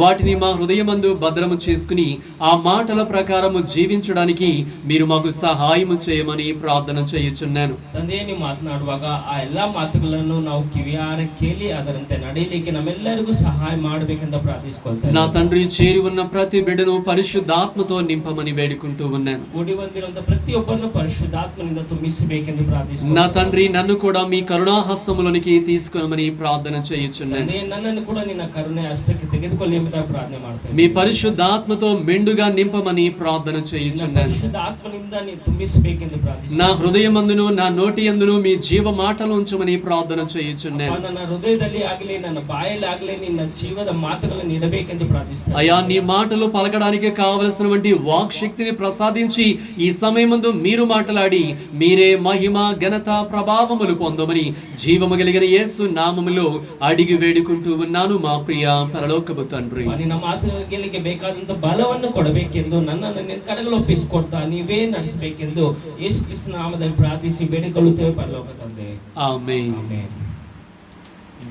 వాటిని మా హృదయమందు భద్రము చేసుకుని ఆ మాటల ప్రకారము జీవించడానికి మీరు మాకు సహాయము చేయమని ప్రార్థన చేయుచున్నాను. ತಂದೆ, ನೀವು ಮಾತನಾಡುವಾಗ ಆ ಎಲ್ಲಾ ಮಾತುಗಳನ್ನು ನಾವು ಕಿವಿಯಾರೆ ಕೇಳಿ ಅದರಂತೆ ನಡೆಯಲಿಕ್ಕೆ ನಮ್ಮೆಲ್ಲರಿಗೂ ಸಹಾಯ ಮಾಡಬೇಕೆಂದು ಪ್ರಾರ್ಥಿಸಿಕೊಳ್ತೇನೆ. నా తండ్రి, చేరి ఉన్న ప్రతి బిడ్డను పరిశుద్ధాత్మతో నింపమని వేడుకుంటూ ఉన్నాను. ಕೂಡಿ ಬಂದಿರುವಂತ ಪ್ರತಿಯೊಬ್ಬರನ್ನು ಪರಿಶುದ್ಧಾತ್ಮನಿಂದ ತುಂಬಿಸಬೇಕೆಂದು ಪ್ರಾರ್ಥಿಸುತ್ತೇನೆ. నా తండ్రి, నన్ను కూడా మీ కరుణాహస్తములోనికి తీసుకొనమని ప్రార్థన చేయుచున్నాను. నన్నನ್ನು ಕೂಡ ನಿನ್ನ ಕರುಣೆ ಹಸ್ತಕ್ಕೆ ತೆಗೆದುಕೊಳ್ಳಿ ಎಂಬುದಾಗಿ ಪ್ರಾರ್ಥನೆ ಮಾಡ್ತೇನೆ. మీ పరిశుద్ధాత్మతో మెండుగా నింపమని ప్రార్థన చేయుచున్నాను. పరిశుద్ధాత్మనిಂದ ನೀನು ತುಂಬಿಸಬೇಕೆಂದು ಪ್ರಾರ್ಥಿಸುತ್ತೇನೆ. నా హృదయమందును నా నోటి యందును మీ జీవ మాటలు ఉంచమని ప్రార్థన చేయుచున్నాను. ನನ್ನ ಹೃದಯದಲ್ಲಿ ಆಗಲಿ ನನ್ನ ಬಾಯಲ್ಲಿ ಆಗಲಿ ನಿನ್ನ ಜೀವದ ಮಾತುಗಳನ್ನು ಇಡಬೇಕೆಂದು ಪ್ರಾರ್ಥಿಸುತ್ತೇನೆ. అయ్యా, నీ మాటలు పలకడానికి కావలసినటువంటి వాక్ శక్తిని ప్రసాదించి ఈ సమయమందు మీరు మాట్లాడి మీరే మహిమ ఘనత ప్రభావములు పొందమని జీవము కలిగిన యేసు నామములో అడిగి వేడుకుంటూ ఉన్నాను మా ప్రియ పరలోకపు తండ్రి. ನಿನ್ನ ಮಾತುಗಳಿಗೆ ಬೇಕಾದಂತ ಬಲವನ್ನು ಕೊಡಬೇಕೆಂದು ನನ್ನನ್ನು ನಿನ್ನ ಕಡೆಗೆ ಒಪ್ಪಿಸಿಕೊಡ್ತಾ ನೀವೇ ನಡೆಸಬೇಕೆಂದು ಯೇಸು ಕ್ರಿಸ್ತ ನಾಮದಲ್ಲಿ ಪ್ರಾರ್ಥಿಸಿ ಬೇಡಿಕೊಳ್ಳುತ್ತೇವೆ ಪರಲೋಕ ತಂದೆ. ఆమేన్.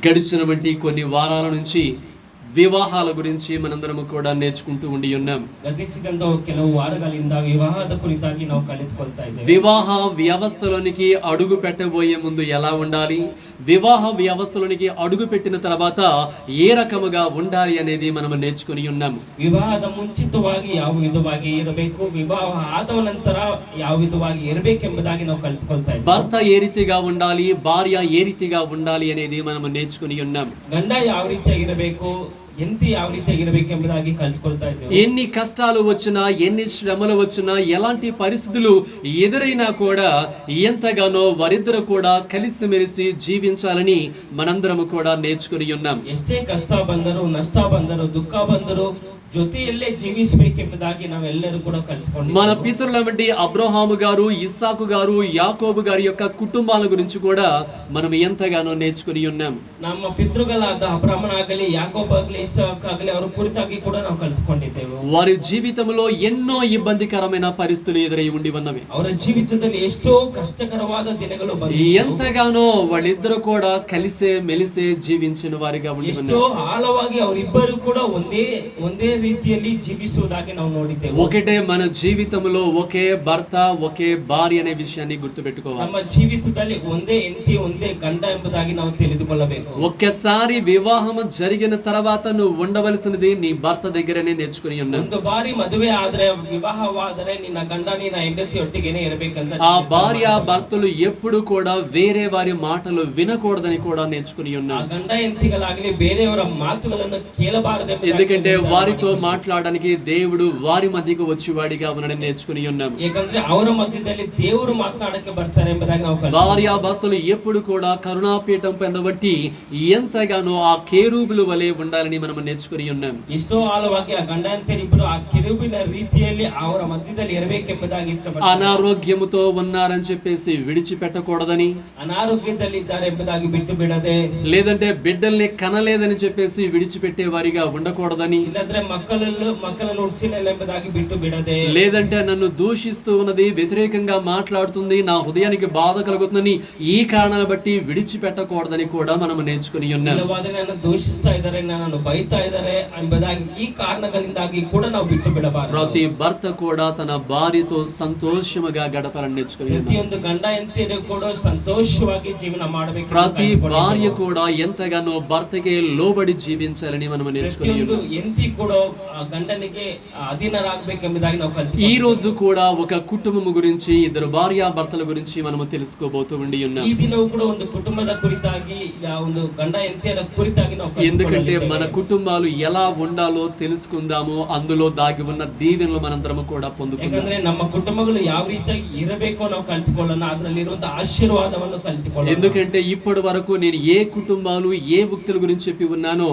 గడిచినటువంటి కొన్ని వారాల నుంచి వివాహాల గురించి మనందరము కూడా నేర్చుకుంటూ ఉండి ఉన్నాం. గతిసిదంత ಕೆಲವು వారాಗಳಿಂದ వివాహದ ಕುರಿತಾಗಿ ನಾವು ಕಲಿತುಕೊಳ್ತಾ ಇದ್ದೇವೆ. వివాహ వ్యవస్థలోనికి అడుగు పెట్టబోయే ముందు ఎలా ఉండాలి, వివాహ వ్యవస్థలోనికి అడుగు పెట్టిన తర్వాత ఏ రకముగా ఉండాలి అనేది మనం నేర్చుకుని ఉన్నాము. వివాహದ ಮುಂಚಿತವಾಗಿ ಯಾವ ವಿಧವಾಗಿ ಇರಬೇಕು, ವಿವಾಹ ಆದ ನಂತರ ಯಾವ ವಿಧವಾಗಿ ಇರಬೇಕೆಂಬುದಾಗಿ ನಾವು ಕಲಿತುಕೊಳ್ತಾ ಇದ್ದೇವೆ. భర్త ఏ రీతిగా ఉండాలి, భార్య ఏ రీతిగా ఉండాలి అనేది మనం నేర్చుకుని ఉన్నాం. ಗಂಡ ಯಾವ ರೀತಿಯಾಗಿ ಇರಬೇಕು, ಎಂತಿ ಯಾವ ರೀತಿಯಾಗಿ ಇರಬೇಕೆಂಬುದಾಗಿ ಕಲಿತುಕೊಳ್ತಾ ಇದ್ದೇವೆ. ఎన్ని కష్టాలు వచ్చినా, ఎన్ని శ్రమలు వచ్చినా, ఎలాంటి పరిస్థితులు ఎదురైనా కూడా ఎంతగానో వారిద్దరు కూడా కలిసిమెలిసి జీవించాలని మనందరము కూడా నేర్చుకుని ఉన్నాం. ಎಷ್ಟೇ ಕಷ್ಟ ಬಂದರೂ, ನಷ್ಟ ಬಂದರೂ, ದುಃಖ ಬಂದರೂ ಜೊತೆಯಲ್ಲೇ ಜೀವಿಸಬೇಕೆಂಬುದಾಗಿ ನಾವೆಲ್ಲರೂ ಕೂಡ ಕಲಿತುಕೊಂಡು మన పితరుల వంటి అబ్రహాము గారు, ఇస్సాకు గారు, యాకోబు గారి యొక్క కుటుంబాల గురించి కూడా మనం ఎంతగానో నేర్చుకుని ఉన్నాం. ನಮ್ಮ ಪಿತೃಗಳಾದ ಅಬ್ರಹಾಮನಾಗಲಿ, ಯಾಕೋಬ ಆಗಲಿ, ಇಸಾಕ್ ಆಗಲಿ ಅವರ ಕುರಿತಾಗಿ ಕೂಡ ನಾವು ಕಲಿತುಕೊಂಡಿದ್ದೇವೆ. వారి జీవితంలో ఎన్నో ఇబ్బందికరమైన పరిస్థితులు ఎదురై ఉండి ఉన్నవి. ಅವರ ಜೀವಿತದಲ್ಲಿ ಎಷ್ಟೋ ಕಷ್ಟಕರವಾದ ದಿನಗಳು ಬಂದಿವೆ. ఎంతగానో వాళ్ళిద్దరూ కూడా కలిసే మెలిసే జీవించిన వారిగా ఉండి ಎಷ್ಟೋ ಆಳವಾಗಿ ಅವರಿಬ್ಬರು ಕೂಡ ಒಂದೇ ರೀತಿಯಲ್ಲಿ ಜೀವಿಸುವುದಾಗಿ ನಾವು ನೋಡಿದ್ದೇವೆ. ఒకటే మన జీవితంలో ఒకే భర్త, ఒకే భార్య అనే విషయాన్ని గుర్తుపెట్టుకోవాలి. ನಮ್ಮ ಜೀವಿತದಲ್ಲಿ ಒಂದೇ ಹೆಂಡತಿ, ಒಂದೇ ಗಂಡ ಎಂಬುದಾಗಿ ನಾವು ತಿಳಿದುಕೊಳ್ಳಬೇಕು. ఒక్కసారి వివాహం జరిగిన తర్వాత నువ్వు ఉండవలసినది నీ భర్త దగ్గరనే నేర్చుకుని ఉన్నావు. ಒಂದು ಬಾರಿ ಮದುವೆ ಆದ್ರೆ, ವಿವಾಹವಾದರೆ ನಿನ್ನ ಗಂಡ ನಿನ್ನ ಹೆಂಡತಿ ಒಟ್ಟಿಗೆನೇ ಇರಬೇಕಂತ ఆ భార్య భర్తలు ఎప్పుడు కూడా వేరే వారి మాటలు వినకూడదని కూడా నేర్చుకుని ఉన్నావు. ಗಂಡ ಹೆಂಡತಿಗಳಾಗಲಿ ಬೇರೆಯವರ ಮಾತುಗಳನ್ನು ಕೇಳಬಾರದು. ఎందుకంటే వారితో మాట్లాడడానికి దేవుడు వారి మధ్యకు వచ్చేవాడిగా ఉన్నాడని నేర్చుకుని ఉన్నాము. ಯಾಕಂದ್ರೆ ಅವರ ಮಧ್ಯದಲ್ಲಿ ದೇವರು ಮಾತನಾಡಕ್ಕೆ ಬರ್ತಾರೆ ಎಂಬುದಾಗಿ ನಾವು భార్య భర్తలు ఎప్పుడు కూడా కరుణాపీఠం పైన బట్టి ఎంతగానో ఆ కేరూబుల వలె ఉండాలని మనం నేర్చుకుని ఉన్నాం. ಎಷ್ಟೋ ಆಳವಾಗಿ ಆ ಗಂಡ ಹೆಂಡತಿಯರಿಬ್ಬರು ಆ ಕಿರುಬಿನ ರೀತಿಯಲ್ಲಿ ಅವರ ಮಧ್ಯದಲ್ಲಿ ಇರಬೇಕೆಂಬುದಾಗಿ ಇಷ್ಟಪಡ್ತಾರೆ. అనారోగ్యముతో ఉన్నారని చెప్పేసి విడిచిపెట్టకూడదని, ಅನಾರೋಗ್ಯದಲ್ಲಿ ಇದ್ದಾರೆ ಎಂಬುದಾಗಿ ಬಿಟ್ಟು ಬಿಡದೆ, లేదంటే బిడ్డల్ని కనలేదని చెప్పేసి విడిచిపెట్టే వారిగా ఉండకూడదని, ಇಲ್ಲಂದ್ರೆ ಮಕ್ಕಳನ್ನು ಉಳಿಸಿಲ್ಲ ಎಂಬುದಾಗಿ ಬಿಟ್ಟು ಬಿಡದೆ, లేదంటే నన్ను దూషిస్తూ ఉన్నది, వ్యతిరేకంగా మాట్లాడుతుంది, నా హృదయానికి బాధ కలుగుతుందని ఈ కారణాలను బట్టి విడిచిపెట్టకూడదని కూడా మనం నేర్చుకుని ఉన్నాం. ಇಲ್ಲವಾದರೆ ನನ್ನ ದೂಷಿಸ್ತಾ ಇದ್ದಾರೆ, ನನ್ನನ್ನು ಬೈತಾ ಇದ್ದಾರೆ ಎಂಬುದಾಗಿ ಈ ಕಾರಣಗಳಿಂದಾಗಿ ಕೂಡ ನಾವು ಬಿಟ್ಟು ಬಿಡಬಾರದು. ప్రతి భర్త కూడా తన భార్యతో సంతోషముగా గడపాలని నేర్చుకుని ఉన్నాం. ಪ್ರತಿಯೊಂದು ಗಂಡ ಹೆಂಡತಿಯರು ಕೂಡ ಸಂತೋಷವಾಗಿ ಜೀವನ ಮಾಡಬೇಕು. ప్రతి భార్య కూడా ఎంతగానో భర్తకే లోబడి జీవించాలని మనం నేర్చుకుని ఉన్నాం. ಹೆಂಡತಿ ಕೂಡ ಗಂಡನಿಗೆ ಅಧೀನರಾಗಬೇಕೆಂಬುದಾಗಿ ನಾವು ಕಲಿತು ఈ రోజు కూడా ఒక కుటుంబము గురించి, ఇద్దరు భార్య భర్తల గురించి మనము తెలుసుకోబోతూ ఉండి ఉన్నాం. ಈ ದಿನವೂ ಕೂಡ ಒಂದು ಕುಟುಂಬದ ಕುರಿತಾಗಿ, ಒಂದು ಗಂಡ ಹೆಂಡತಿಯರ ಕುರಿತಾಗಿ ನಾವು ఎందుకంటే మన కుటుంబాలు ఎలా ఉండాలో తెలుసుకుందాము, అందులో దాగి ఉన్న దీవెనలు మనందరము కూడా పొందుకుందాం. ಯಾಕಂದ್ರೆ ನಮ್ಮ ಕುಟುಂಬಗಳು ಯಾವ ರೀತಿಯಾಗಿ ಇರಬೇಕೋ ನಾವು ಕಲಿತುಕೊಳ್ಳೋಣ, ಅದರಲ್ಲಿರುವಂತಹ ಆಶೀರ್ವಾದವನ್ನು ಕಲಿತುಕೊಳ್ಳೋಣ. ఎందుకంటే ఇప్పటి వరకు నేను ఏ కుటుంబాలు, ఏ వ్యక్తుల గురించి చెప్పి ఉన్నానో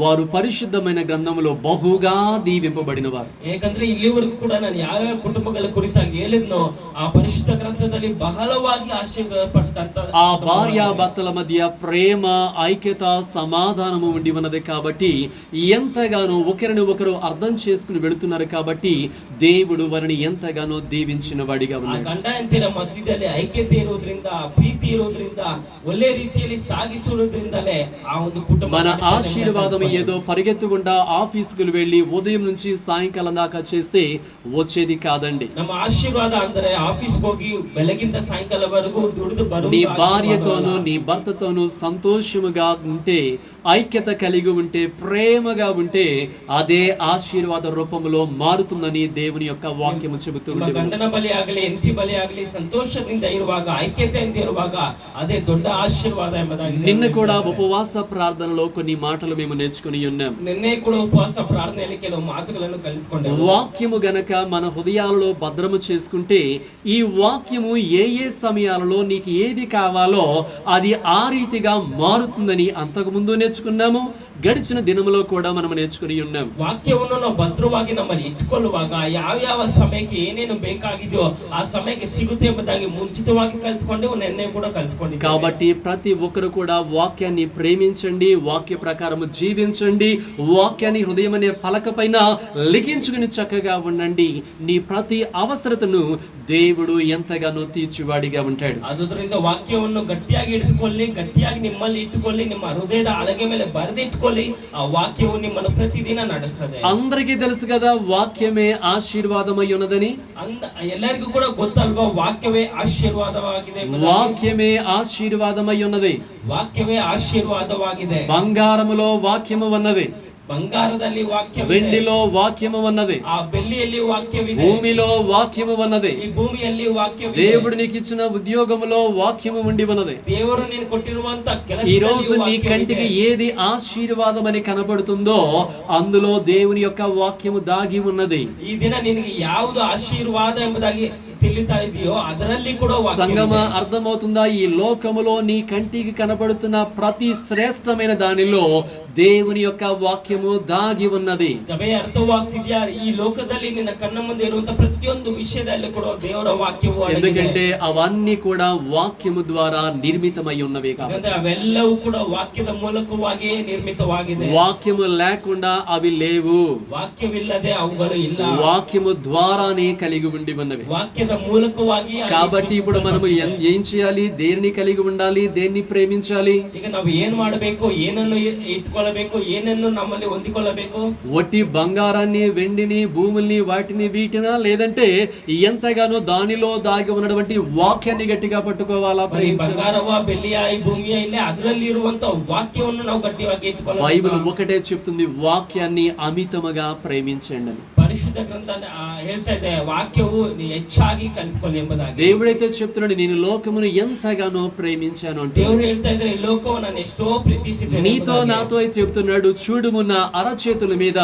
వారు పరిశుద్ధమైన గ్రంథంలో బహు బహుగా దీవింపబడిన వారు. ಯಾಕಂದ್ರೆ ಇಲ್ಲಿವರೆಗೂ ಕೂಡ ನಾನು ಯಾವ ಕುಟುಂಬಗಳ ಕುರಿತಾಗಿ ಹೇಳಿದ್ನೋ ಆ ಪರಿಶುದ್ಧ ಗ್ರಂಥದಲ್ಲಿ ಬಹಳವಾಗಿ ಆಶೀರ್ವಾದಪಟ್ಟಂತ ఆ భార్యాభర్తల మధ్య ప్రేమ, ఐక్యత, సమాధానము ఉండి ఉన్నది కాబట్టి ఎంతగానో ఒకరిని ఒకరు అర్థం చేసుకుని వెళుతున్నారు కాబట్టి దేవుడు వారిని ఎంతగానో దీవించిన వాడిగా ಆ ఉన్నాడు. ಗಂಡ ಹೆಂಡತಿಯರ ಮಧ್ಯದಲ್ಲಿ ಐಕ್ಯತೆ ಇರೋದ್ರಿಂದ, ಪ್ರೀತಿ ಇರೋದ್ರಿಂದ, ಒಳ್ಳೆ ರೀತಿಯಲ್ಲಿ ಸಾಗಿಸುವುದರಿಂದಲೇ ಆ ಒಂದು ಕುಟುಂಬ మన ఆశీర్వాదం ఏదో పరిగెత్తుకుండా ఆఫీసుకు వెళ్ళి ఉదయం నుంచి సాయంకాలం దాకా చేస్తే వచ్చేది కాదండి. ನಮ್ಮ ಆಶೀರ್ವಾದ ಅಂದ್ರೆ ಆಫೀಸ್ಗೆ ಹೋಗಿ ಬೆಳಗಿಂದ ಸಾಯಂಕಾಲವರೆಗೂ ದುಡಿದು ಬರುವ నీ భార్యతోనూ నీ భర్తతోనూ సంతోషముగా ఉంటే, ఐక్యత కలిగి ఉంటే, ప్రేమగా ఉంటే అదే ఆశీర్వాద రూపంలో మారుతుందని దేవుని యొక్క వాక్యము చెబుతుంది. ಗಂಡನ ಬಲಿ ಆಗಲಿ ಹೆಂಡತಿ ಬಲಿ ಆಗಲಿ ಸಂತೋಷದಿಂದ ಇರುವಾಗ, ಐಕ್ಯತೆಯಿಂದ ಇರುವಾಗ ಅದೇ ದೊಡ್ಡ ಆಶೀರ್ವಾದ ಎಂಬುದಾಗಿದೆ. నిన్న కూడా ఉపవాస ప్రార్థనలో కొన్ని మాటలు మేము నేర్చుకుని ఉన్నాం. నిన్నే కూడా ఉపవాಸ ప్రార్థನೆಯಲ್ಲಿ ಕೆಲವು ಮಾತುಗಳನ್ನು ಕಲಿತುಕೊಂಡೆವು. వాక్యము గనక మన హృదయాలలో భద్రము చేసుకుంటే ఈ వాక్యము ఏ ఏ సమయాలలో నీకు ఏది కావాలో అది ఆ రీతిగా మారుతుందని అంతకుముందు నేర్చుకున్నాము. గడిచిన దినములో కూడా మనం నేర్చుకుని ఉన్నాం. ವಾಕ್ಯವನ್ನು ನಾವು ಭದ್ರವಾಗಿ ನಮ್ಮಲ್ಲಿ ಇಟ್ಟುಕೊಳ್ಳುವಾಗ ಯಾವ ಸಮಯಕ್ಕೆ ಏನೇನು ಬೇಕಾಗಿದೆಯೋ ಆ ಸಮಯಕ್ಕೆ ಸಿಗುತ್ತೆ ಎಂಬುದಾಗಿ ಮುಂಚಿತವಾಗಿ ಕಲಿತುಕೊಂಡೆವು. ನಿನ್ನೆ ಕೂಡ ಕಲಿತುಕೊಂಡಿದ್ದೇವೆ. కాబట్టి ప్రతి ఒక్కరు కూడా వాక్యాన్ని ప్రేమించండి, వాక్య ప్రకారము జీవించండి, వాక్యాన్ని హృదయం అనే పలక పైన లిఖించుకుని చక్కగా ఉండండి. నీ ప్రతి అవసరతను దేవుడు ఎంతగానో తీర్చివాడిగా ఉంటాడు. ಆದುದರಿಂದ ವಾಕ್ಯವನ್ನು ಗಟ್ಟಿಯಾಗಿ ಹಿಡಿದುಕೊಳ್ಳಿ, ಗಟ್ಟಿಯಾಗಿ ನಿಮ್ಮಲ್ಲಿ ಇಟ್ಟುಕೊಳ್ಳಿ, ನಿಮ್ಮ ಹೃದಯದ ಹಲಗೆ ಮೇಲೆ ಬರೆದಿಟ್ಟುಕೊಳ್ಳಿ. ಆ ವಾಕ್ಯವು ನಿಮ್ಮನ್ನು ಪ್ರತಿದಿನ ನಡೆಸ್ತದೆ. అందరికీ తెలుసు కదా వాక్యమే ఆశీర్వాదమై ఉన్నదని. ಎಲ್ಲರಿಗೂ ಕೂಡ ಗೊತ್ತಲ್ವಾ ವಾಕ್ಯವೇ ಆಶೀರ್ವಾದವಾಗಿದೆ ಎಂಬುದಾಗಿ. వాక్యమే ఆశీర్వాదమై ఉన్నది. ವಾಕ್ಯವೇ ಆಶೀರ್ವಾದವಾಗಿದೆ. బంగారములో వాక్యము ఉన్నది, ಬಂಗಾರದಲ್ಲಿ ವಾಕ್ಯವಿದೆ, వెండిలో వాక్యము ఉన్నది, ಆ ಬೆಳ್ಳಿಯಲ್ಲಿ ವಾಕ್ಯವಿದೆ, భూమిలో వాక్యము ఉన్నది, ಈ ಭೂಮಿಯಲ್ಲಿ ವಾಕ್ಯವಿದೆ. దేవుడు నీకు ఇచ్చిన ఉద్యోగములో వాక్యము ఉండి ఉన్నది. ದೇವರು ನೀನು ಕೊಟ್ಟಿರುವಂತ ఈ రోజు నీ కంటికి ఏది ఆశీర్వాదం అని కనపడుతుందో అందులో దేవుని యొక్క వాక్యము దాగి ఉన్నది. ಈ ದಿನ ನಿನಗೆ ಯಾವುದು ಆಶೀರ್ವಾದ ಎಂಬುದಾಗಿ ತಿಳಿತಾ ಇದೆಯೋ ಅದರಲ್ಲಿ ಕೂಡ సంగమ అర్థమవుతుందా? ఈ లోకములో నీ కంటికి కనపడుతున్న ప్రతి శ్రేష్టమైన దానిలో దేవుని యొక్క వాక్యము దాగి ఉన్నది. ಸಭೆಯ ಅರ್ಥವಾಗ್ತಿದ್ಯಾ? ಈ ಲೋಕದಲ್ಲಿ ನಿನ್ನ ಕಣ್ಣ ಮುಂದೆ ಇರುವಂತ ಪ್ರತಿಯೊಂದು ವಿಷಯದಲ್ಲಿ ಕೂಡ ದೇವರ ವಾಕ್ಯವು ఎందుకంటే అవన్నీ కూడా వాక్యము ద్వారా నిర్మితమై ఉన్నవి కాబట్టి ಅವೆಲ್ಲವೂ ಕೂಡ ವಾಕ್ಯದ ಮೂಲಕವಾಗಿಯೇ ನಿರ್ಮಿತವಾಗಿದೆ. వాక్యము లేకుండా అవి లేవు. ವಾಕ್ಯವಿಲ್ಲದೆ ಅವುಗಳು ಇಲ್ಲ. వాక్యము ద్వారానే కలిగి ఉండి ఉన్నవి. ವಾಕ್ಯದ ಮೂಲಕವಾಗಿ కాబట్టి ఇప్పుడు మనము ఏం చేయాలి? దేనిని కలిగి ఉండాలి? దేన్ని ప్రేమించాలి? ಈಗ ನಾವು ಏನ್ ಮಾಡಬೇಕು? ಏನನ್ನು ಇಟ್ಕೊಳ್ಳಬೇಕು? ಏನನ್ನು ನಮ್ಮಲ್ಲಿ ಹೊಂದಿಕೊಳ್ಳಬೇಕು? ఒట్టి బంగారాన్ని, వెండిని, భూముల్ని, వాటిని వీటినా, లేదంటే ఎంతగానో దానిలో దాగి ఉన్నటువంటి వాక్యాన్ని గట్టిగా పట్టుకోవాలా? ಬಂಗಾರವ, ಬೆಳ್ಳಿಯ, ಈ ಭೂಮಿಯ ಇಲ್ಲ ಅದರಲ್ಲಿ ಇರುವಂತ ವಾಕ್ಯವನ್ನು ನಾವು ಗಟ್ಟಿಯಾಗಿ ಇಟ್ಕೊಳ್ಳಬೇಕು. బైబిల్ ఒకటే చెప్తుంది, వాక్యాన్ని అమితముగా ప్రేమించండి అని. ಪರಿಶುದ್ಧ ಗ್ರಂಥ ಹೇಳ್ತಾ ಇದೆ ವಾಕ್ಯವು ಹೆಚ್ಚಾಗಿ ಕಲಿತುಕೊಳ್ಳಿ ಎಂಬುದಾಗಿ. దేవుడైతే చెప్తున్నాడు, నేను లోకమును ఎంతగానో ప్రేమించాను అంటే. ದೇವರು ಹೇಳ್ತಾ ಇದ್ದಾರೆ ಈ ಲೋಕವನ್ನು ನಾನು ಎಷ್ಟೋ ಪ್ರೀತಿಸಿದ್ದೇನೆ. నీతో నాతో అయితే చెప్తున్నాడు, చూడుము నా అరచేతుల మీద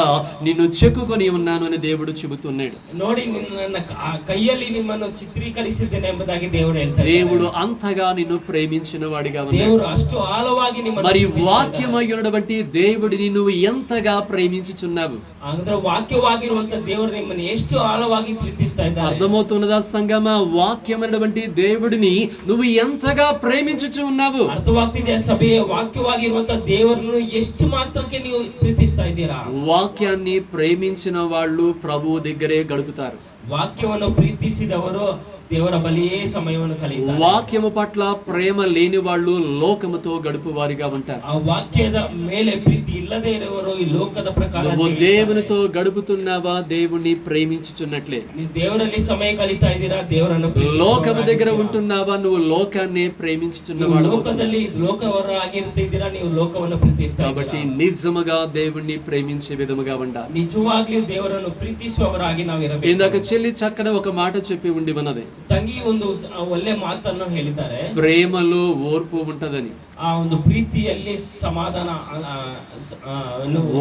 నిన్ను చెక్కుకొని ఉన్నాను అని దేవుడు చెబుతున్నాడు. ನೋಡಿ ನನ್ನ ಕೈಯಲ್ಲಿ ನಿಮ್ಮನ್ನು ಚಿತ್ರೀಕರಿಸಿದ್ದೇನೆ ಎಂಬುದಾಗಿ ದೇವರು ಹೇಳ್ತಾರೆ. దేవుడు అంతగా నిన్ను ప్రేమించిన వాడిగా ఉన్నాడు. ದೇವರು ಅಷ್ಟು ಆಳವಾಗಿ ನಿಮ್ಮನ್ನು మరి వాక్యమై ఉన్నటువంటి దేవుడిని నువ్వు ఎంతగా ప్రేమించుచున్నావు? ಅಂದ್ರೆ ವಾಕ್ಯವಾಗಿರುವಂತ ದೇವರು ನಿಮ್ಮನ್ನು ಎಷ್ಟು ಆಳವಾಗಿ ಪ್ರೀತಿಸ್ತಾ ಇದ್ದಾರೆ. అర్థమవుతున్నదా సంగమ? వాక్యమైనటువంటి దేవుడిని నువ్వు ఎంతగా ప్రేమించుచు ఉన్నావు? ಅರ್ಥವಾಗ್ತಿದೆ ಸಭೆಯ ವಾಕ್ಯವಾಗಿರುವಂತ ದೇವರನ್ನು ಎಷ್ಟು ಮಾತ್ರಕ್ಕೆ ನೀವು ಪ್ರೀತಿಸ್ತಾ ಇದ್ದೀರಾ? వాక్యాన్ని ప్రేమించిన వాళ్ళు ప్రభువు దగ్గరే గడుపుతారు. ವಾಕ್ಯವನ್ನು ಪ್ರೀತಿಸಿದವರು ದೇವರ ಬಳಿಯೇ ಸಮಯವನ್ನು ಕಳೆಯುತ್ತಾರೆ. వాక్యము పట్ల ప్రేమ లేని వాళ్ళు లోకముతో గడుపు వారిగా ఉంటారు. ಆ ವಾಕ್ಯದ ಮೇಲೆ ಪ್ರೀತಿ ಇಲ್ಲದೆ ಇರುವವರು ಈ ಲೋಕದ ಪ್ರಕಾರ నువ్వు దేవునితో గడుపుతున్నావా? దేవుణ్ణి ప్రేమించుచున్నట్లే. ನೀವು ದೇವರಲ್ಲಿ ಸಮಯ ಕಳೀತಾ ಇದ್ದೀರಾ? ದೇವರನ್ನು లోకము దగ్గర ఉంటున్నావా? నువ్వు లోకాన్ని ప్రేమించుచున్నవాడు. ಲೋಕದಲ್ಲಿ ಲೋಕವರ ಆಗಿರ್ತಿದ್ದೀರಾ? ನೀವು ಲೋಕವನ್ನು ಪ್ರೀತಿಸ್ತಾ కాబట్టి నిజముగా దేవుణ్ణి ప్రేమించే విధముగా ఉండాలి. ನಿಜವಾಗ್ಲೂ ದೇವರನ್ನು ಪ್ರೀತಿಸುವವರಾಗಿ ನಾವು ಇರಬೇಕು. ఇందాక చెల్లి చక్కని ఒక మాట చెప్పి ఉండి ఉన్నది. ತಂಗಿ ಒಂದು ಒಳ್ಳೆ ಮಾತನ್ನು ಹೇಳಿದ್ದಾರೆ. ప్రేమలో ఓర్పు ఉంటదని. ಆ ಒಂದು ಪ್ರೀತಿಯಲ್ಲಿ ಸಮಾಧಾನ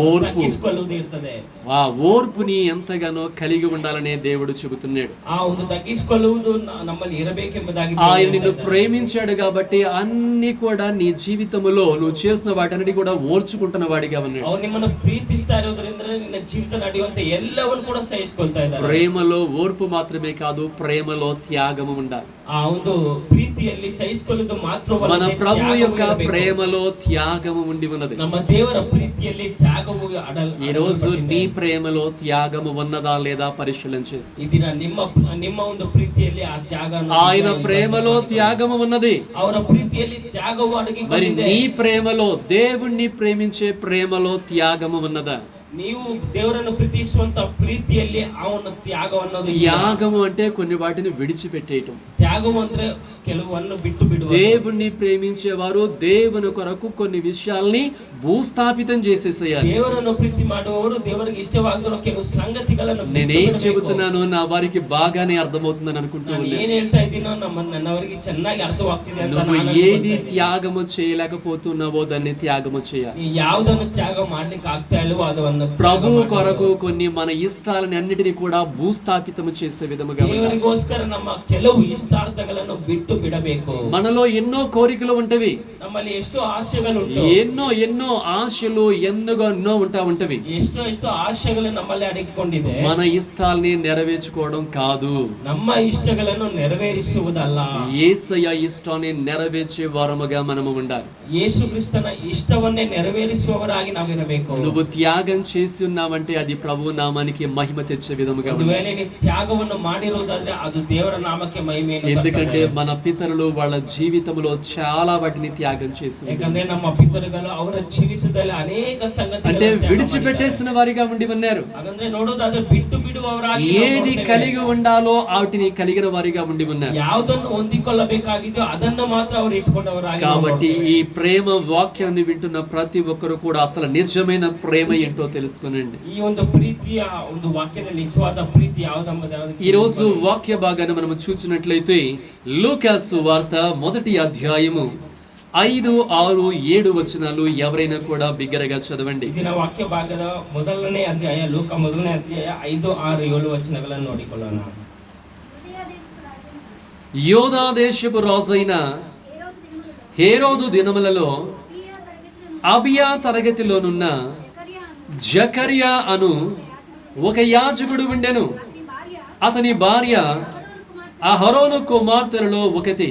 ఓర్పు. ತಗ್ಗಿಸಿಕೊಳ್ಳುವುದು ಇರ್ತದೆ. ఆ ఓర్పుని ఎంతగానో కలిగి ఉండాలనే దేవుడు చెబుతున్నాడు. ಆ ಒಂದು ತಗ್ಗಿಸಿಕೊಳ್ಳುವುದು ನಮ್ಮಲ್ಲಿ ಇರಬೇಕೆಂಬುದಾಗಿ ఆయన నిన్ను ప్రేమించాడు కాబట్టి అన్ని కూడా నీ జీవితంలో నువ్వు చేసిన వాటన్నిటి కూడా ఓర్చుకుంటున్న వాడిగా ఉన్నాడు. ಅವ್ರು ನಿಮ್ಮನ್ನು ಪ್ರೀತಿಸ್ತಾ ಇರೋದ್ರಿಂದ ನಿನ್ನ ಜೀವಿತ ನಡೆಯುವಂತ ಎಲ್ಲವನ್ನು ಕೂಡ ಸಹಿಸಿಕೊಳ್ತಾ ಇದ್ದಾರೆ. ప్రేమలో ఓర్పు మాత్రమే కాదు, ప్రేమలో త్యాగము ఉండాలి. ಆ ಒಂದು ಪ್ರೀತಿಯಲ್ಲಿ ಸಹಿಸಿಕೊಳ್ಳುವುದು ಮಾತ್ರವಲ್ಲ, మన ప్రభు యొక్క ತ್ಯಾಗವೂ ಇರಬೇಕು. ప్రేమలో త్యాగము ఉండి ఉన్నది. ನಮ್ಮ ದೇವರ ಪ್ರೀತಿಯಲ್ಲಿ ತ್ಯಾಗವು ఈ రోజు నీ ప్రేమలో త్యాగము ఉన్నదా లేదా పరిశీలన చేసి, ಈ ದಿನ ನಿಮ್ಮ ಒಂದು ಪ್ರೀತಿಯಲ್ಲಿ ಆ ತ್ಯಾಗ ఆయన ప్రేమలో త్యాగము ఉన్నది. ಅವರ ಪ್ರೀತಿಯಲ್ಲಿ ತ್ಯಾಗವು మరి ಅಡಗಿಕೊಂಡಿದೆ. నీ ప్రేమలో, దేవుణ్ణి ప్రేమించే ప్రేమలో త్యాగము ఉన్నదా? ನೀವು ದೇವರನ್ನು ಪ್ರೀತಿಸುವಂತ ಪ್ರೀತಿಯಲ್ಲಿ ಅವನ ತ್ಯಾಗ ಅನ್ನೋದು ಇಲ್ಲ. త్యాగము అంటే కొన్ని వాటిని విడిచిపెట్టేయటం. ತ್ಯಾಗವು ಅಂದ್ರೆ ಕೆಲವನ್ನು ಬಿಟ್ಟು ಬಿಡುವ. దేవుణ్ణి ప్రేమించేవారు దేవుని కొరకు కొన్ని విషయాల్ని భూస్థాపితం చేసేసేయాలి. ದೇವರನ್ನು ಪ್ರೀತಿ ಮಾಡುವವರು ದೇವರಿಗೆ ಇಷ್ಟವಾಗದ ಕೆಲವು ಸಂಗತಿಗಳನ್ನು ಬಿಟ್ಟು నేనేం ಬಿಡಬೇಕು. చెబుతున్నానో నా వారికి బాగానే అర్థమవుతుందని అనుకుంటున్నాను. ನಾನು ಏನ್ ಹೇಳ್ತಾ ಇದ್ದೀನೋ ನನ್ನವರಿಗೆ ಚೆನ್ನಾಗಿ ಅರ್ಥವಾಗ್ತಿದೆ ಅಂತ నువ్వు ನಾನು ఏది ಅನ್ಕೊಳ್ತೇನೆ. త్యాగము చేయలేకపోతున్నావో దాన్ని త్యాగము చేయాలి. ನೀವು ಯಾವುದನ್ನು ತ್ಯಾಗ ಮಾಡ್ಲಿಕ್ಕೆ ಆಗ್ತಾ ಇಲ್ವೋ ಅದನ್ನು ప్రభు కొరకు కొన్ని మన ఇష్టాలని అన్నిటిని కూడా భూస్థాపితము చేసే విధముగా ఉండాలి. ದೇವರಿಗೋಸ್ಕರ ನಮ್ಮ ಕೆಲವು ಇಷ್ಟಾರ್ಥಗಳನ್ನು ಬಿಟ್ಟು ಬಿಡಬೇಕು. మనలో ఎన్నో కోరికలు ఉంటవి, ನಮ್ಮಲ್ಲಿ ಎಷ್ಟೋ ಆಶೆಗಳುಂಟು, ఎన్నో ఎన్నో ఆశలు ఎన్నో ఉంటవి. ಎಷ್ಟೋ ಆಶೆಗಳು ನಮ್ಮಲ್ಲಿ ಅಡಗಿಕೊಂಡಿದೆ. మన ఇష్టాల్ని నెరవేర్చుకోవడం కాదు, ನಮ್ಮ ಇಷ್ಟಗಳನ್ನು ನೆರವೇರಿಸುವುದಲ್ಲ, యేసయ్య ఇష్టాన్ని నెరవేర్చే వారముగా మనము ఉండాలి. ಯೇಸು ಕ್ರಿಸ್ತನ ಇಷ್ಟವನ್ನೇ ನೆರವೇರಿಸುವವರಾಗಿ ನಾವಿರಬೇಕು. నువ్వు త్యాగం చేసి ఉన్నావంటే అది ప్రభు నామానికి మహిమ తెచ్చే విధముగా ಒಂದು ఉండాలి. ವೇಳೆ ನೀವು ತ್ಯಾಗವನ್ನು ಮಾಡಿರುವುದಾದ್ರೆ ಅದು ದೇವರ ನಾಮಕ್ಕೆ ಮಹಿಮೆಯನ್ನು ఎందుకంటే ತರ್ತದೆ. మన పితరులు వాళ్ళ జీవితంలో చాలా వాటిని త్యాగం చేసి ఉన్నారు. ಯಾಕಂದ್ರೆ ನಮ್ಮ ಪಿತೃಗಳು ಅವರ ಜೀವಿತದಲ್ಲಿ ಅನೇಕ అంటే ಸಂಗತಿಗಳನ್ನು విడిచిపెట్టేసిన వారిగా ఉండి ఉన్నారు. ಹಾಗಂದ್ರೆ ನೋಡೋದಾದ್ರೆ ಬಿಟ್ಟು ಬಿಡುವವರಾಗಿ ఏది కలిగి ఉండాలో వాటిని కలిగిన వారిగా ఉండి ఉన్నారు. ಯಾವುದನ್ನು ಹೊಂದಿಕೊಳ್ಳಬೇಕಾಗಿದೆಯೋ ಅದನ್ನು ಮಾತ್ರ ಅವರು ಇಟ್ಕೊಂಡವರಾಗಿ కాబట్టి ఈ ప్రేమ వాక్యాన్ని వింటున్న ప్రతి ఒక్కరు కూడా అసలు నిజమైన ప్రేమ ఏంటో తెలుసుకునండి. ಈ ಒಂದು ಪ್ರೀತಿಯ ಒಂದು ವಾಕ್ಯದಲ್ಲಿ ನಿಜವಾದ ಪ್ರೀತಿ ಯಾವುದೆಂಬುದು ఈ రోజు వాక్య భాగాన్ని మనం చూసినట్లయితే లూకా సువార్త 1వ అధ్యాయము 5, 6, 7 వచనాలు ఎవరైనా కూడా బిగ్గరగా చదవండి. ದಿನ ವಾಕ್ಯ ಭಾಗದ ಮೊದಲನೇ ಅಧ್ಯಾಯ ಲೂಕ 1ನೇ ಅಧ್ಯಾಯ 5, 6, 7 ವಚನಗಳನ್ನು ನೋಡಿಕೊಳ್ಳೋಣ. యోధా దేశపు రాజైన హేరోదు దినములలో అబియా తరగతిలోనున్న జకర్యా అను ఒక యాజకుడు ఉండెను. అతని భార్య అహరోను కుమార్తెలలో ఒకటి,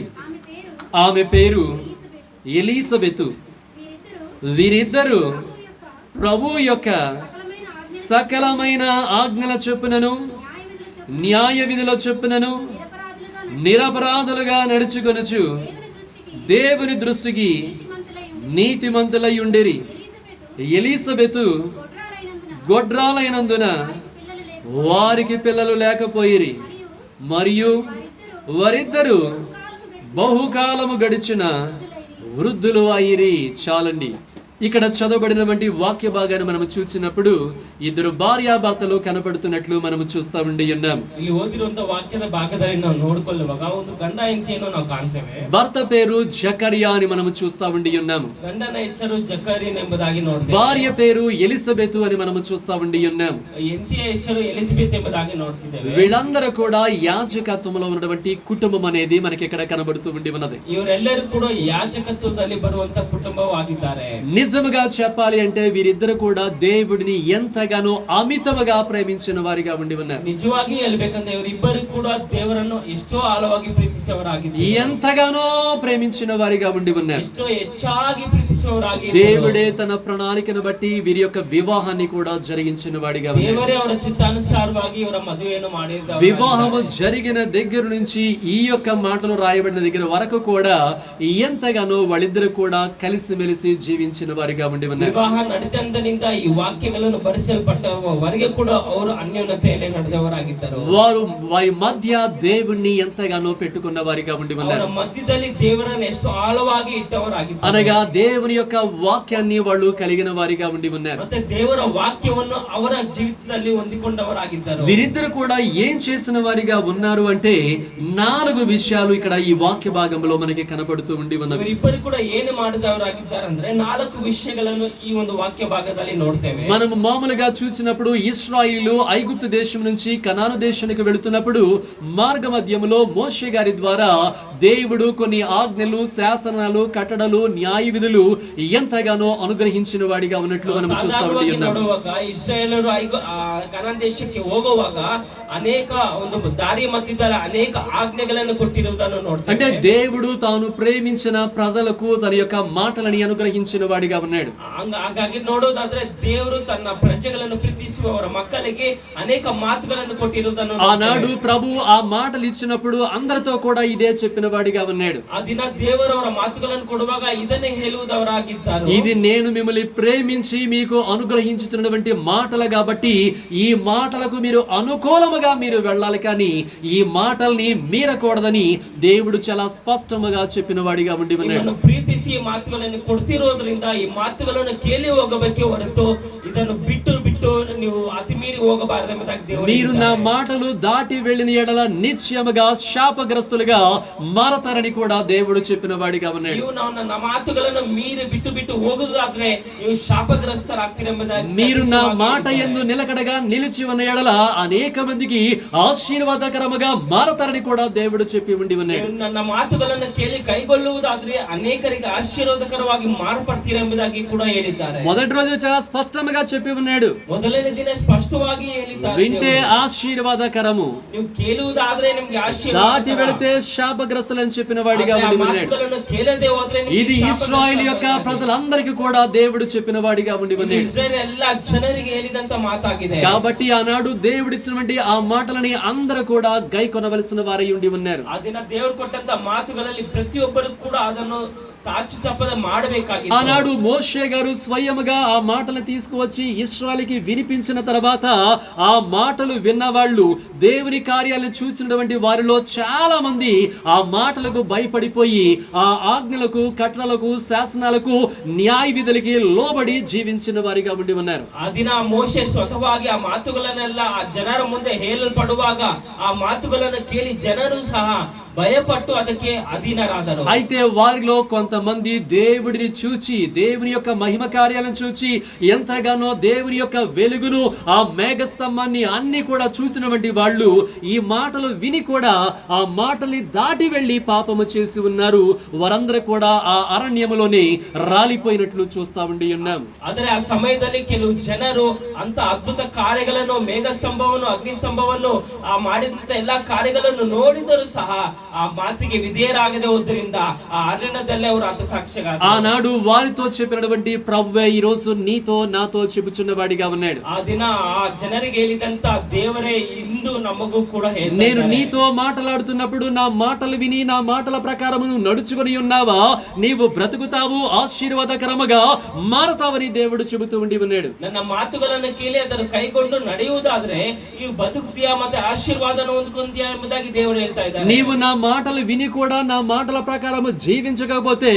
ఆమె పేరు ఎలీసబెతు. వీరిద్దరూ ప్రభు యొక్క సకలమైన ఆజ్ఞల చొప్పునను న్యాయ విధుల చొప్పునను నిరపరాధులుగా నడుచుకొనుచు దేవుని దృష్టికి నీతిమంతులై ఉండిరి. ఎలీసబెతు గొడ్రాలైనందున వారికి పిల్లలు లేకపోయిరి, మరియు వారిద్దరూ బహుకాలము గడిచిన వృద్ధులు అయిరి. చాలండి. ఇక్కడ చదవబడినటువంటి వాక్య భాగాన్ని మనం చూసినప్పుడు ఇద్దరు భార్యాభర్తలు కనపడుతున్నట్లు మనం చూస్తా ఉండి ఉన్నాం. ಇಲ್ಲಿ ಓದಿರುವಂತ ವಾಕ್ಯದ ಭಾಗದಲ್ಲಿ ನಾವು ನೋಡಿಕೊಳ್ಳುವಾಗ ಒಂದು ಗಂಡ ಹೆಂಡತಿಯನ್ನು ನಾವು ಕಾಣ್ತೇವೆ. భర్త పేరు జకర్యా అని మనం చూస్తా ఉండి ఉన్నాము. ಗಂಡನ ಹೆಸರು ಜಕರೀನ್ ಎಂಬುದಾಗಿ ನೋಡ್ತೇವೆ. భార్య పేరు ఎలిజబెతు అని మనం చూస్తా ఉండి ఉన్నాం. ಹೆಂಡತಿಯ ಹೆಸರು ಎಲಿಜಬೆತ್ ಎಂಬುದಾಗಿ ನೋಡ್ತಿದ್ದೇವೆ. వీళ్ళందరూ కూడా యాజకత్వంలో ఉన్నటువంటి కుటుంబం అనేది మనకి ఇక్కడ కనబడుతూ ఉండి ఉన్నది. ಇವರೆಲ್ಲರೂ ಕೂಡ ಯಾಜಕತ್ವದಲ್ಲಿ ಬರುವಂತ ಕುಟುಂಬವಾಗಿದ್ದಾರೆ. నిజముగా చెప్పాలి అంటే వీరిద్దరు కూడా దేవుడిని ఎంతగానో అమితముగా ప్రేమించిన వారిగా ఉండి ఉన్నారు. ನಿಜವಾಗಿ ಹೇಳ್ಬೇಕಂದ್ರೆ ಇವರಿಬ್ಬರು ಕೂಡ ದೇವರನ್ನು ಎಷ್ಟೋ ಆಳವಾಗಿ ಪ್ರೀತಿಸುವವರಾಗಿದ್ದಾರೆ. ఎంతగానో ప్రేమించిన వారిగా ఉండి ఉన్నారు. ಎಷ್ಟೋ ಹೆಚ್ಚಾಗಿ ಪ್ರೀತಿಸುವವರಾಗಿದ್ದಾರೆ. దేవుడే తన ప్రణాళికను బట్టి వీరి యొక్క వివాహాన్ని కూడా జరిగించిన వాడిగా ఉన్నారు. ದೇವರೇ ಅವರ ಚಿತ್ತಾನುಸಾರವಾಗಿ ಇವರ ಮದುವೆಯನ್ನು ಮಾಡಿದ್ದಾರೆ. వివాహము జరిగిన దగ్గర నుంచి ఈ యొక్క మాటలు రాయబడిన దగ్గర వరకు కూడా ఎంతగానో వాళ్ళిద్దరు కూడా కలిసిమెలిసి జీవించిన వారిగా ఉండి ఉన్నారు. ವಿವಾಹ ನಡೆದಂದಿನಿಂದ ಈ ವಾಕ್ಯಗಳನ್ನು ಬರೆಸಲ್ಪಟ್ಟವರೆಗೆ ಕೂಡ ಅವರು ಅನ್ಯೋನ್ಯತೆಯಲ್ಲಿ ನಡೆದವರಾಗಿದ್ದರು. వారు వారి మధ్య దేవుణ్ణి ఎంతగానో పెట్టుకున్న వారిగా ఉండి ఉన్నారు. ಅವರ ಮಧ್ಯದಲ್ಲಿ ದೇವರನ್ನು ಎಷ್ಟು ಆಳವಾಗಿ ಇಟ್ಟವರಾಗಿದ್ದರು. అనగా దేవుని దేవుని యొక్క వాక్యాన్ని వాళ్ళు కలిగిన వారిగా ఉండి ఉన్నారు. ಮತ್ತೆ ದೇವರ ವಾಕ್ಯವನ್ನು ಅವರ ಜೀವಿತದಲ್ಲಿ ಹೊಂದಿಕೊಂಡವರಾಗಿದ್ದರು. వీరిద్దరు కూడా ఏం చేసిన వారిగా ఉన్నారు అంటే 4 విషయాలు ఇక్కడ ఈ వాక్య భాగంలో మనకి కనపడుతూ ఉండి ఉన్నవి. ಇವರಿಬ್ಬರು ಕೂಡ ಏನು ಮಾಡಿದವರಾಗಿದ್ದಾರೆ ಅಂದ್ರೆ 4 ವಿಷಯಗಳನ್ನು ಈ ಒಂದು ವಾಕ್ಯ ಭಾಗದಲ್ಲಿ ನೋಡ್ತೇವೆ. మనం మామూలుగా చూసినప్పుడు ఇశ్రాయేలు ఐగుప్తు దేశం నుంచి కనాను దేశానికి వెళుతున్నప్పుడు మార్గ మధ్యములో మోషే గారి ద్వారా దేవుడు కొన్ని ఆజ్ఞలు, శాసనాలు, కట్టడలు, న్యాయ విధులు ఎంతగానో అనుగ్రహించిన వాడిగా ఉన్నట్లు మనం చూస్తా ఉండి ఉన్నాం. ನೋಡುವಾಗ ಇಸ್ರಾಯೇಲರು ಕನಾನ್ ದೇಶಕ್ಕೆ ಹೋಗುವಾಗ ಅನೇಕ ಒಂದು ದಾರಿ ಮಧ್ಯದಲ್ಲಿ ಅನೇಕ ಆಜ್ಞೆಗಳನ್ನು ಕೊಟ್ಟಿರುವುದನ್ನು ನೋಡ್ತೇವೆ. అంటే దేవుడు తాను ప్రేమించిన ప్రజలకు తన యొక్క మాటలని అనుగ్రహించిన వాడిగా ఉన్నాడు. ಹಾಗಾಗಿ ನೋಡೋದಾದ್ರೆ ದೇವರು ತನ್ನ ಪ್ರಜೆಗಳನ್ನು ಪ್ರೀತಿಸುವವರ ಮಕ್ಕಳಿಗೆ ಅನೇಕ ಮಾತುಗಳನ್ನು ಕೊಟ್ಟಿರುವುದನ್ನು ఆనాడు ప్రభు ఆ మాటలు ఇచ్చినప్పుడు అందరితో కూడా ఇదే చెప్పిన వాడిగా ఉన్నాడు. ಆ ದಿನ ದೇವರವರ ಮಾತುಗಳನ್ನು ಕೊಡುವಾಗ ಇದನ್ನೇ ಹೇಳುವುದವರಾಗಿದ್ದಾರೆ. ఇది నేను మిమ్మల్ని ప్రేమించి మీకు అనుగ్రహించుతున్నటువంటి మాటలు కాబట్టి ఈ మాటలకు మీరు అనుకూలముగా మీరు వెళ్ళాలి, కానీ ఈ మాటల్ని మీరకూడదని దేవుడు చాలా స్పష్టంగా చెప్పిన వాడిగా ఉండి ఉన్నాడు. ಪ್ರೀತಿಸಿ ಈ ಮಾತುಗಳನ್ನು ಕೊಡ್ತಿರೋದ್ರಿಂದ ಈ ಮಾತುಗಳನ್ನು ಕೇಳಿ ಹೋಗಬೇಕೆ ಹೊರತು ಇದನ್ನು ಬಿಟ್ಟು ನೀವು ಅತಿ ಮೀರಿ ಹೋಗಬಾರದೆಂಬುದಾಗಿ ದೇವರು మీరు నా మాటలు దాటి వెళ్ళిన ఎడల నిశ్చయముగా శాపగ్రస్తులుగా మారతారని కూడా దేవుడు చెప్పిన వాడిగా ఉన్నాడు. ನೀವು ನನ್ನ ಮಾತುಗಳನ್ನು ಮೀರಿ ಬಿಟ್ಟು ಹೋಗುವುದಾದ್ರೆ ನೀವು ಶಾಪಗ್ರಸ್ತರಾಗ್ತೀರೆಂಬುದಾಗಿ మీరు నా మాట యందు నిలకడగా నిలిచి ఉన్న ఎడల అనేక మందికి ఆశీర్వాదకరముగా మారతారని కూడా దేవుడు చెప్పి ఉండి ఉన్నాడు. ನನ್ನ ಮಾತುಗಳನ್ನು ಕೇಳಿ ಕೈಗೊಳ್ಳುವುದಾದ್ರೆ ಅನೇಕರಿಗೆ ಆಶೀರ್ವಾದಕರವಾಗಿ ಮಾರ್ಪಡ್ತೀರೆಂಬುದಾಗಿ ಕೂಡ ಹೇಳಿದ್ದಾರೆ. మొదటి రోజు చాలా స్పష్టంగా చెప్పి ఉన్నాడు. ಮೊದಲನೇ ದಿನ ಸ್ಪಷ್ಟವಾಗಿ ಹೇಳಿದ್ದಾರೆ. వింటే ఆశీర్వాదకరము, ನೀವು ಕೇಳುವುದಾದ್ರೆ ನಿಮಗೆ ಆಶೀರ್ವಾದ, దాటి వెళితే శాపగ్రస్తులని చెప్పిన వాడిగా ఉండి ఉన్నాడు. ಮಾತುಗಳನ್ನು ಕೇಳದೆ ಹೋದ್ರೆ ఇది ఇశ్రాయేలు యొక్క ప్రజలందరికీ కూడా దేవుడు చెప్పిన వాడిగా ఉండి ఉన్నాడు. ಇಸ್ರಾಯೇಲ್ ಎಲ್ಲಾ ಜನರಿಗೆ ಹೇಳಿದಂತ ಮಾತಾಗಿದೆ. కాబట్టి ఆనాడు దేవుడిచ్చినటువంటి ఆ మాటలని అందరూ కూడా గైకొనవలసిన వారై ఉండి ఉన్నారు. ಆ ದಿನ ದೇವರು ಕೊಟ್ಟಂತ ಮಾತುಗಳಲ್ಲಿ ಪ್ರತಿಯೊಬ್ಬರು ಕೂಡ ಅದನ್ನು ತಾಚು ತಪ್ಪದೆ ಮಾಡಬೇಕಾಗಿತ್ತು. ఆనాడు మోషే గారు స్వయముగా ఆ మాటలు తీసుకువచ్చి ఇశ్రాయేలుకి వినిపించిన తర్వాత ఆ మాటలు విన్నవాళ్ళు, దేవుని కార్యాలను చూసినటువంటి వారిలో చాలా మంది ఆ మాటలకు భయపడిపోయి ఆ ఆజ్ఞలకు, కట్టడలకు, శాసనాలకు, న్యాయ విధులకి లోబడి జీవించిన వారిగా ఉండి ఉన్నారు. ಆ ದಿನ ಮೋಶೆ ಸ್ವತಃವಾಗಿ ಆ ಮಾತುಗಳನ್ನೆಲ್ಲ ಆ ಜನರ ಮುಂದೆ ಹೇಳಲ್ಪಡುವಾಗ ಆ ಮಾತುಗಳನ್ನು ಕೇಳಿ ಜನರು ಸಹ భయపట్టు ಅದಕ್ಕೆ అధీనరాದರು. అయితే వారిలో కొంతమంది దేవుడిని చూచి, దేవుని యొక్క మహిమ కార్యాలను చూచి, ఎంతగానో దేవుని యొక్క వెలుగును, ఆ మేఘస్తంభాన్ని అన్ని కూడా చూసినటువంటి వాళ్ళు ఈ మాటలు విని కూడా ఆ మాటల్ని దాటి వెళ్ళి పాపము చేసి ఉన్నారు. వారందరూ కూడా ఆ అరణ్యములోనే రాలిపోయినట్లు చూస్తా ఉండి ఉన్నాం. ಆದರೆ ಆ ಸಮಯದಲ್ಲಿ ಕೆಲವು ಜನರು ಅಂತ ಅದ್ಭುತ ಕಾರ್ಯಗಳನ್ನು, ಮೇಘಸ್ತಂಭವನ್ನು, ಅಗ್ನಿಸ್ತಂಭವನ್ನು ಆ ಮಾಡಿದಂತ ಎಲ್ಲಾ ಕಾರ್ಯಗಳನ್ನು ನೋಡಿದರೂ ಸಹ ಆ ಮಾತಿಗೆ ವಿಧೇಯರಾಗದೆ ಹೋದ್ರಿಂದ ಆ ಅರಣ್ಯದಲ್ಲೇ ಅವರು ಹತಸಾಕ್ಷಿಯಾದರು. ఆనాడు వారితో చెప్పినటువంటి ప్రభువే ఈ రోజు నీతో నాతో చెప్పుచున్న వాడిగా ఉన్నాడు. ఆ ದಿನ ಆ ಜನರಿಗೆ ಹೇಳಿದಂತ ದೇವರೇ ಇಂದು ನಮಗೂ ಕೂಡ ಹೇಳ್ತಾ నేను ಇದ್ದಾರೆ. నీతో మాట్లాడుతున్నప్పుడు నా మాటలు విని నా మాటల ప్రకారం నువ్వు నడుచుకొని ఉన్నావా, నీవు బ్రతుకుతావు, ఆశీర్వాదకరముగా మారతావని దేవుడు చెబుతూ ఉండి ఉన్నాడు. ನನ್ನ ಮಾತುಗಳನ್ನು ಕೇಳಿ ಅದನ್ನು ಕೈಗೊಂಡು ನಡೆಯುವುದಾದ್ರೆ ನೀವು ಬದುಕುತ್ತೀಯಾ ಮತ್ತೆ ಆಶೀರ್ವಾದನ ಹೊಂದ್ಕೊಂತೀಯಾ ಎಂಬುದಾಗಿ ದೇವರು ಹೇಳ್ತಾ ಇದ್ದಾರೆ. నీవు నా మాటలు విని కూడా నా మాటల ప్రకారం జీవించకపోతే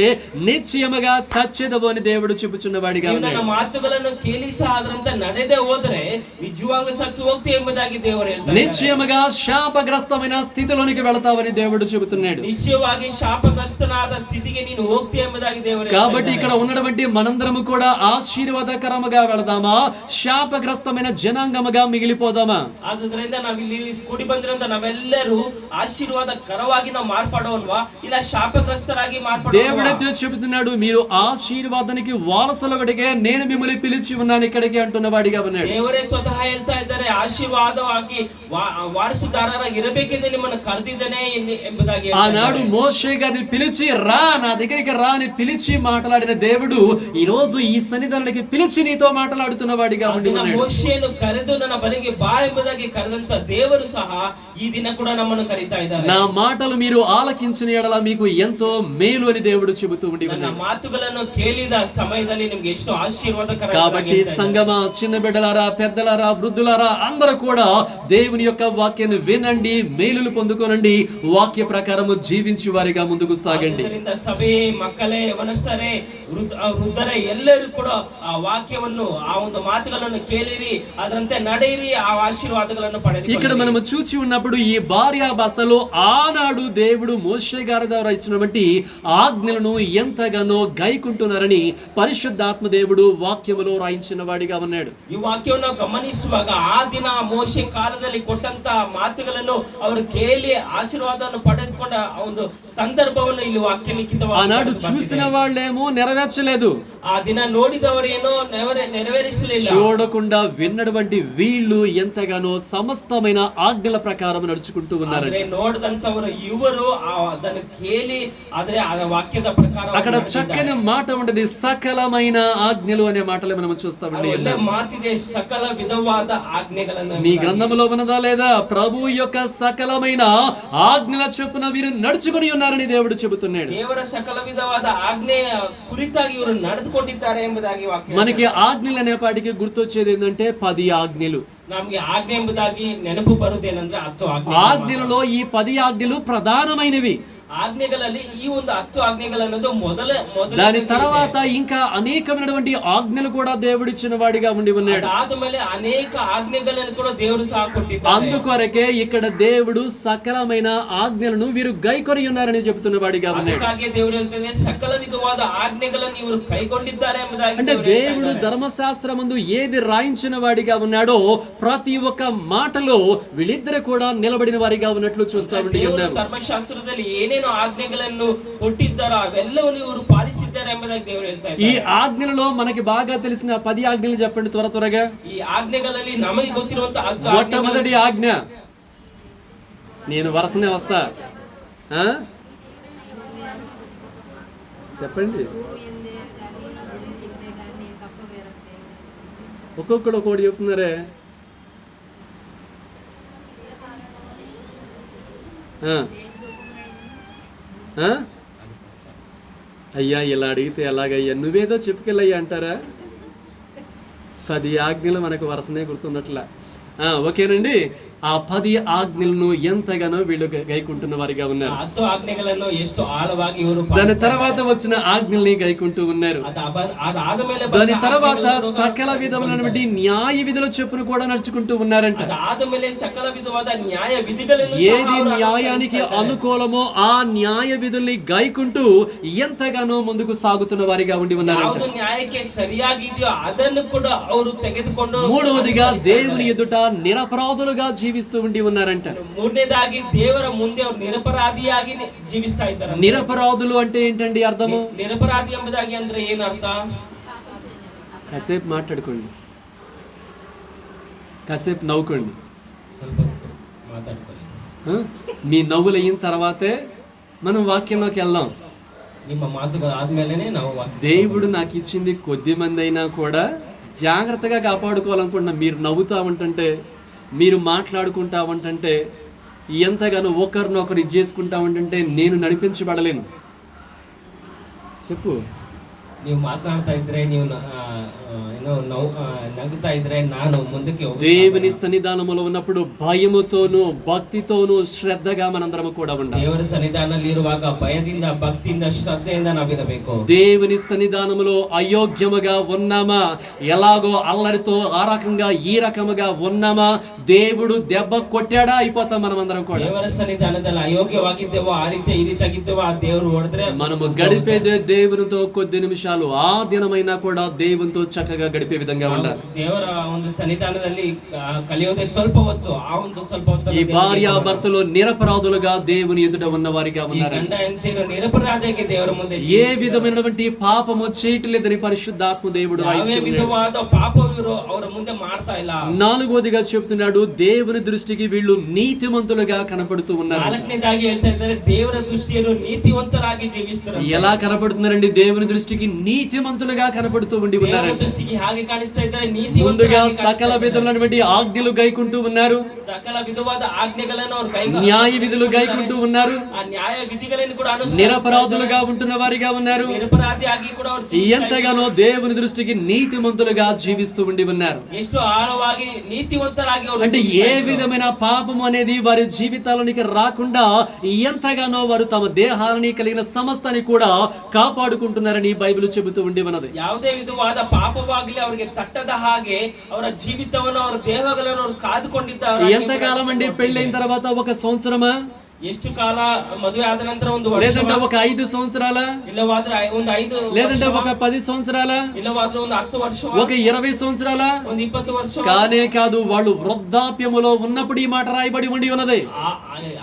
నిశ్చయముగా చచ్చేదవు అని దేవుడు చెప్పుచున్న వాడిగా ನನ್ನ ఉన్నాడు. ಮಾತುಗಳನ್ನು ಕೇಳಿ ಸಹ ಅದರಂತೆ ನಡೆದೇ ಹೋದ್ರೆ ನಿಜವಾಗ್ಲೂ ಸತ್ತು ಹೋಗ್ತೀಯ ಎಂಬುದಾಗಿ ದೇವರು ಹೇಳ್ತಾ ಇದ್ದಾರೆ. నిశ్చయముగా శాపగ్రస్తమైన స్థితిలోనికి వెళతావని దేవుడు చెబుతున్నాడు. నిశ్చయವಾಗಿ ಶಾಪಗ್ರಸ್ತನಾದ ಸ್ಥಿತಿಗೆ ನೀನು ಹೋಗ್ತೀಯ ಎಂಬುದಾಗಿ ದೇವರು ಹೇಳ್ತಾ కాబట్టి ಇದ್ದಾರೆ. ఇక్కడ ఉన్నటువంటి మనందరము కూడా ఆశీర్వాదకరముగా వెళదామా, శాపగ్రస్తమైన జనాంగముగా మిగిలిపోదామా? ಆದ್ರಿಂದ ನಾವಿಲ್ಲಿ ಕೂಡಿ ಬಂದಿರೋಂತ ನಾವೆಲ್ಲರೂ ಆಶೀರ್ವಾದಕರವಾಗಿ ನಾವು ಮಾರ್ಪಡೋಲ್ವಾ ಇಲ್ಲ ಶಾಪಗ್ರಸ್ತರಾಗಿ ಮಾರ್ಪಡೋಲ್ವಾ? దేవుడైతే చెబుతున్నాడు, మీరు ఆశీర్వాదానికి వారసులుగడిగే నేను మిమ్మల్ని పిలిచి ఉన్నాను ఇక్కడికి అంటున్న వాడిగా ఉన్నాడు. ದೇವರೇ ಸ್ವತಃ ಹೇಳ್ತಾ ಇದ್ದಾರೆ, ಆಶೀರ್ವಾದವಾಗಿ ವಾರಸುದಾರರಾಗಿ ಇರಬೇಕೆಂದು ನಿಮ್ಮನ್ನು ಕರೆದಿದ್ದೇನೆ ಎಂಬುದಾಗಿ. ఆనాడు మోషే గారిని పిలిచి రా, నా దగ్గరికి రా అని పిలిచి మాట్లాడిన దేవుడు ఈ రోజు ఈ సన్నిధానానికి పిలిచి నీతో మాట్లాడుతున్న వాడిగా ఉండి ఉన్నాడు. ಮೋಶೆಯನ್ನು ಕರೆದು ನನ್ನ ಬಳಿಗೆ ಬಾ ಎಂಬುದಾಗಿ ಕರೆದಂತ ದೇವರು ಸಹ ಈ ದಿನ ಕೂಡ ನಮ್ಮನ್ನು ಕರೀತಾ ಇದ್ದಾರೆ. నా మాట మాటలు మీరు ఆలకించిన ఎడల మీకు ఎంతో మేలు అని దేవుడు చెబుతూ ఉండి ನನ್ನ ఉన్నాడు. ಮಾತುಗಳನ್ನು ಕೇಳಿದ ಸಮಯದಲ್ಲಿ ನಿಮ್ಗೆ ಎಷ್ಟು ಆಶೀರ್ವಾದಕರ. కాబట్టి సంగమ, చిన్న బిడ్డలారా, పెద్దలారా, వృద్ధులారా అందరూ కూడా దేవుని యొక్క వాక్యాన్ని వినండి, మేలులు పొందుకోనండి, వాక్య ప్రకారము జీవించి వారిగా ముందుకు సాగండి. ಆದ್ದರಿಂದ ಸಭೆ, ಮಕ್ಕಳೇ, ಯವನಸ್ಥರೇ, ವೃದ್ಧರೇ ಎಲ್ಲರೂ ಕೂಡ ಆ ವಾಕ್ಯವನ್ನು, ಆ ಒಂದು ಮಾತುಗಳನ್ನು ಕೇಳಿರಿ, ಅದರಂತೆ ನಡೆಯಿರಿ, ಆ ಆಶೀರ್ವಾದಗಳನ್ನು ಪಡೆದು. ఇక్కడ మనము చూచి ఉన్నప్పుడు ఈ భార్యాభర్తలు ఆనాడు దేవుడు మోషే గారి ద్వారా ఇచ్చినటువంటి ఆజ్ఞలను ఎంతగానో గైకుంటున్నారని పరిశుద్ధాత్మ దేవుడు వాక్యములో రాయించిన వాడిగా ఉన్నాడు. ಈ ವಾಕ್ಯವನ್ನು ಗಮನಿಸುವಾಗ ಆ ದಿನ ಮೋಶೆ ಕಾಲದಲ್ಲಿ ಕೊಟ್ಟಂತ ಮಾತುಗಳನ್ನು ಅವರು ಕೇಳಿ ಆಶೀರ್ವಾದವನ್ನು ಪಡೆದುಕೊಂಡ ಒಂದು ಸಂದರ್ಭವನ್ನು ಇಲ್ಲಿ ವಾಕ್ಯ ಲಿಖಿತವಾಗಿ ఆనాడు చూసిన వాళ్ళేమో నెరవేర్చలేదు, ಆ ದಿನ ನೋಡಿದವರೇನೋ ನೆರವೇರಿಸಲಿಲ್ಲ. చూడకుండా విన్నటువంటి వీళ్ళు ఎంతగానో సమస్తమైన ఆజ్ఞల ప్రకారం నడుచుకుంటూ ఉన్నారు. ನೋಡಿದಂತವರು ಇವರು ಅದನ್ನು ಕೇಳಿ ಆದ್ರೆ ಆ ವಾಕ್ಯದ ಪ್ರಕಾರ అక్కడ చక్కని మాట ఉండదు, సకలమైన ఆజ్ఞలు అనే మాటలే మనం చూస్తామండి. ಮಾತಿದೆ, ಸಕಲ ವಿಧವಾದ ಆಜ್ಞೆಗಳನ್ನು. మీ గ్రంథంలో ఉన్నదా లేదా? ప్రభు యొక్క సకలమైన ఆజ్ఞల చొప్పున వీరు నడుచుకుని ఉన్నారని దేవుడు చెబుతున్నాడు. ದೇವರ ಸಕಲ ವಿಧವಾದ ಆಜ್ಞೆಯ ಕುರಿತಾಗಿ ಇವರು ನಡೆದುಕೊಂಡಿದ್ದಾರೆ ಎಂಬುದಾಗಿ ವಾಕ್ಯ. మనకి ఆజ్ఞలు అనేపాటికి గుర్తొచ్చేది ఏంటంటే 10 ఆజ్ఞలు. ನಮಗೆ ಆಜ್ಞೆ ಎಂಬುದಾಗಿ ನೆನಪು ಬರುವುದೇನೆಂದ್ರೆ 10 ಆಜ್ಞೆ. ఆజ్ఞలలో ఈ 10 ఆజ్ఞలు ప్రధానమైనవి. ఆజ్ఞೆಗಳಲ್ಲಿ ಈ ಒಂದು 10 ఆజ్ఞೆಗಳన్నದು ಮೊದಲ దాని తర్వాత ఇంకా అనేకమైనటువంటి ఆజ్ఞలు కూడా దేవుడిచ్చిన వాడిగా ఉండి ఉన్నాడు. ಆದಮೇಲೆ ಅನೇಕ ಆಜ್ಞೆಗಳನ್ನು ಕೂಡ ದೇವರು ಸಹ ಕೊಟ್ಟಿದ್ದಾರೆ. అందుకొరకే ఇక్కడ దేవుడు సకలమైన ఆజ్ఞలను వీరు గైకొని ఉన్నారని చెబుతున్న వాడిగా ఉన్నాడు. ಅದಕ್ಕಾಗಿ ದೇವರು ಹೇಳ್ತಾನೆ ಸಕಲ ವಿಧವಾದ ಆಜ್ಞೆಗಳನ್ನು ಇವರು ಕೈಗೊಂಡಿದ್ದಾರೆ ಎಂಬುದಾಗಿ. అంటే దేవుడు ధర్మశాస్త్రమందు ఏది రాయించిన వాడిగా ఉన్నాడో ప్రతి ఒక్క మాటలో వీళ్ళిద్దరు కూడా నిలబడిన వారిగా ఉన్నట్లు చూస్తా ఉండి ఉన్నారు. ಧರ್ಮಶಾಸ್ತ್ರದಲ್ಲಿ ಏನೇನು ಆಜ್ಞೆಗಳನ್ನು ಕೊಟ್ಟಿದ್ದಾರೋ ಅವೆಲ್ಲವನ್ನು ಇವರು ಪಾಲಿಸಿದ್ದಾರೆ ಎಂಬುದಾಗಿ ದೇವರು ಹೇಳ್ತಾ ಇದ್ದಾರೆ. ఈ ఆజ్ఞలలో మనకి బాగా తెలిసిన 10 ఆజ్ఞలు చెప్పండి త్వరగా. ಈ ఆజ్ఞೆಗಳಲ್ಲಿ నಮಗೆ ಗೊತ್ತಿರುವಂತ మొట్టమొదటి ఆజ్ఞ, నేను వరసనే వస్తా, చెప్పండి. ఒక్కొక్కడు ఒక్కొక్కటి చెప్తున్నారే. అయ్యా ఇలా అడిగితే ఎలాగయ్యా, నువ్వేదో చెప్పుకెళ్ళయ్యా అంటారా? 10 ఆజ్ఞలు మనకు వరుసనే గుర్తున్నట్లా. ఓకేనండి. ఆ 10 ఆజ్ఞలను ఎంతగానో వీళ్ళు గైకుంటున్న వారిగా ఉన్నారు. 10 ఆజ్ఞలను ಎಷ್ಟು ಆಳವಾಗಿ ಇವರು దాని తర్వాత వచ్చిన ఆజ్ఞల్ని గైకుంటూ ఉన్నారు. దాని తర్వాత సకల విధములైనటువంటి న్యాయ విధుల చొప్పున కూడా నడుచుకుంటూ ఉన్నారంట. ఆదಮೇಲೆ సకల విధವಾದ న్యాయ విధిಗಳನ್ನು, ఏది న్యాయానికి అనుకూలమో ఆ న్యాయ విధుల్ని గైకుంటూ ఎంతగానో ముందుకు సాగుతున్న వారిగా ఉండి ఉన్నారంట. ಯಾವುದು ನ್ಯಾಯಕ್ಕೆ ಸರಿಯಾಗಿದೆಯೋ ಅದನ್ನು ಕೂಡ ಅವರು ತೆಗೆದುಕೊಂಡು. మూడవదిగా దేవుని ఎదుట నిరపరాధులుగా జీవిస్తూ ఉండి ఉన్నారంట. ಮೂರನೇದಾಗಿ ದೇವರ ಮುಂದೆ ಅವರು ನಿರಪರಾಧಿಯಾಗಿ ಜೀವಿಸ್ತಾ ಇದ್ದಾರೆ. నిరపరాధులు అంటే ఏంటండి అర్థము? నిరపరాధి ಎಂಬುದಾಗಿ ಅಂದ್ರೆ ಏನು ಅರ್ಥ? కాసేపు మాట్లాడుకోండి, కాసేపు నవ్వుకోండి. ಸ್ವಲ್ಪ ಮಾತಾಡ್ಕೊಳ್ಳಿ. మీ నవ్వులు అయిన తర్వాతే మనం వాక్యంలోకి వెళ్దాం. ನಿಮ್ಮ మాటలు ఆద్ಮೇಲೆనే ನಾವು దేవుడు నాకు ఇచ్చింది కొద్ది మంది అయినా కూడా జాగ్రత్తగా కాపాడుకోవాలనుకుంటున్నా. మీరు నవ్వుతా ఉంటుంటే, మీరు మాట్లాడుకుంటా ఉంటుంటే, ఎంతగానో ఒకరినొకరు ఇది చేసుకుంటా ఉంటుంటే నేను నడిపించబడలేను. చెప్పు. ನೀವು ಮಾತಾಡ್ತಾ ಇದ್ರೆ, ನೀವು నవ్వుతా ఇದ್ರೆ ನಾನು ముందుకి. దేవుని సన్నిధానములో ఉన్నప్పుడు భయముతోను భక్తితోను శ్రద్ధగా మనందరము కూడా ఉండాలి. ದೇವರ ಸನ್ನಿಧಾನದಲ್ಲಿ ಇರುವಾಗ ಭಯದಿಂದ, ಭಕ್ತಿಯಿಂದ, ಶ್ರದ್ಧೆಯಿಂದ ನಾವಿರಬೇಕು. దేవుని సన్నిధానములో అయోగ్యముగా ఉన్నామా, ఎలాగో అల్లరితో ఆ రకంగా ఈ రకముగా ఉన్నామా, దేవుడు దెబ్బ కొట్టాడా అయిపోతాం మనమందరం కూడా. ದೇವರ ಸನ್ನಿಧಾನದಲ್ಲಿ ಅಯೋಗ್ಯವಾಗಿದ್ದೇವೋ, ಆ ರೀತಿ ಈ ರೀತಿಯಾಗಿದ್ದೇವೋ, ಆ ದೇವರು ಹೊಡೆದ್ರೆ మనము గడిపేదే దేవునితో కొద్ది నిమిషాలు, ఆ దినమైనా కూడా దేవునితో చక్కగా గడిపే విధంగా ఉండాలి. ದೇವರ ಒಂದು ಸನ್ನಿಧಾನದಲ್ಲಿ ಕಲಿಯೋದೇ ಸ್ವಲ್ಪ ಹೊತ್ತು, ಆ ಒಂದು ಸ್ವಲ್ಪ ಹೊತ್ತು. ఈ భార్యాభర్తలు నిరపరాధులుగా దేవుని ఎదుట ఉన్న వారిగా ఉన్నారు. ಗಂಡ ಹೆಂಡತಿಯರು ನಿರಪರಾಧಿಯಾಗಿ ದೇವರ ಮುಂದೆ ఏ విధమైనటువంటి పాపము చేయట్లేదని పరిశుద్ధాత్మ దేవుడు ಯಾವ ವಿಧವಾದ ಪಾಪವಿರೋ ಅವರ ಮುಂದೆ ಮಾಡ್ತಾ ಇಲ್ಲ. నాలుగోదిగా చెప్తున్నాడు, దేవుని దృష్టికి వీళ్ళు నీతిమంతులుగా కనపడుతూ ఉన్నారు. ನಾಲ್ಕನೇದಾಗಿ ಹೇಳ್ತಾ ಇದ್ದಾರೆ, ದೇವರ ದೃಷ್ಟಿಯನ್ನು ನೀತಿವಂತರಾಗಿ ಜೀವಿಸ್ತಾರೆ. ఎలా కనపడుతున్నారండి? దేవుని దృష్టికి నీతిమంతులుగా కనపడుతూ ఉండి ఉన్నారంటే ದೃಷ್ಟಿಗೆ ಹಾಗೆ ಕಾಣಿಸ್ತಾ ಇದ್ದಾರೆ, ముందుగా ನೀತಿವಂತರಾಗಿ సకల విధములైనటువంటి ఆజ్ఞలు గైకుంటూ ఉన్నారు, ಸಕಲ ವಿಧವಾದ ಆಜ್ಞೆಗಳನ್ನು ಅವರು ಕೈಗೊಂಡು న్యాయ విధులు గైకుంటూ ఉన్నారు, ಆ ನ್ಯಾಯ ವಿಧಿಗಳನ್ನು ಕೂಡ నిరపరాధులుగా ఉంటున్న వారిగా ఉన్నారు, ನಿರಪರಾಧಿಯಾಗಿ ಕೂಡ ಅವರು ఎంతగానో దేవుని దృష్టికి నీతిమంతులుగా జీవిస్తూ ఉండి ఉన్నారు. ಎಷ್ಟು ಆಳವಾಗಿ ನೀತಿವಂತರಾಗಿ ಅವರು అంటే ఏ విధమైన పాపం అనేది వారి జీవితాలనికి రాకుండా ఎంతగానో వారు తమ దేహాలని కలిగిన సమస్తాన్ని కూడా కాపాడుకుంటున్నారని బైబిల్ చెబుతూ ఉండి ఉన్నది. ಯಾವುದೇ ವಿಧವಾದ ಪಾಪವಾಗಲಿ ಅವರಿಗೆ ತಟ್ಟದ ಹಾಗೆ ಅವರ ಜೀವಿತವನ್ನು ಅವರ ದೇಹಗಳನ್ನು ಅವರು ಕಾದುಕೊಂಡಿದ್ದಾರೆ. ఎంతకాలం అండి పెళ్ళైన తర్వాత? ఒక సంవత్సరమా? ಎಷ್ಟು ಕಾಲ ಮದುವೆ ಆದ ನಂತರ? ಒಂದು ವರ್ಷ, లేదంటే ఒక 5 సంవత్సరాల, ಇಲ್ಲವಾದ್ರೆ ಒಂದು 5, లేదంటే ఒక 10 సంవత్సరాల, ಇಲ್ಲವಾದ್ರೆ ಒಂದು 10 ವರ್ಷ, ఒక 20 సంవత్సరాల? ಒಂದು 20 ವರ್ಷ. కానే కాదు, వాళ్ళు వృద్ధాప్యములో ఉన్నప్పుడు ఈ మాట రాయబడి ఉండి ఉన్నది.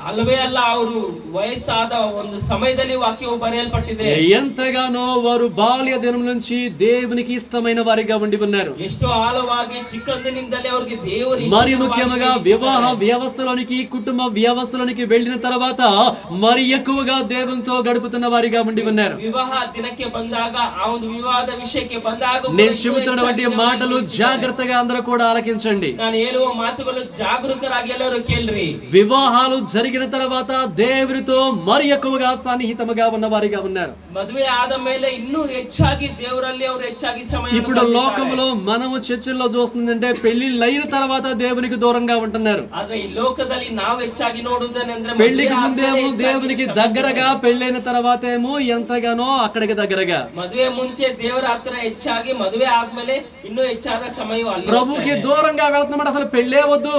ಅಲ್ಲವೇ ಅಲ್ಲ, ಅವರು ವಯಸ್ಸಾದ ಒಂದು ಸಮಯದಲ್ಲಿ ವಾಕ್ಯವು ಬರೆಯಲ್ಪಟ್ಟಿದೆ. ఎంతగానో వారు బాల్య దినం నుంచి దేవునికి ఇష్టమైన వారిగా ఉండి ఉన్నారు. ಎಷ್ಟು ಆಳವಾಗಿ ಚಿಕ್ಕಂದಿನಿಂದಲೇ ಅವರಿಗೆ ದೇವರು మరి ముఖ్యంగా వివాహ వ్యవస్థలోనికి, కుటుంబ వ్యవస్థలోనికి వెళ్ళిన తర్వాత మరి ఎక్కువగా దేవునితో గడుపుతున్న వారిగా ఉండి ఉన్నారు. ವಿವಾಹ ದಿನಕ್ಕೆ ಬಂದಾಗ, ಆ ಒಂದು ವಿವಾಹದ ವಿಷಯಕ್ಕೆ ಬಂದಾಗ నేను చెబుతున్నటువంటి మాటలు జాగ్రత్తగా అందరూ కూడా ఆలకించండి. ನಾನು ಹೇಳುವ ಮಾತುಗಳು ಜಾಗರೂಕರಾಗಿ ಎಲ್ಲರೂ ಕೇಳ್ರಿ. వివాహాలు జరిగిన తర్వాత దేవునితో మరి ఎక్కువగా సన్నిహితముగా ఉన్న వారిగా ఉన్నారు. ಮದುವೆ ಆದ ಮೇಲೆ ಇನ್ನೂ ಹೆಚ್ಚಾಗಿ ದೇವರಲ್ಲಿ ಅವರು ಹೆಚ್ಚಾಗಿ ಸಮಯ. ఇప్పుడు లోకంలో మనము చర్చల్లో చూస్తుందంటే పెళ్లిళ్ళైన తర్వాత దేవునికి దూరంగా ఉంటున్నారు. ಆದ್ರೆ ಈ ಲೋಕದಲ್ಲಿ ನಾವು ಹೆಚ್ಚಾಗಿ ನೋಡುವುದೇನೆಂದ್ರೆ, పెళ్లికి ముందేమో దేవునికి దగ్గరగా, పెళ్ళైన తర్వాత ఏమో ఎంతగానో అక్కడికి దగ్గరగా. ಮದುವೆ ಮುಂಚೆ ದೇವರ ಹತ್ರ ಹೆಚ್ಚಾಗಿ, ಮದುವೆ ಆದ್ಮೇಲೆ ಇನ್ನೂ ಹೆಚ್ಚಾದ ಸಮಯ ಅಲ್ಲಿ. ప్రభుకి దూరంగా వెళ్తున్నాడు, అసలు పెళ్ళే వద్దు.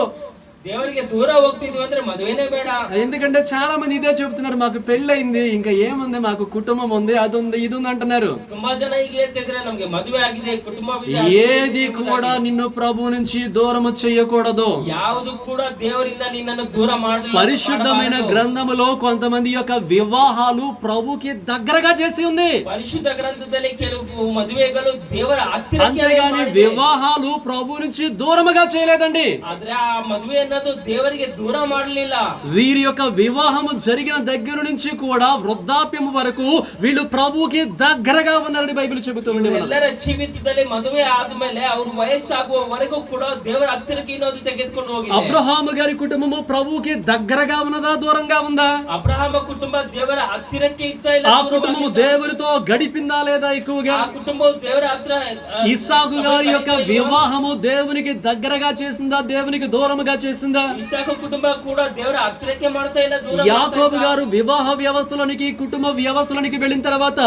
ದೇವರಿಗೆ ದೂರ ಹೋಗ್ತಿದ್ವಿ ಅಂದ್ರೆ ಮದುವೆನೇ ಬೇಡ. ఎందుకంటే చాలా మంది ఇదే చెప్తున్నారు, మాకు పెళ్ళయింది, ఇంకా ఏముంది, మాకు కుటుంబం ఉంది, అది ఉంది, ఇది ఉంది అంటున్నారు. ತುಂಬಾ ಜನ ಈಗ ಹೇಳ್ತಿದ್ರೆ ನಮ್ಗೆ ಮದುವೆ ಆಗಿದೆ, ಕುಟುಂಬವಿದೆ. ఏది కూడా నిన్ను ప్రభు నుంచి దూరం చేయకూడదు. ಯಾವುದು ಕೂಡ ದೇವರಿಂದ ನಿನ್ನನ್ನು ದೂರ ಮಾಡಲಿಲ್ಲ. పరిశుద్ధమైన గ్రంథములో కొంతమంది యొక్క వివాహాలు ప్రభుకి దగ్గరగా చేసి ఉంది. ಪರಿಶುದ್ಧ ಗ್ರಂಥದಲ್ಲಿ ಕೆಲವು ಮದುವೆಗಳು ದೇವರ ಹತ್ತಿರ, అంతేగాని వివాహాలు ప్రభు నుంచి దూరముగా చేయలేదండి. ಆದ್ರೆ ಆ ಮದುವೆಯನ್ನು ದೇವರಿಗೆ ದೂರ ಮಾಡಲಿಲ್ಲ. వీరి యొక్క వివాహము జరిగిన దగ్గర నుంచి కూడా వృద్ధాప్యం వరకు వీళ్ళు ప్రభువుకి దగ్గరగా ఉన్నారని బైబిల్ చెబుతుంది. ಎಲ್ಲರ ಜೀವಿತದಲ್ಲಿ ಮದುವೆ ಆದ್ಮೇಲೆ ಅವರು ವಯಸ್ಸಾಗುವವರೆಗೂ ಕೂಡ ದೇವರ ಹತ್ತಿರಕ್ಕೆ ಇನ್ನೊಂದು ತೆಗೆದುಕೊಂಡು ಹೋಗಿದೆ. అబ్రహాము గారి కుటుంబము ప్రభువుకి దగ్గరగా ఉన్నదా, దూరంగా ఉందా? ಅಬ್ರಹಾಮ ಕುಟುಂಬ ದೇವರ ಹತ್ತಿರಕ್ಕೆ ಇತ್ತ ಇಲ್ಲ, ఆ కుటుంబము దేవునితో గడిపిందా లేదా ఎక్కువగా? ಆ ಕುಟುಂಬವು ದೇವರ ಹತ್ರ. ఇస్సాకు గారి యొక్క వివాహము దేవునికి దగ్గరగా చేసిందా, దేవునికి దూరముగా చేసిందా? ಇಸಾಕ ಕುಟುಂಬ ಕೂಡ ದೇವರ ಹತ್ತಿರಕ್ಕೆ ಮಾಡ್ತಾ ಇಲ್ಲ, ದೂರ. యాకోబు గారు వివాహ వ్యవస్థలోనికి, కుటుంబ వ్యవస్థలోనికి వెళ్ళిన తర్వాత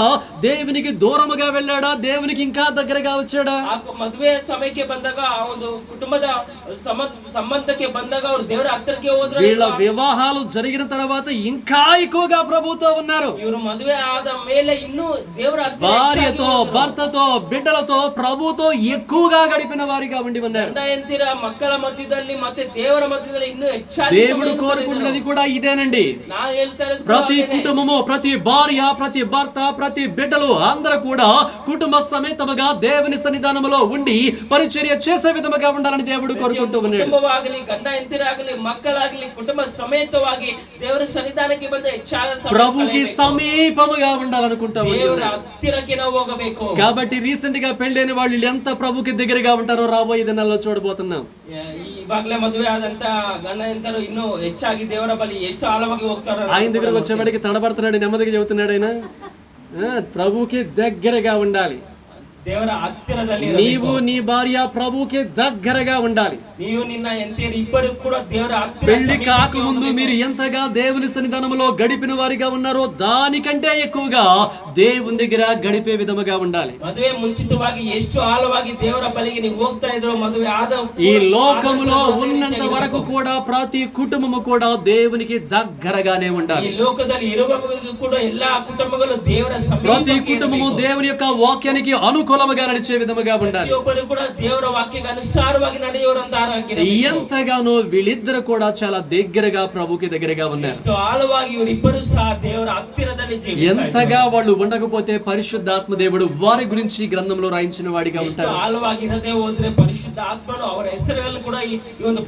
దేవునికి దూరముగా వెళ్ళాడా, దేవునికి ఇంకా దగ్గరగా వచ్చాడా? ಆ ಮದುವೆ ಸಮಯಕ್ಕೆ ಬಂದಾಗ, ಆ ಒಂದು ಕುಟುಂಬದ ಸಂಬಂಧಕ್ಕೆ ಬಂದಾಗ ಅವರು ದೇವರ ಹತ್ತಿರಕ್ಕೆ ಹೋದ್ರು. వీళ్ళ వివాహాలు జరిగిన తర్వాత ఇంకా ఎక్కువగా ప్రభుతో ఉన్నారు. ಇವರು ಮದುವೆ ಆದ ಮೇಲೆ ಇನ್ನೂ ದೇವರ ಹತ್ತಿರ భార్యతో, భర్తతో, బిడ్డలతో ప్రభుతో ఎక్కువగా గడిపిన వారిగా ఉండి ఉన్నారు. ಗಂಡ ಹೆಂಡತಿರ ಮಕ್ಕಳ ಮಧ್ಯದಲ್ಲಿ ಮತ್ತೆ ದೇವರ ಮಧ್ಯದಲ್ಲಿ ಇನ್ನೂ ಹೆಚ್ಚಾಗಿ దేవుడు కోరుకుంటున్నది కూడా ఇదేనండి. ನಾ ಹೇಳ್ತಾ ಇರೋದು ప్రతి కుటుంబము, ప్రతి భార్య, ప్రతి భర్త, ప్రతి బిడ్డలు అందరూ కూడా కుటుంబ సమేతముగా దేవుని సన్నిధానములో ఉండి పరిచర్య చేసే విధముగా ఉండాలని దేవుడు కోరుకుంటూ ఉన్నాడు. ಕುಟುಂಬವಾಗಲಿ, ಗಂಡ ಹೆಂಡತಿರಾಗಲಿ, ಮಕ್ಕಳಾಗಲಿ ಕುಟುಂಬ ಸಮೇತವಾಗಿ ದೇವರ ಸನ್ನಿಧಾನಕ್ಕೆ ಬಂದ ಹೆಚ್ಚಾದ ప్రభుకి సమీపముగా ఉండాలనుకుంటా ದೇವರ ಹತ್ತಿರಕ್ಕೆ ನಾವು ಹೋಗಬೇಕು. కాబట్టి రీసెంట్ గా పెళ్ళైన వాళ్ళు ఎంత ప్రభుకి దగ్గరగా ఉంటారో రాబోయే దినాల్లో చూడబోతున్నాం. ಇವಾಗಲೇ ಮದುವೆ ಆದಂತ ಗಂಡ ಹೆಂಡರು ಇನ್ನೂ ಹೆಚ್ಚಾಗಿ ದೇವರ ಬಳಿ ಎಷ್ಟು ಆಳವಾಗಿ ಹೋಗ್ತಾರೋ. ఆయన దగ్గరకు వచ్చేవాడికి తడబడుతున్నాడు, నెమ్మదిగా చెబుతున్నాడు ఆయన. ప్రభుకి దగ్గరగా ఉండాలి. ದೇವರ ಹತ್ತಿರದಲ್ಲಿ నీవు, నీ భార్య ప్రభుకి దగ్గరగా ఉండాలి. ನೀವು ನಿನ್ನ ಹೆಂಡತಿಯರು ಇಬ್ಬರು ಕೂಡ ದೇವರ ಹತ್ತಿರ. పెళ్లి కాకముందు మీరు ఎంతగా దేవుని సన్నిధానంలో గడిపిన వారిగా ఉన్నారో దానికంటే ఎక్కువగా దేవుని దగ్గర గడిపే విధముగా ఉండాలి. ಮದುವೆ ಮುಂಚಿತವಾಗಿ ಎಷ್ಟು ಆಳವಾಗಿ ದೇವರ ಬಳಿಗೆ ನೀವು ಹೋಗ್ತಾ ಇದ್ರು, ಮದುವೆ ಆದ ఈ లోకములో ఉన్నంత వరకు కూడా ప్రతి కుటుంబము కూడా దేవునికి దగ్గరగానే ఉండాలి. ಈ ಲೋಕದಲ್ಲಿ ಇರುವವರೆಗೂ ಕೂಡ ಎಲ್ಲಾ ಕುಟುಂಬಗಳು ದೇವರ ప్రతి కుటుంబము దేవుని యొక్క వాక్యానికి అనుకూలముగా నడిచే విధముగా ఉండాలి. ಪ್ರತಿಯೊಬ್ಬರು ಕೂಡ ದೇವರ ವಾಕ್ಯಕ್ಕೆ ಅನುಸಾರವಾಗಿ ನಡೆಯುವರಂತ ತಯಾರಾಗಿರಬೇಕು. ఎంతగానో వీళ్ళిద్దరు కూడా చాలా దగ్గరగా ప్రభుకి దగ్గరగా ఉన్నారు. ಎಷ್ಟು ಆಳವಾಗಿ ಇವರಿಬ್ಬರು ಸಹ ದೇವರ ಹತ್ತಿರದಲ್ಲಿ ಜೀವಿಸ್ತಾ ఎంతగా వాళ్ళు ఉండకపోతే పరిశుద్ధాత్మ దేవుడు వారి గురించి గ్రంథంలో రాయించిన వాడిగా ಎಷ್ಟು ఉంటారు. ಆಳವಾಗಿ ಇರದೆ ಹೋದ್ರೆ ಪರಿಶುದ್ಧ ಆತ್ಮನು ಅವರ ಹೆಸರುಗಳನ್ನು ಕೂಡ ಈ ಒಂದು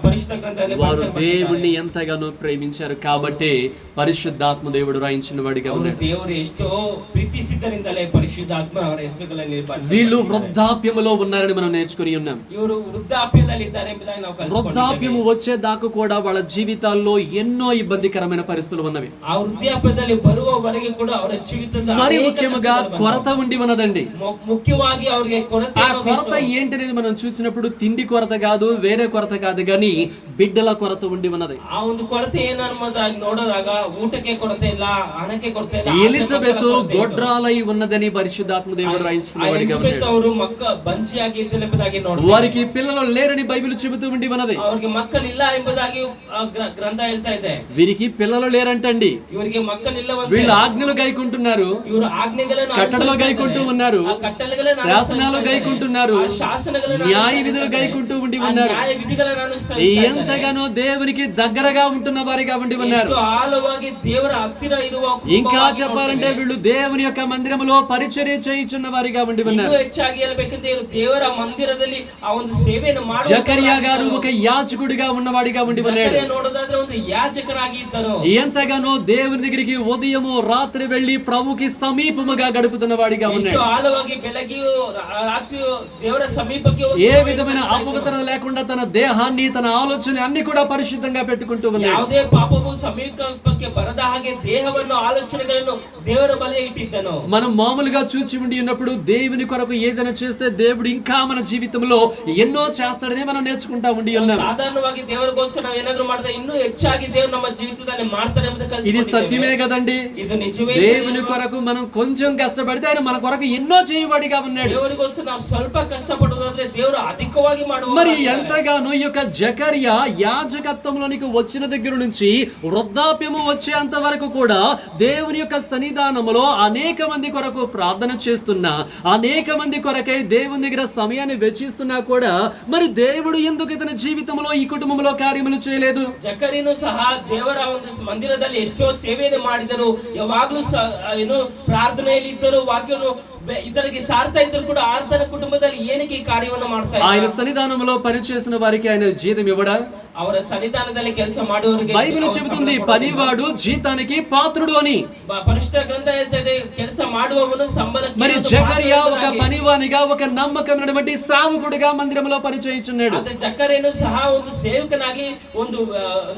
ಪರಿಶುದ್ಧ ಗ್ರಂಥದಲ್ಲಿ వారు దేవుణ్ణి ఎంతగానో ప్రేమించారు కాబట్టి పరిశుద్ధాత్మ దేవుడు రాయించిన వాడిగా ಅವರು ఉన్నాడు. ದೇವರು ಎಷ್ಟೋ ಪ್ರೀತಿಸಿದ್ದರಿಂದಲೇ ಪರಿಶುದ್ಧ ಆತ್ಮ ಅವರ ಹೆಸರುಗಳಲ್ಲಿ వీళ్ళు వృద్ధాప్యములో ఉన్నారని మనం నేర్చుకుని ఉన్నాం. ಇವರು ವೃದ್ಧಾಪ್ಯದಲ್ಲಿ ಇದ್ದಾರೆ ಎಂಬುದಾಗಿ ನಾವು వృద్ధాప్యము వచ్చేదాకా కూడా వాళ్ళ జీవితాల్లో ఎన్నో ఇబ్బందికరమైన పరిస్థితులు ఉన్నవి. ಆ ವೃದ್ಧಾಪ್ಯದಲ್ಲಿ ಬರುವವರೆಗೆ ಕೂಡ ಅವರ ಜೀವಿತದ మరి ముఖ్యంగా కొరత ఉండి ఉన్నదండి. ముఖ్యವಾಗಿ ಅವರಿಗೆ ಕೊರತೆ ఆ కొరత ఏంటనేది మనం చూసినప్పుడు తిండి కొరత కాదు, వేరే కొరత కాదు, కానీ బిడ్డల కొరత ఉండి ఉన్నది. ಆ ಒಂದು ಕೊರತೆ ಏನನ್ನೋದಾಗಿ ನೋಡಿದಾಗ ಊಟಕ್ಕೆ ಕೊರತೆ ಇಲ್ಲ, ಹಣಕ್ಕೆ ಕೊರತೆ ಇಲ್ಲ. ఎలిజబెత్ గొడ్రాలై ఉన్నదని పరిశుద్ధాత్మ దేవుడు రాయించున్నవాడిగా ఉన్నాడు. ಅವರು ಮಕ್ಕ ಬಂಚಿಯಾಗಿ ಇದ್ದಲೆಂಬುದಾಗಿ ನೋಡಿ వారికి పిల్లలు లేరని బైబిల్ చెబుతూ ఉండి ఉన్నది. ಅವರಿಗೆ ಮಕ್ಕಳಿಲ್ಲ ಎಂಬುದಾಗಿ ಗ್ರಂಥ ಹೇಳ್ತಾ ಇದೆ. వీరికి పిల్లలు లేరంటండి. ಇವರಿಗೆ ಮಕ್ಕಳಿಲ್ಲ, వీళ్ళు ఆజ్ఞలు గైకుంటున్నారు, ಇವರು ఆజ్ఞೆಗಳನ್ನು కట్టడలు గైకుంటూ ఉన్నారు, ಆ ಕಟ್ಟಳೆಗಳನ್ನು శాసనాలు గైకుంటున్నారు, ಆ ಶಾಸನಗಳನ್ನು న్యాయ విధులు గైకుంటూ ఉండి ఉన్నారు. ನ್ಯಾಯ విధిಗಳನ್ನು ಅನುಷ್ಠಾನ ఎంతగానో దేవునికి దగ్గరగా ఉంటున్న వారిగా ఉండి ఉన్నారు. ఆಳವಾಗಿ ದೇವರ ಹತ್ತಿರ ಇರುವ ఇంకా చెప్పాలంటే వీళ్ళు దేవుని యొక్క మందిరములో పరిచర్య చేయుచున్న వారిగా ఉండి ఉన్నారు. ಇನ್ನೂ ಹೆಚ್ಚಾಗಿ ಹೇಳಬೇಕಂದ್ರೆ ಇವರು ದೇವರ ಮಂದಿರದಲ್ಲಿ ಆ ಒಂದು ಸೇವೆಯನ್ನು ಮಾಡುವ జకరియా గారు ఒక యాజకుడిగా ఉన్నవాడిగా ఉండి ఉన్నాడు. ನೋಡೋದಾದ್ರೆ ಒಂದು ಯಾಜಕರಾಗಿ ಇದ್ದರು. ఎంతగానో దేవుని దగ్గరికి ఉదయము రాత్రి వెళ్లి ప్రభుకి సమీపముగా గడుపుతున్న వాడిగా ఉన్నాడు. ఆಳವಾಗಿ ಬೆಳಗಿಯೂ ರಾತ್ರಿಯೂ ದೇವರ ಸಮೀಪಕ್ಕೆ ఏ విధమైన అపవిత్రత లేకుండా తన దేహాన్ని, తన ఆలోచన అన్ని కూడా పరిశుద్ధంగా పెట్టుకుంటూ ఉన్నాడు. ಯಾವುದೇ ಪಾಪವು ಸಮೀಪಕ್ಕೆ ಬರದ ಹಾಗೆ ದೇಹವನ್ನು ಆಲೋಚನೆಗಳನ್ನು ದೇವರ ಬಳಿಗೆ ಇಟ್ಟಿದ್ದನು. మనం మామూలుగా చూచి ఉండి ఉన్నప్పుడు దేవుని కొరకు ఏదైనా చేస్తే దేవుడు ఇంకా మన జీవితంలో ఎన్నో చేస్తాడని మనం నేర్చుకుంటా ఉండి ఉన్నాం. సాధారణವಾಗಿ ದೇವರಿಗೋಸ್ಕರ ನಾವು ಏನಾದರೂ ಮಾಡಿದ್ರೆ ಇನ್ನೂ ಹೆಚ್ಚಾಗಿ ದೇವರು ನಮ್ಮ ಜೀವಿತದಲ್ಲಿ ಮಾಡ್ತಾರೆ ಎಂಬುದನ್ನು ఇది సత్యమే కదండి. ಇದು నిజమే. దేవుని కొరకు మనం కొంచెం కష్టపడితే ఆయన మన కొరకు ఎన్నో చేయబడిగా ఉన్నాడు. ದೇವರಿಗೋಸ್ಕರ ನಾವು ಸ್ವಲ್ಪ ಕಷ್ಟಪಡೋದಾದ್ರೆ ದೇವರು ಅಧಿಕವಾಗಿ ಮಾಡುವ. మరి ఎంతగానో ఈ యొక్క జకరియా యాజకత్వంలోనికి వచ్చిన దగ్గర నుంచి వృద్ధాప్యము వచ్చేంత వరకు కూడా దేవుని యొక్క సన్నిధానములో అనేక మంది కొరకు ప్రార్థన చేస్తున్నా, అనేక మంది కొరకై దేవుని దగ్గర సమయాన్ని వెచ్చిస్తున్నా కూడా మరి దేవుడు ఎందుకు ఇతని జీవితంలో ఈ కుటుంబంలో కార్యములు చేయలేదు? ಜಕರಿಯನು ಸಹ ದೇವರ ಒಂದು ಮಂದಿರದಲ್ಲಿ ಎಷ್ಟೋ ಸೇವೆಯನ್ನು ಮಾಡಿದರು, ಯಾವಾಗಲೂ ಏನು ಪ್ರಾರ್ಥನೆಯಲ್ಲಿ ಇದ್ದರು, ವಾಕ್ಯವನ್ನು ఇతనికి సార్తా ఇద్దరు కూడా ఆర్తన కుటుంబದಲ್ಲಿ ಏನಕ್ಕೆ ಈ ಕಾರ್ಯವನ್ನು ಮಾಡ್ತಾ ಇದ್ದಾರೆ? ఆయన సన్నిధానంలో పనిచేసిన వారికి ఆయన జీతం ఇవ్వడా? ಅವರ ಸನ್ನಿಧಾನದಲ್ಲಿ ಕೆಲಸ ಮಾಡುವವರಿಗೆ బైబిల్ చెబుతుంది పనివాడు జీతానికి పాత్రుడు అని. ಪರಿಶುದ್ಧ ಗ್ರಂಥ ಹೇಳ್ತದೆ ಕೆಲಸ ಮಾಡುವವನು ಸಂಬಳಕ್ಕೆ. మరి జకరియా ఒక పనివానిగా, ఒక నమ్మకమైనటువంటి సేవకుడిగా మందిరంలో పనిచేయుచున్నాడు. ಅದೇ ಜಕರಿಯನು ಸಹ ಒಂದು ಸೇವಕನಾಗಿ, ಒಂದು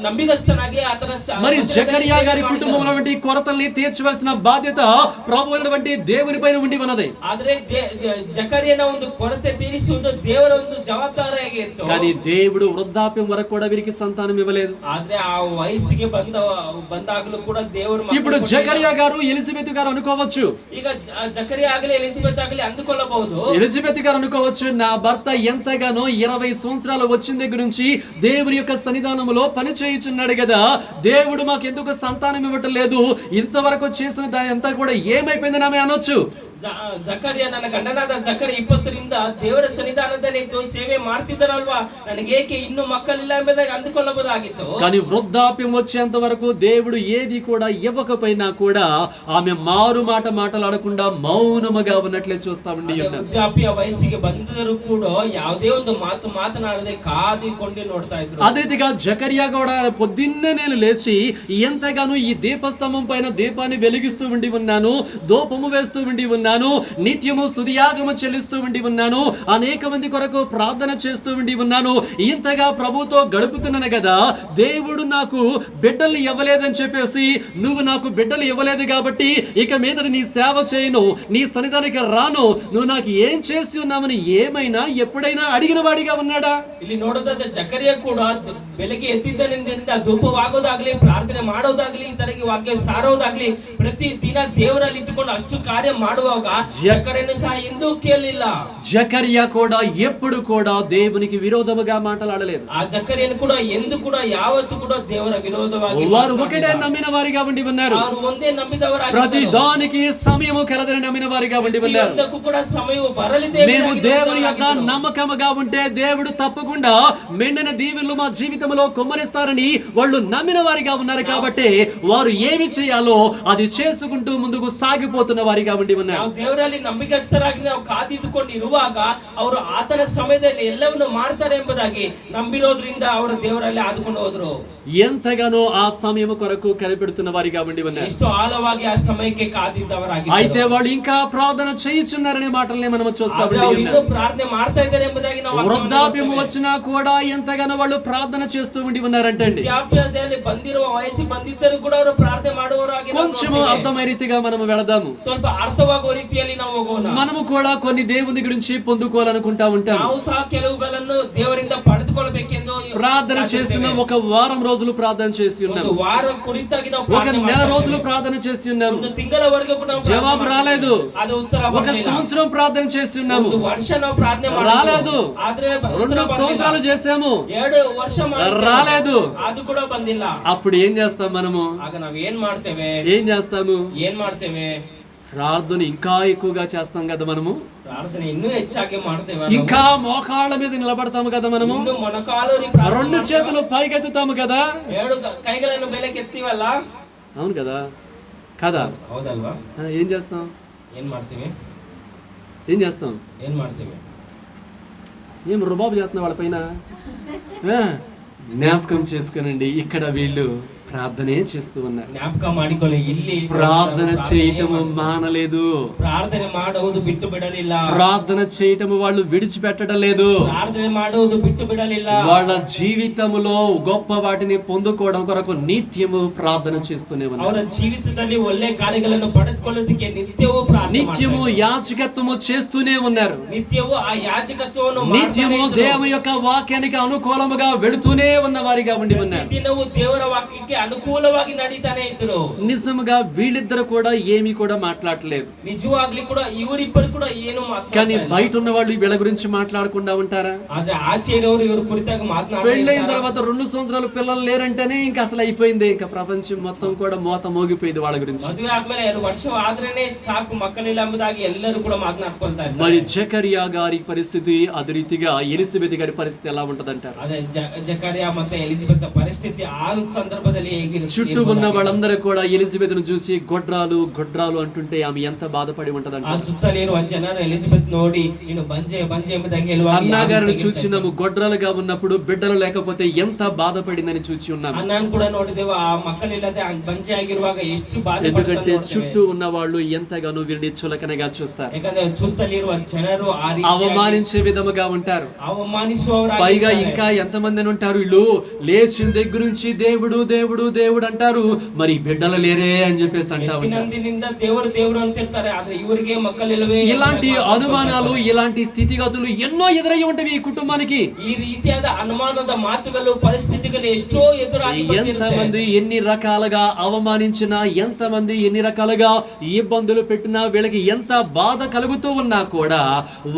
ನಂಬಿಗಸ್ತನಾಗಿ ಆತನ. మరి జకరియా గారి కుటుంబంలో కొరతల్ని తీర్చవలసిన బాధ్యత ప్రభువైనటువంటి దేవుని పైన ఉండి ఉన్నది. ಆದ್ರೆ ಜಕರಿಯನ ಒಂದು ಕೊರತೆ ತೀರಿಸುವುದು ದೇವರ ಒಂದು ಜವಾಬ್ದಾರಿಯಾಗಿತ್ತು. కానీ దేవుడు వృద్ధాప్యం వరకు కూడా వీరికి సంతానం ఇవ్వలేదు. ಆದ್ರೆ ಆ ವಯಸ್ಸಿಗೆ ಬಂದಾಗಲೂ ಕೂಡ ದೇವರು. ఇప్పుడు జకరియా గారు, ఎలిజబెత్ గారు అనుకోవచ్చు, ಈಗ ಜಕರಿಯಾ ಆಗಲಿ ಎಲಿಜಬೆತ್ ಆಗಲಿ ಅಂದುಕೊಳ್ಳಬಹುದು. ఎలిజబెత్ గారు అనుకోవచ్చు, నా భర్త ఎంతగానో 20 సంవత్సరాలు వచ్చిన దగ్గర నుంచి దేవుని యొక్క సన్నిధానములో పని చేయుచున్నాడు కదా, దేవుడు మాకు ఎందుకు సంతానం ఇవ్వటం లేదు, ఇంతవరకు చేసిన దాని అంతా కూడా ఏమైపోయిందని ఆమె అనొచ్చు. ಜಕರಿಯಾ, ನನ್ನ ಗಂಡನಾದ ಜಕರಿಯಾ 20ರಿಂದ ದೇವರ ಸನ್ನಿಧಾನದಲ್ಲಿ ಇದ್ದು ಸೇವೆ ಮಾಡ್ತಿದ್ದಾರಲ್ವಾ, ನನಗೆ ಏಕೆ ಇನ್ನೂ ಮಕ್ಕಳಿಲ್ಲ ಎಂಬುದಾಗಿ ಅಂದುಕೊಳ್ಳಬಹುದಾಗಿತ್ತು. కానీ వృద్ధాప్యం వచ్చేంత వరకు దేవుడు ఏది కూడా ఇవ్వకపోయినా కూడా ఆమె మారు మాట మాట్లాడకుండా మౌనముగా ఉన్నట్లే చూస్తా ఉండి ఉన్నారు. ವೃದ್ಧಾಪ್ಯ ವಯಸ್ಸಿಗೆ ಬಂದರೂ ಕೂಡ ಯಾವುದೇ ಒಂದು ಮಾತನಾಡದೆ ಕಾದಿಕೊಂಡು ನೋಡ್ತಾ ఇದ್ರು. అదే రీతిగా జకరియా కూడా పొద్దున్నే నేను లేచి ఎంతగానో ఈ దీపస్తంభం పైన దీపాన్ని వెలిగిస్తూ ఉండి ఉన్నాను, దూపము వేస్తూ ఉండి ఉన్నాను, నిత్యము స్తుతియాగము చెల్లిస్తూ ఉండి ఉన్నాను, అనేక మంది కొరకు ప్రార్థన చేస్తూ ఉండి ఉన్నాను, ఇంతగా ప్రభుతో గడుపుతున్నాను కదా, దేవుడు నాకు బిడ్డలు ఇవ్వలేదని చెప్పేసి నువ్వు నాకు బిడ్డలు ఇవ్వలేదు కాబట్టి ఇక మీద నీ సేవ చేయను, నీ సన్నిధానికి రాను, నువ్వు నాకు ఏం చేసి ఉన్నామని ఏమైనా ఎప్పుడైనా అడిగిన వాడిగా ఉన్నాడా? ಇಲ್ಲಿ ನೋಡೋದಾದ್ರೆ ಜಕರಿಯಾ ಕೂಡ ಬೆಳಗ್ಗೆ ಎದ್ದಿದ್ದರಿಂದ ಧೂಪವಾಗೋದಾಗ್ಲಿ, ಪ್ರಾರ್ಥನೆ ಮಾಡೋದಾಗ್ಲಿ, ತನಗೆ ವಾಕ್ಯ ಸಾರೋದಾಗ್ಲಿ, ಪ್ರತಿ ದಿನ ದೇವರಲ್ಲಿ ಇಟ್ಟುಕೊಂಡು ಅಷ್ಟು ಕಾರ್ಯ ಮಾಡುವ ಮಾಡುವಾಗ ಜಕರ್ಯನು ಸಹ ಎಂದೂ ಕೇಳಲಿಲ್ಲ. జకర్యా కూడా ఎప్పుడు కూడా దేవునికి విరోధముగా మాట్లాడలేదు. ఆ జకర్యను కూడా ಎಂದು ಕೂಡ ಯಾವತ್ತೂ ಕೂಡ ದೇವರ ವಿರೋಧವಾಗಿ వారు ఒకటే నమ్మిన వారిగా ఉండి ఉన్నారు. ಅವರು ಒಂದೇ ನಂಬಿದವರಾಗಿ ప్రతి దానికి సమయము కలదని నమ్మిన వారిగా ఉండి ఉన్నారు. ಎಲ್ಲದಕ್ಕೂ ಕೂಡ ಸಮಯವು ಬರಲಿದೆ. మేము దేవుని యొక్క నమ్మకముగా ఉంటే దేవుడు తప్పకుండా మెండిన దీవెనలు మా జీవితంలో కుమ్మరిస్తారని వాళ్ళు నమ్మిన వారిగా ఉన్నారు. కాబట్టి వారు ఏమి చేయాలో అది చేసుకుంటూ ముందుకు సాగిపోతున్న వారిగా ఉండి ఉన్నారు. ನಾವು ದೇವರಲ್ಲಿ ನಂಬಿಕಸ್ಥರಾಗಿ ನಾವು ಕಾದಿದ್ದುಕೊಂಡು ಇರುವಾಗ ಅವರು ಆತನ ಸಮಯದಲ್ಲಿ ಎಲ್ಲವನ್ನು ಮಾಡ್ತಾರೆ ಎಂಬುದಾಗಿ ನಂಬಿರೋದ್ರಿಂದ ಅವರು ದೇವರಲ್ಲಿ ಆದುಕೊಂಡು ಹೋದ್ರು. ఎంతగానో ఆ సమయం కొరకు కనిపెడుతున్న వారిగా ఉండి ఉన్నారు. ಎಷ್ಟು ಆಳವಾಗಿ ಆ ಸಮಯಕ್ಕೆ ಕಾದಿದ್ದವರಾಗಿ అయితే వాళ్ళు ఇంకా ప్రార్థన చేయుచున్నారనే మాటల్ని మనం చూస్తాం. ಇನ್ನೂ ಪ್ರಾರ್ಥನೆ ಮಾಡ್ತಾ ಇದ್ದಾರೆ ಎಂಬುದಾಗಿ ನಾವು వృద్ధాప్యం వచ్చినా కూడా ఎంతగానో వాళ్ళు ప్రార్థన చేస్తూ ఉండి ఉన్నారంటండి. ವೃದ್ಧಾಪ್ಯದಲ್ಲಿ ಬಂದಿರುವ ವಯಸ್ಸು ಬಂದಿದ್ದರೂ ಕೂಡ ಅವರು ಪ್ರಾರ್ಥನೆ ಮಾಡುವವರಾಗಿ కొంచెం అర్థమయ్యే రీతిగా మనం వెళదాము. ಸ್ವಲ್ಪ ಅರ್ಥವಾಗುವ ರೀತಿಯಲ್ಲಿ ನಾವು ಹೋಗೋಣ. మనము కూడా కొన్ని దేవుని గురించి పొందుకోవాలనుకుంటా ఉంటాం. ನಾವು ಸಹ ಕೆಲವುಗಳನ್ನು ದೇವರಿಂದ ಪಡೆದುಕೊಳ್ಳಬೇಕೆಂದು ప్రార్థన చేస్తున్న ఒక వారం రోజులు ప్రార్థన చేసి ఉన్నాం. ಒಂದು ವಾರ ಕುರಿತಾಗಿ ನಾವು ఒక నెల రోజులు ప్రార్థన చేసి ఉన్నాము. ಒಂದು ತಿಂಗಳವರೆಗೂ ಕೂಡ ನಾವು జవాబు రాలేదు. ಅದು ಉತ್ತರ ఒక సంవత్సరం ప్రార్థన చేసి ఉన్నాము. ಒಂದು ವರ್ಷ ನಾವು ಪ್ರಾರ್ಥನೆ రాలేదు. ಆದ್ರೆ 2 సంవత్సరాలు చేసాము. 2 ವರ್ಷ రాలేదు. ಅದು ಕೂಡ ಬಂದಿಲ್ಲ. అప్పుడు ఏం చేస్తాం మనము? ಆಗ ನಾವು ಏನ್ ಮಾಡ್ತೇವೆ? ప్రార్థన ఇంకా ఎక్కువగా చేస్తాం కదా మనము. ప్రార్థన ಇನ್ನೂ ಹೆಚ್ಚಾಗಿ ಮಾಡ್ತೇವೆ. ఇంకా మోకాళ్ళ మీద నిలబడతాము కదా మనము. ಇನ್ನು ಮೊಣಕಾಲೂರಿ 2 చేతులు పైకెత్తుతాము కదా. 2 కైಗಳನ್ನು ಮೇಲಕ್ಕೆತ್ತೀವಲ್ಲ. అవును కదా కదా. ಹೌದಲ್ವಾ? ఏం చేస్తాం? ಏನ್ ಮಾಡ್ತೀವಿ? ఏం రుబాబు చేస్తున్నా వాళ్ళ పైన? జ్ఞాపకం చేసుకోనండి, ఇక్కడ వీళ్ళు ప్రార్థనే చేస్తూ ఉన్నారు. జ్ఞాపక ಮಾಡಿಕೊಳ್ಳಿ, ಇಲ್ಲಿ ప్రార్థన చేయటము మానలేదు. ప్రార్థನೆ ಮಾಡುವುದು ಬಿಟ್ಟು ಬಿಡಲಿಲ್ಲ. ప్రార్థన చేయటము వాళ్ళు విడిచిపెట్టడం లేదు. ప్రార్థನೆ ಮಾಡುವುದು ಬಿಟ್ಟು ಬಿಡಲಿಲ್ಲ. వాళ్ళ జీవితములో గొప్ప వాటిని పొందుకోవడం కొరకు నిత్యము ప్రార్థన చేస్తూనే ఉన్నారు. ಅವರ ಜೀವಿತದಲ್ಲಿ ಒಳ್ಳೆ ಕಾರ್ಯಗಳನ್ನು ಪಡೆದುಕೊಳ್ಳೋದಕ್ಕೆ ನಿತ್ಯವೂ ಪ್ರಾರ್ಥನೆ నిత్యము యాజకత్వము చేస్తూనే ఉన్నారు. నిత్ಯವೂ ఆ యాజకత్వವನ್ನು నిత్యము దేవుని యొక్క వాక్యానికి అనుకూలముగా వెళుతూనే ఉన్న వారిగా ఉండి ఉన్నారు. ದಿನವೂ ದೇವರ ವಾಕ್ಯಕ್ಕೆ ಅನುಕೂಲವಾಗಿ ನಡೀತಾನೆ ಇದ್ರು. నిజముగా వీళ్ళిద్దరు కూడా ఏమీ కూడా మాట్లాడలేదు. నిజವಾಗ್ಲಿ ಕೂಡ ಇವರಿಬ್ಬರು ಕೂಡ ಏನು ಮಾತಾಡ್ತಾ కానీ బయట ఉన్న వాళ్ళు వీళ్ళ గురించి మాట్లాడకుండా ఉంటారా? ಆದ್ರೆ ಆಚೆ ಇರೋರು ಇವ್ರ ಕುರಿತಾಗಿ ಮಾತನಾಡ್ತಾರೆ. పెళ్ళైన తర్వాత 2 సంవత్సరాలు పిల్లలు లేరంటేనే ఇంకా అసలు అయిపోయింది. ఇంకా ప్రపంచం మొత్తం కూడా మోత మోగిపోయింది వాళ్ళ గురించి. ಮದುವೆ ಆದ್ಮೇಲೆ 2 ವರ್ಷ ಆದ್ರೇನೆ ಸಾಕು ಮಕ್ಕಳಿಲ್ಲ ಎಂಬುದಾಗಿ ಎಲ್ಲರೂ ಕೂಡ ಮಾತನಾಡ್ಕೊಳ್ತಾ ಇದ್ದಾರೆ. మరి జకరియా గారి పరిస్థితి అదే రీతిగా ఎలిజబెత్ గారి పరిస్థితి ఎలా ఉంటదంటారు? అదే జకరియా ಮತ್ತೆ ఎలిజబెత్ పరిస్థితి ఆ సందర్భದಲ್ಲಿ చుట్టూ ఉన్న వాళ్ళందరూ కూడా ఎలిజబెత్ ను చూసి గొడ్రాలు గొడ్రాలు అంటుంటే ఆమె ఎంత బాధపడి ఉంటదంట. ఆ సుತ್ತಲಿರುವ ಜನರು ఎలిజబెత్ ನೋಡಿ ನೀನು ಬಂಜೆ ಬಂಜೆ ಎಂಬುದಾಗಿ ಹೇಳುವಾಗ అన్నా గారిని చూసినాము. గొడ్రాలుగా ఉన్నప్పుడు బిడ్డలు లేకపోతే ఎంత బాధపడిందని చూసి ఉన్నాము. అన్నాను కూడా ನೋಡಿದೆವು. ఆ మక్కలిಲ್ಲದೆ ಬಂಜೆ ಆಗಿರುವಾಗ ಎಷ್ಟು ಬಾಧೆ ఎందుకంటే చుట్టూ ఉన్న వాళ్ళు ఎంతగానో వీరిని చులకనగా చూస్తారు. ಯಾಕಂದ್ರೆ ಸುತ್ತಲಿರುವ ಜನರು ಆ ರೀತಿ అవమానించే విధముగా ఉంటారు. అవమానిಸುವವರಾಗಿ పైగా ఇంకా ఎంతమంది ఉంటారు, వీళ్ళు లేచిన దగ్గర నుంచి దేవుడు దేవుడు దేవుడు అంటారు, మరి బిడ్డలు లేరే అని చెప్పేసి అంటా ఉంటారు. దేవుడు దేవుడు అంటారు, ఆದ್ರೆ ಇವರಿಗೆ ಮಕ್ಕಳಿಲ್ಲವೇ? ఇలాంటి అనుమానాలు, ఇలాంటి స్థితిగతులు ఎన్నో ఎదురై ఉంటవి ఈ కుటుంబానికి. ఈ ರೀತಿಯಾದ ಅನುಮಾನದ ಮಾತುಗಳು ಪರಿಸ್ಥಿತಿಗಳು ಎಷ್ಟೋ ಎದುರಾಗಿ ఎంతమంది ఎన్ని రకాలుగా అవమానించినా, ఎంతమంది ఎన్ని రకాలుగా ఇబ్బందులు పెట్టినా, వీళ్ళకి ఎంత బాధ కలుగుతూ ఉన్నా కూడా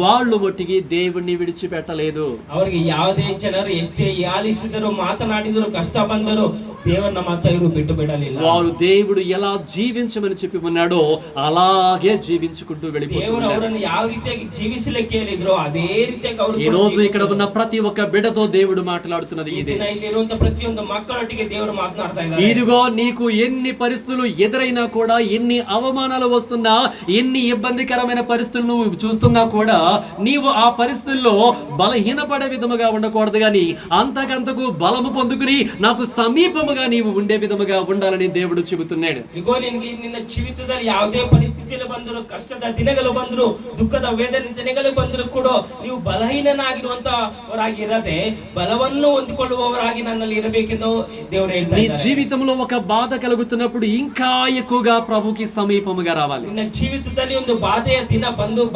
వాళ్ళు మొట్టికి దేవుణ్ణి విడిచిపెట్టలేదు. ಅವರಿಗೆ ಯಾವುದೇ ಜನರು ಎಷ್ಟೇ ಯಾಲಿಸಿದರು, ಮಾತನಾಡಿದರು, ಕಷ್ಟ ಬಂದರು, ದೇವರನ್ನ ಮಾತ್ರ ಇವರು ಬಿಟ್ಟು ಬಿಡಲಿಲ್ಲ. వారు దేవుడు ఎలా జీవించమని చెప్పి ఉన్నాడో అలాగే జీవించుకుంటూ వెళ్ళిపోతున్నారు. దేవుడు ಅವರನ್ನು ಯಾವ ರೀತಿಯಾಗಿ ಜೀವಿಸಲಿಕ್ಕೆ ಹೇಳಿದ್ರು ಅದೇ ರೀತಿಯಾಗಿ ಅವರು ఈ రోజు ఇక్కడ ఉన్న ప్రతి ఒక్క బిడ్డతో దేవుడు మాట్లాడుతున్నది ఇదే. ఇಲ್ಲಿರುವಂತ ప్రతియొంದು ಮಕ್ಕಳೊಟ್ಟಿಗೆ ದೇವರು ಮಾತನಾಡ್ತಾ ಇದ್ದಾರೆ. ఇదిగో నీకు ఎన్ని పరిస్థితులు ఎదురైనా కూడా, ఎన్ని అవమానాలు వస్తున్నా, ఎన్ని ఇబ్బందికరమైన పరిస్థితులు నువ్వు చూస్తున్నా కూడా నీవు ఆ పరిస్థితుల్లో బలహీనపడే విధముగా ఉండకూడదు, గాని అంతకంతకు బలము పొందుకుని నాకు సమీపముగా నీవు ఉండే విధముగా ఉండాలని దేవుడు చెబుతున్నాడు. ఇగో నిನ್ನ ಜೀವಿತದಲ್ಲಿ ಯಾವುದೇ ಪರಿಸ್ಥಿತಿಗಳು ಬಂದರೂ, ಕಷ್ಟದ ದಿನಗಳು ಬಂದರೂ, ದುಃಖದ ವೇದನೆ ದಿನಗಳು ಬಂದರೂ ಕೂಡ ನೀವು ಬಲಹೀನನಾಗಿರುವಂತವರಾಗಿ ಇರದೆ ಬಲವನ್ನು ಹೊಂದಿಕೊಳ್ಳುವವರಾಗಿ ನನ್ನಲ್ಲಿ ಇರಬೇಕೆಂದು ದೇವರು ಹೇಳ್ತಾ నీ ಇದ್ದಾರೆ. జీవితంలో ఒక బాధ కలుగుతున్నప్పుడు ఇంకా ఎక్కువగా ప్రభుకి సమీపముగా రావాలి. ನಿನ್ನ ಜೀವಿತದಲ್ಲಿ ಒಂದು ಬಾಧೆಯ ದಿನ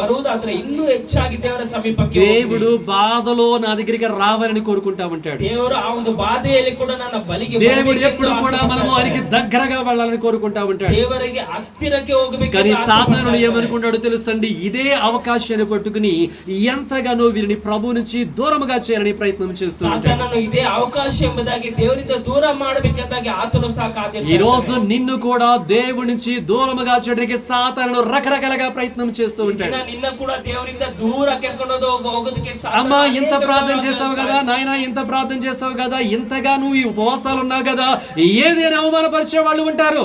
ಬರುವುದಾದ್ರೆ ಇನ್ನೂ ಹೆಚ್ಚಾಗಿ ದೇವರ ಸಮೀಪಕ್ಕೆ దేవుడు బాధలో నా దగ్గరికి రావాలని కోరుకుంటా ఉంటాడు. ದೇವರು ಆ ಒಂದು ಬಾಧೆಯಲ್ಲಿ ಕೂಡ ನನ್ನ ಬಲಿಗೆ దేవుడు ఎప్పుడు కూడా మనము ఆయనకి దగ్గరగా వెళ్ళాలని కోరుకుంటా ఉంటాడు. ದೇವರಿಗೆ ಹತ್ತಿರಕ್ಕೆ ಹೋಗಬೇಕು. కానీ సాతానుడు ఏమనుకుంటాడో తెలుసండి, ఇదే అవకాశాన్ని పట్టుకుని ఎంతగానో వీరిని ప్రభు నుంచి దూరముగా చేయాలని ప్రయత్నం చేస్తూ ఉంటాడు. ಸಾತಾನನು ಇದೇ ಅವಕಾಶ ಎಂಬುದಾಗಿ ದೇವರಿಂದ ದೂರ ಮಾಡಬೇಕೆಂದಾಗಿ ಆತನು ಸಹ ಕಾದಿರ್ತಾನೆ. ఈ రోజు నిన్ను కూడా దేవుడి నుంచి దూరముగా చేయడానికి సాతానుడు రకరకాలుగా ప్రయత్నం చేస్తూ ఉంటాడు. నిన్న కూడా దేవుರಿಂದ దూర కెర్ಕೊಂಡು ಹೋಗೋದಕ್ಕೆ అమ్మా ఇంత ప్రార్థన చేసావు కదా నాయనా, ఇంత ప్రార్థన చేసావు కదా, ఇంతగా నువ్వు ఈ ఉపవాసాలు ఉన్నావు కదా, ఏదైనా అవమానపరిచే వాళ్ళు ఉంటారు.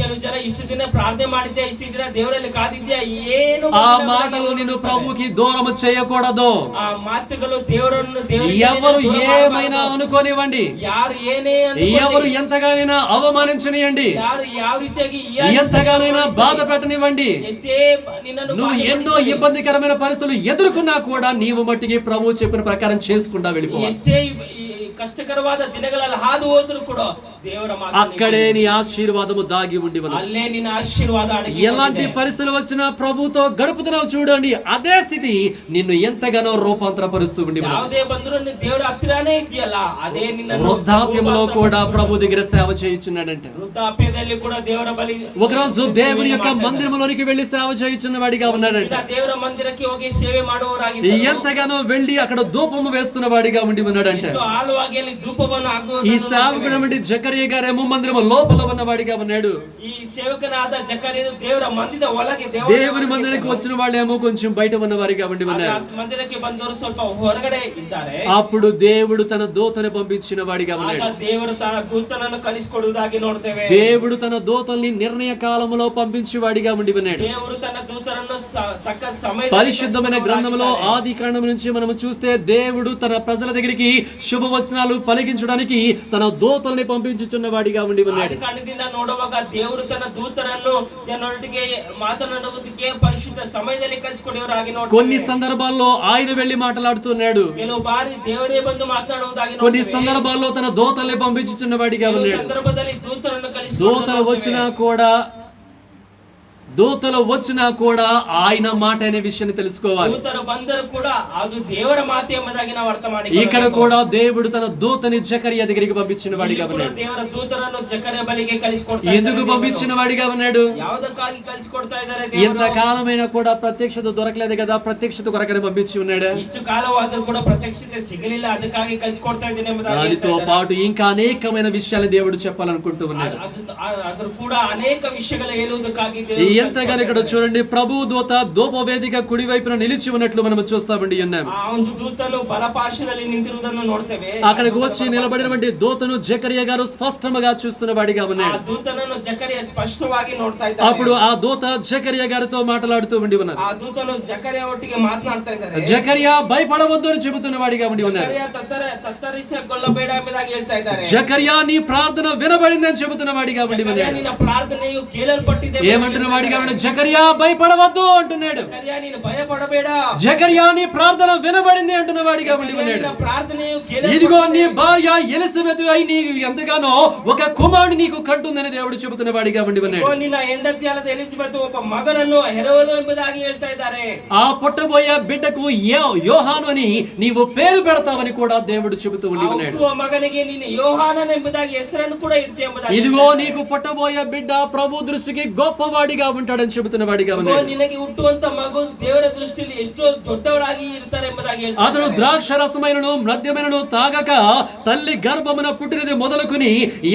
ಕೆಲವು ಜನ ಇಷ್ಟು ದಿನ ಪ್ರಾರ್ಥನೆ ಮಾಡಿದ್ದೆ, ಇಷ್ಟು ದಿನ ದೇವರಲ್ಲಿ ಕಾದಿದ್ಯಾ, ಏನು ఆ మాటలు నిన్ను ప్రభుకి దూరం చేయకూడదు. ఆ మాటలు దేవరನ್ನು ఎవరు ఏమైనా అనుకోనివ్వండి, ಯಾರು ಏನೇ ఎవరు ఎంతగానైనా అవమానించనియండి, ಯಾರು ಯಾವ ರೀತಿಯಾಗಿ ఎంతగానైనా బాధ పెట్టనివ్వండి, ಎಷ್ಟೇ ನಿನ್ನನ್ನು నువ్వు ఎన్నో ఇబ్బందికరమైన పరిస్థితులు ఎదుర్కొన్నా కూడా నీవు మట్టికి ప్రభు చెప్పిన ప్రకారం చేసుకుంటా వెళ్ళిపోవాలి. ಎಷ್ಟೇ ಕಷ್ಟಕರವಾದ ದಿನಗಳಲ್ಲಿ ಹಾದು ಹೋದ್ರು ಕೂಡ ದೇವರ ಮಾತು అక్కడే నీ ఆశీర్వాదము దాగి ఉండి ఉన్నది. ಅಲ್ಲೇ ನಿನ್ನ ಆಶೀರ್ವಾದ ಅಡಗಿ ఎలాంటి పరిస్థితులు వచ్చినా ప్రభుతో గడుపుతున్నావు చూడండి, అదే స్థితి నిన్ను ఎంతగానో రూపాంతరపరుస్తూ ఉండి ఉన్నది. ಯಾವುದೇ ಬಂದ್ರು ನೀನು ದೇವರ ಹತ್ತಿರನೇ ಇದೆಯಲ್ಲ, ಅದೇ ನಿನ್ನ వృద్ధాప్యంలో కూడా ప్రభు దగ్గర సేవ చేయుచున్నాడంటే, ವೃದ್ಧಾಪ್ಯದಲ್ಲಿ ಕೂಡ ದೇವರ ಬಳಿ ఒకరోజు దేవుని యొక్క మందిరంలోనికి వెళ్లి సేవ చేయుచున్న వాడిగా ఉన్నాడంటే, ದೇವರ ಮಂದಿರಕ್ಕೆ ಹೋಗಿ ಸೇವೆ ಮಾಡುವವರಾಗಿದ್ದಾರೆ, ఎంతగానో వెళ్లి అక్కడ ధూపము వేస్తున్న వాడిగా ఉండి ఉన్నాడంటే, ಆಳುವಾಗಿ ಅಲ್ಲಿ ಧೂಪವನ್ನು ಹಾಕುವ ఈ సేవకుడు జకరియా గారేమో మందిరము లోపల ఉన్నవాడిగా ఉన్నాడు. ಈ ಸೇವಕನಾದ ಜಕರಿಯನು ದೇವರ ಮಂದಿರದ ಒಳಗೆ దేవుని మందిరానికి వచ్చిన వాళ్ళేమో కొంచెం బయట ఉన్న వారిగా ఉండి ఉన్నారు. ಮಂದಿರಕ್ಕೆ ಬಂದವರು ಸ್ವಲ್ಪ ಹೊರಗಡೆ ಇದ್ದಾರೆ. అప్పుడు దేవుడు తన దూతను పంపించిన వాడిగా ఉన్నాడు. ದೇವರು ತನ್ನ ದೂತನನ್ನು ಕಳಿಸಿಕೊಡುವುದಾಗಿ ನೋಡ್ತೇವೆ. దేవుడు తన దూతల్ని నిర్ణయ కాలములో పంపించి వాడిగా ఉండి ఉన్నాడు. ದೇವರು ತನ್ನ ದೂತನನ್ನು ತಕ್ಕ ಸಮಯ పరిశుద్ధమైన గ్రంథంలో ఆది కాండం నుంచి మనం చూస్తే దేవుడు తన ప్రజల దగ్గరికి శుభవచనాలు పలికించడానికి తన దూతల్ని పంపించుచున్న వాడిగా ఉండి ఉన్నాడు. ಆದಿ ಕಾಂಡದಿಂದ ನೋಡುವಾಗ ದೇವರು ತನ್ನ ದೂತರನ್ನು ಜನರೊಟ್ಟಿಗೆ ಮಾತನಾಡುವುದಕ್ಕೆ ಪರಿಶುದ್ಧ ಸಮಯದಲ್ಲಿ ಕಳಿಸಿಕೊಡುವವರಾಗಿ ನೋಡ್ತೇವೆ. కొన్ని సందర్భాల్లో ఆయన వెళ్లి మాట్లాడుతున్నాడు, ಕೆಲವು ಬಾರಿ ದೇವರೇ ಬಂದು ಮಾತನಾಡುವುದಾಗಿ కొన్ని ನೋಡ್ತೇವೆ. సందర్భాల్లో తన దూతల్ని పంపించుచున్న వాడిగా ಕೆಲವು ఉన్నాడు. ಸಂದರ್ಭದಲ್ಲಿ ದೂತರನ್ನು దూతలు వచ్చినా కూడా ఆయన మాట అనే విషయాన్ని తెలుసుకోవాలి. దూతరు ಬಂದರೂ ಕೂಡ ಅದು ದೇವರ ಮಾತು ಎಂಬುದಾಗಿ ನಾವು ಅರ್ಥ ಮಾಡಿ, ఇక్కడ కూడా దేవుడు తన దూతని జకరియా దగ్గరికి పంపించిన వాడిగా ఉన్నాడు. ದೇವರ ದೂತರನ್ನು ಜಕರಿಯ ಬಳಿಗೆ ಕಳಿಸಿಕೊಡ್ತಾ ఎందుకు పంపించిన వాడిగా ఉన్నాడు? ಯಾವುದಕ್ಕಾಗಿ ಕಳಿಸಿಕೊಡ್ತಾ ಇದ್ದಾರೆ? ఎంత కాలమైనా కూడా ప్రత్యక్షత దొరకలేదు కదా, ప్రత్యక్షత కొరకని పంపించి ఉన్నాడు. ಇಷ್ಟು ಕಾಲವಾದರೂ ಕೂಡ ಪ್ರತ್ಯಕ್ಷತೆ ಸಿಗಲಿಲ್ಲ, ಅದಕ್ಕಾಗಿ ಕಳಿಸಿಕೊಡ್ತಾ ಇದ್ದೇನೆ ಎಂಬುದಾಗಿ దానితో పాటు ఇంకా అనేకమైన విషయాలు దేవుడు చెప్పాలనుకుంటూ ఉన్నాడు. ಅದ್ರ ಕೂಡ ಅನೇಕ ವಿಷಯಗಳು ಹೇಳುವುದಕ್ಕಾಗಿ ఎంతగానో ఇక్కడ చూడండి, ప్రభు దూత ధూపవేదిక కుడి వైపున నిలిచి ఉన్నట్లు మనం చూస్తామండి. ಆ ಒಂದು ದೂತನು ಬಲಪಾರ್ಶ್ವದಲ್ಲಿ ನಿಂತಿರುವುದನ್ನು ನೋಡ್ತೇವೆ. అక్కడికి వచ్చి నిలబడినటువంటి దూతను జకరియా గారు స్పష్టంగా చూస్తున్న వాడిగా ఉన్నాడు. ಆ ದೂತನನ್ನು ಜಕರಿಯ ಸ್ಪಷ್ಟವಾಗಿ ನೋಡ್ತಾ ಇದ್ದಾರೆ. అప్పుడు ఆ దూత జకరియా గారితో మాట్లాడుతూ ఉండి ఉన్నారు. ಆ ದೂತನು ಜಕರಿಯ ಒಟ್ಟಿಗೆ ಮಾತನಾಡ್ತಾ ಇದ್ದಾರೆ. జకరియా భయపడవద్దు అని చెబుతున్న వాడిగా ఉండి ఉన్నారు. ತತ್ತರಿಸಿಕೊಳ್ಳಬೇಡ ಎಂಬುದಾಗಿ ಹೇಳ್ತಾ ಇದ್ದಾರೆ. జకరియా నీ ప్రార్థన వినబడింది అని చెబుతున్న వాడిగా ఉండి ఉన్నారు. ನಿನ್ನ ಪ್ರಾರ್ಥನೆಯು ಕೇಳಲ್ಪಟ್ಟಿದೆ. ఏమంటున్న వాడిగా ఉన్నాడు? జకరియా భయపడవద్దు అంటున్నాడు. ನೀನು ಭಯಪಡಬೇಡ. జకరియా నీ ప్రార్థన వినబడింది అంటున్న వాడిగా ఉండి ఉన్నాడు. ప్రార్థనయు ఇదిగో నీ భార్య ఎలిజబెత్ అయి నీకు ఎంతగానో ఒక కుమారుడు నీకు కంటుందని దేవుడు చెబుతున్న వాడిగా ఉండి ఉన్నాడు. ನಿನ್ನ ಹೆಂಡತಿಯಾದ ಎಲಿಜಬೆತ್ ಒಬ್ಬ ಮಗನನ್ನು ಹೆರುವಳು ಎಂಬುದಾಗಿ ಹೇಳ್ತಾ ಇದ್ದಾರೆ. ఆ పుట్టబోయే బిడ్డకు యోహాను అని నీవు పేరు పెడతావని కూడా దేవుడు చెబుతూ ఉండి ఉన్నాడు. మగనిಗೆ ನೀನು ಯೋಹಾನನ ಎಂಬುದಾಗಿ ಹೆಸರನ್ನು ಕೂಡ ಇಡ್ತೀಯ ಎಂಬುದಾಗಿ. ఇదిగో నీకు పుట్టబోయే బిడ్డ ప్రభు దృష్టికి గొప్పవాడిగా ఉంటాడని చెబుతున్న వాడిగా ఉన్నాడు. ನಿನಗೆ ಹುಟ್ಟುವಂತ ಮಗು ದೇವರ ದೃಷ್ಟಿಯಲ್ಲಿ ಎಷ್ಟೋ ದೊಡ್ಡವರಾಗಿ ಇರ್ತಾರೆ ಎಂಬುದಾಗಿ ಹೇಳ್ತಾರೆ. అతడు ద్రాక్ష రసమైనను మద్యమైనను తాగక తల్లి గర్భమున పుట్టినది మొదలుకుని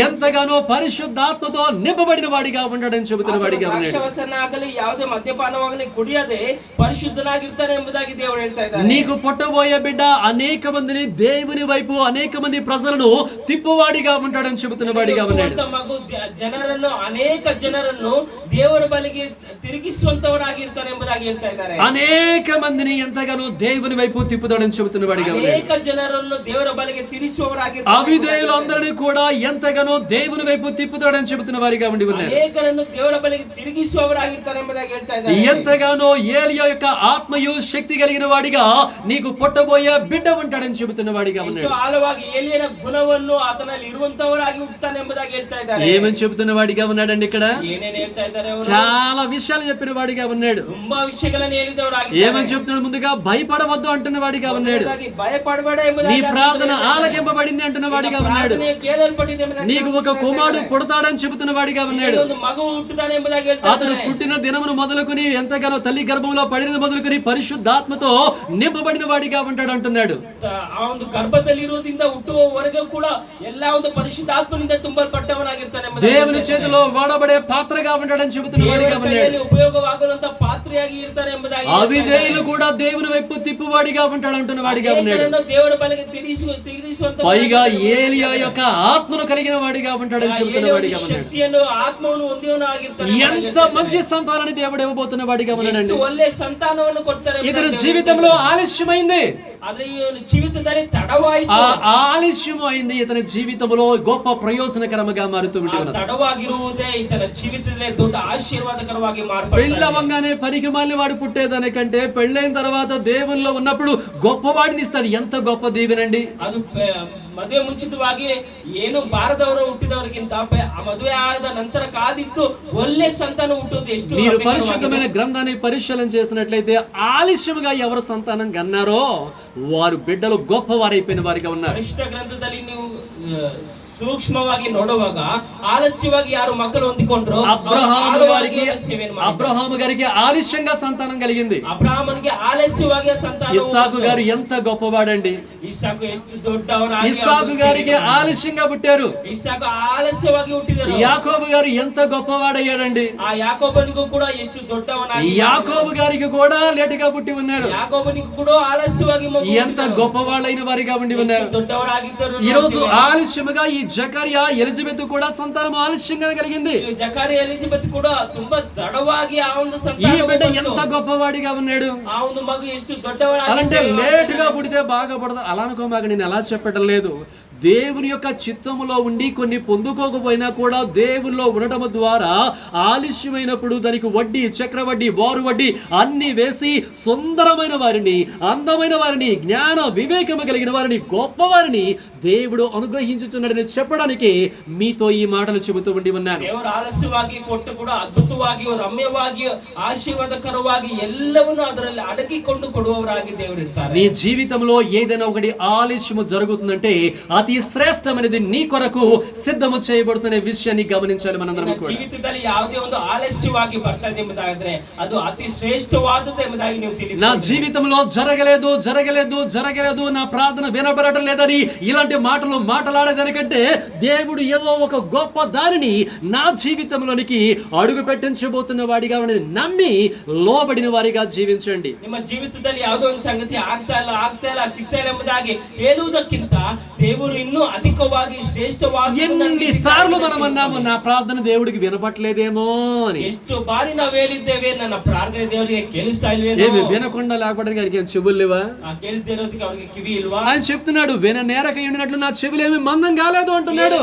ఎంతగానో పరిశుద్ధాత్మతో నింపబడిన వాడిగా ఉంటాడని చెబుతున్న వాడిగా ఉన్నాడు. ద్రాక్షరసన ಆಗಲಿ ಯಾವುದೇ ಮದ್ಯಪಾನವಾಗಲಿ ಕುಡಿಯದೆ ಪರಿಶುದ್ಧನಾಗಿರ್ತಾನೆ ಎಂಬುದಾಗಿ ದೇವರು ಹೇಳ್ತಾ ಇದ್ದಾರೆ. నీకు పుట్టబోయే బిడ్డ అనేక మందిని దేవుని వైపు అనేక మంది ప్రజలను తిప్పువాడిగా ఉంటాడని చెబుతున్న వాడిగా ఉన్నాడు. మగు ಜನರನ್ನು ಅನೇಕ ಜನರನ್ನು ದೇವರ ಬಳಿಗೆ ತಿರುಗಿಸುವಂತವರಾಗಿರ್ತಾನೆ ಎಂಬುದಾಗಿ ಹೇಳ್ತಾ ಇದ್ದಾರೆ. అనేక మందిని ఎంతగానో దేవుని వైపు తిప్పుతాడని చెబుతున్న వాడిగా ఉన్నాడు. ಅನೇಕ ಜನರನ್ನು ದೇವರ ಬಳಿಗೆ ತಿರುಗಿಸುವವರಾಗಿರ್ತಾರೆ. అవిధేయులందరినీ కూడా ఎంతగానో దేవుని వైపు తిప్పుతాడని చెబుతున్న వారిగా ఉండి ఉన్నారు. ಅನೇಕರನ್ನು ದೇವರ ಬಳಿಗೆ ತಿರುಗಿಸುವವರಾಗಿರ್ತಾರೆ ಎಂಬುದಾಗಿ ಹೇಳ್ತಾ ಇದ್ದಾರೆ. ఎంతగానో ఏలియా యొక్క ఆత్మయు శక్తి కలిగిన వాడిగా నీకు పుట్టబోయే బిడ్డ ఉంటాడని చెబుతున్న వాడిగా ఉన్నాడు. ఆಳವಾಗಿ ಏಲಿಯನ ಗುಣವನ್ನು ಆತನಲ್ಲಿ ಇರುವಂತವರಾಗಿ ಹುಟ್ಟುತ್ತಾನೆ ಎಂಬುದಾಗಿ ಹೇಳ್ತಾ ಇದ್ದಾರೆ. ఏమని చెబుతున్న వాడిగా ఉన్నాడండి ఇక్కడ? ಏನೇನು ಹೇಳ್ತಾ ಇದ್ದಾರೆ ಅವರು? చాలా చాలా విషయాలు చెప్పిన వాడిగా ఉన్నాడు. ತುಂಬಾ ವಿಷಯಗಳನ್ನು ಹೇಳಿದವರಾಗಿದ್ದಾರೆ. ఏమని చెప్తున్నాడు? ముందుగా భయపడవద్దు అంటున్న వాడిగా ఉన్నాడు. భయపడಬೇಡ నీ ప్రార్థన ఆలకింపబడింది అంటున్న వాడిగా ఉన్నాడు. నీకు ఒక కుమారుడు పుడతాడని చెబుతున్న వాడిగా ఉన్నాడు. ಒಂದು ಮಗು ಹುಟ್ಟುತ್ತಾನೆ ಎಂಬುದಾಗಿ ಹೇಳ್ತಾರೆ. అతడు పుట్టిన దినమును మొదలుకొని ఎంతగానో తల్లి గర్భంలో పడిన మొదలుకొని పరిశుద్ధాత్మతో నింపబడిన వాడిగా ఉంటాడు అంటున్నాడు. ಆ ಒಂದು ಗರ್ಭದಲ್ಲಿರುವುದರಿಂದ ಹುಟ್ಟುವವರೆಗೂ ಕೂಡ ಎಲ್ಲಾ ಒಂದು ಪರಿಶುದ್ಧಾತ್ಮನಿಂದ ತುಂಬಲ್ಪಟ್ಟವನಾಗಿರ್ತಾನೆ. దేవుని చేతిలో వాడబడే పాత్రగా ఉంటాడని చెబుతున్న వాడిగా ఉన్నాడు. ఉపయోగವಾಗುವಂತ ಪಾತ್ರೆಯಾಗಿ ಇರ್ತಾನೆ ಎಂಬುದಾಗಿ అవిధేయులు కూడా దేవుని వైపు తిప్పువాడిగా ఉంటాడు అంటున్న వాడిగా ఉన్నాడు. ದೇವರ ಬಳಿಗೆ ತಿರುಗಿಸುವಂತ పైగా ఏలియా యొక్క ఆత్మను కలిగిన వాడిగా ఉంటాడని చెబుతున్న వాడిగా ఉన్నాడు. శక్తిಯನ್ನು ఆత్మವನ್ನು ಹೊಂದಿದವನಾಗಿರ್ತಾನೆ. ఎంత మంచి సంతానాన్ని దేవుడు ఇవ్వబోతున్న వాడిగా ఉన్నాడండి. ಒಳ್ಳೆ ಸಂತಾನವನ್ನು ಕೊಡ್ತಾರೆ. ఇతని జీవితంలో ఆలస్యమైంది. ಆದ್ರೆ ಈ ಜೀವಿತದಲ್ಲಿ ತಡವಾಯಿತು. ఆ ఆలస్యం అయింది ఇతని జీవితంలో గొప్ప ప్రయోజనకరంగా మారుతూ ఉంటుంది. ತಡವಾಗಿರುವುದೇ ಇತನ ಜೀವಿತದಲ್ಲಿ ದೊಡ್ಡ ಆಶೀರ್ವಾದಕರವಾಗಿ ಮಾರ್ಪಡುತ್ತದೆ. పెళ్ళవంగానే పనికిమాలిన వాడు పుట్టేదానికంటే పెళ్ళైన తర్వాత దేవునిలో ఉన్నప్పుడు గొప్పవాడిని ఇస్తాడు. ఎంత గొప్ప దీవెనండి. ಅದು ಮದುವೆ ಮುಂಚಿತವಾಗಿ ಏನು ಬಾರದವರು ಹುಟ್ಟಿದವರಿಗಿಂತ ಮದುವೆ ಆದ ನಂತರ ಕಾದಿತ್ತು ಒಳ್ಳೆ ಸಂತಾನ ಹುಟ್ಟುವುದು ಎಷ್ಟು. మీరు పరిశుద్ధమైన గ్రంథాన్ని పరిశీలన చేసినట్లయితే ఆలస్యముగా ఎవరు సంతానం కన్నారో వారు బిడ్డలు గొప్పవారైపోయిన వారిగా ఉన్నారు. ಪರಿಶುದ್ಧ ಗ್ರಂಥದಲ್ಲಿ ನೀವು ಸೂಕ್ಷ್ಮವಾಗಿ ನೋಡುವಾಗ ఆలస్యವಾಗಿ ಯಾರು ಮಕ್ಕಳು ಹೊಂದಿಕೊಂಡ್ರು అబ్రహాము గారికి ఆలస్యంగా సంతానం కలిగింది. అబ్రహామునికి ఆలస్యವಾಗಿ సంతానం. ఇస్సాకు గారు ఎంత గొప్పవాడండి. ఇస్సాకు ಎಷ್ಟು ದೊಡ್ಡವರಾಗಿ ఇస్సాకు గారికి ఆలస్యంగా పుట్టారు. ఇస్సాకు ఆలస్యವಾಗಿ ಹುಟ್ಟಿದರು. యాకోబు గారు ఎంత గొప్పవాడయ్యాడండి. ఆ యాకోబునిಗೂ కూడా ಎಷ್ಟು దొడ్డవనాಗಿ. యాకోబు గారికి కూడా లేటుగా పుట్టి ఉన్నారు. యాకోబునికి కూడా ఆలస్యವಾಗಿ ఎంత గొప్పవాళ్ళైన వారిగా ఉండి ఉన్నారు. దొడ్డవరాగిద్దరు. ఈ రోజు ఆలస్యముగా ఈ జకరియా ఎలిజబెత్ కూడా సంతానం ఆలస్యంగా కలిగింది. జకరియా ఎలిజబెత్ కూడా ತುಂಬಾ ತಡವಾಗಿ ಆ ಒಂದು ಸಂತಾನ. ఈ బిడ్డ ఎంత గొప్పవాడిగా ఉన్నాడు. ఆ ಒಂದು మగ ಎಷ್ಟು దొడ్డవరాగి. అంటే లేటుగా పుడితే బాగా పడతారు అలా అనుకోమాక నేను అలా చెప్పడం లేదు. దేవుని యొక్క చిత్తములో ఉండి కొన్ని పొందుకోకపోయినా కూడా దేవునిలో ఉండటం ద్వారా ఆలస్యమైనప్పుడు దానికి వడ్డీ, చక్రవడ్డీ, బారు వడ్డీ అన్ని వేసి సుందరమైన వారిని, అందమైన వారిని, జ్ఞాన వివేకము కలిగిన వారిని, గొప్పవారిని దేవుడు అనుగ్రహించుచున్నాడని చెప్పడానికి మీతో ఈ మాటలు చెబుతూ ఉండి ఉన్నాను. ದೇವರು ಆಲಸ್ಯವಾಗಿ ಕೊಟ್ಟು ಕೂಡ ಅದ್ಭುತವಾಗಿ ರಮ್ಯವಾಗಿ ಆಶೀರ್ವಾದಕರವಾಗಿ ಎಲ್ಲವನ್ನೂ ಅದರಲ್ಲಿ ಅಡಗಿಕೊಂಡು ಕೊಡುವವರಾಗಿ ದೇವರು ಇರ್ತಾರೆ. నీ జీవితంలో ఏదైనా ఒకటి ఆలస్యము జరుగుతుందంటే అతి శ్రేష్టమైనది నీ కొరకు సిద్ధము చేయబడుతున్న విషయాన్ని గమనించాలి మనందరం కూడా. జీవితದಲ್ಲಿ ಯಾವುದೇ ಒಂದು ಆಲಸ್ಯವಾಗಿ ಬರ್ತಾ ಇದೆ ಎಂಬುದಾದರೆ ಅದು ಅತಿ ಶ್ರೇಷ್ಠವಾದದ್ದು ಎಂಬುದಾಗಿ ನೀವು ತಿಳಿಯಬೇಕು. నా జీవితంలో జరగలేదు నా ప్రార్థన వినబడటం లేదని ఇలాంటి మాటలు మాట్లాడేదానికంటే దేవుడు ఏదో ఒక గొప్ప దానిని నా జీవితంలోనికి అడుగు పెట్టించబోతున్న వాడిగా నమ్మి లోబడిన వారిగా జీవించండి. ನಿಮ್ಮ ಜೀವಿತದಲ್ಲಿ ಯಾವುದೋ ಒಂದು ಸಂಗತಿ ಆಗ್ತಾ ಇಲ್ಲ ಸಿಗ್ತಾ ಇಲ್ಲ ಎಂಬುದಾಗಿ ಹೇಳುವುದಕ್ಕಿಂತ ದೇವರು ಇನ್ನೂ ಅಧಿಕವಾಗಿ ಶ್ರೇಷ್ಠವಾದ. ఎన్నిసార్లు మనం అన్నాము నా ప్రార్థన దేవుడికి వినపట్లేదేమో అని. ಎಷ್ಟು ಬಾರಿ ನಾವು ಹೇಳಿದ್ದೇವೆ ನನ್ನ ಪ್ರಾರ್ಥನೆ ದೇವರಿಗೆ ಕೇಳಿಸ್ತಾ ಇಲ್ವೇನೋ. ఏమి వినకుండా లేకపోవడానికి ఆయనకి చెవులు లేవా? ಕೇಳಿಸ್ದೇ ಇರೋದಕ್ಕೆ ಅವರಿಗೆ ಕಿವಿ ಇಲ್ವಾ? ఆయన చెప్తున్నాడు విననేరక ఉండినట్లు నా చెవులేమి మందం కాలేదు అంటున్నాడు.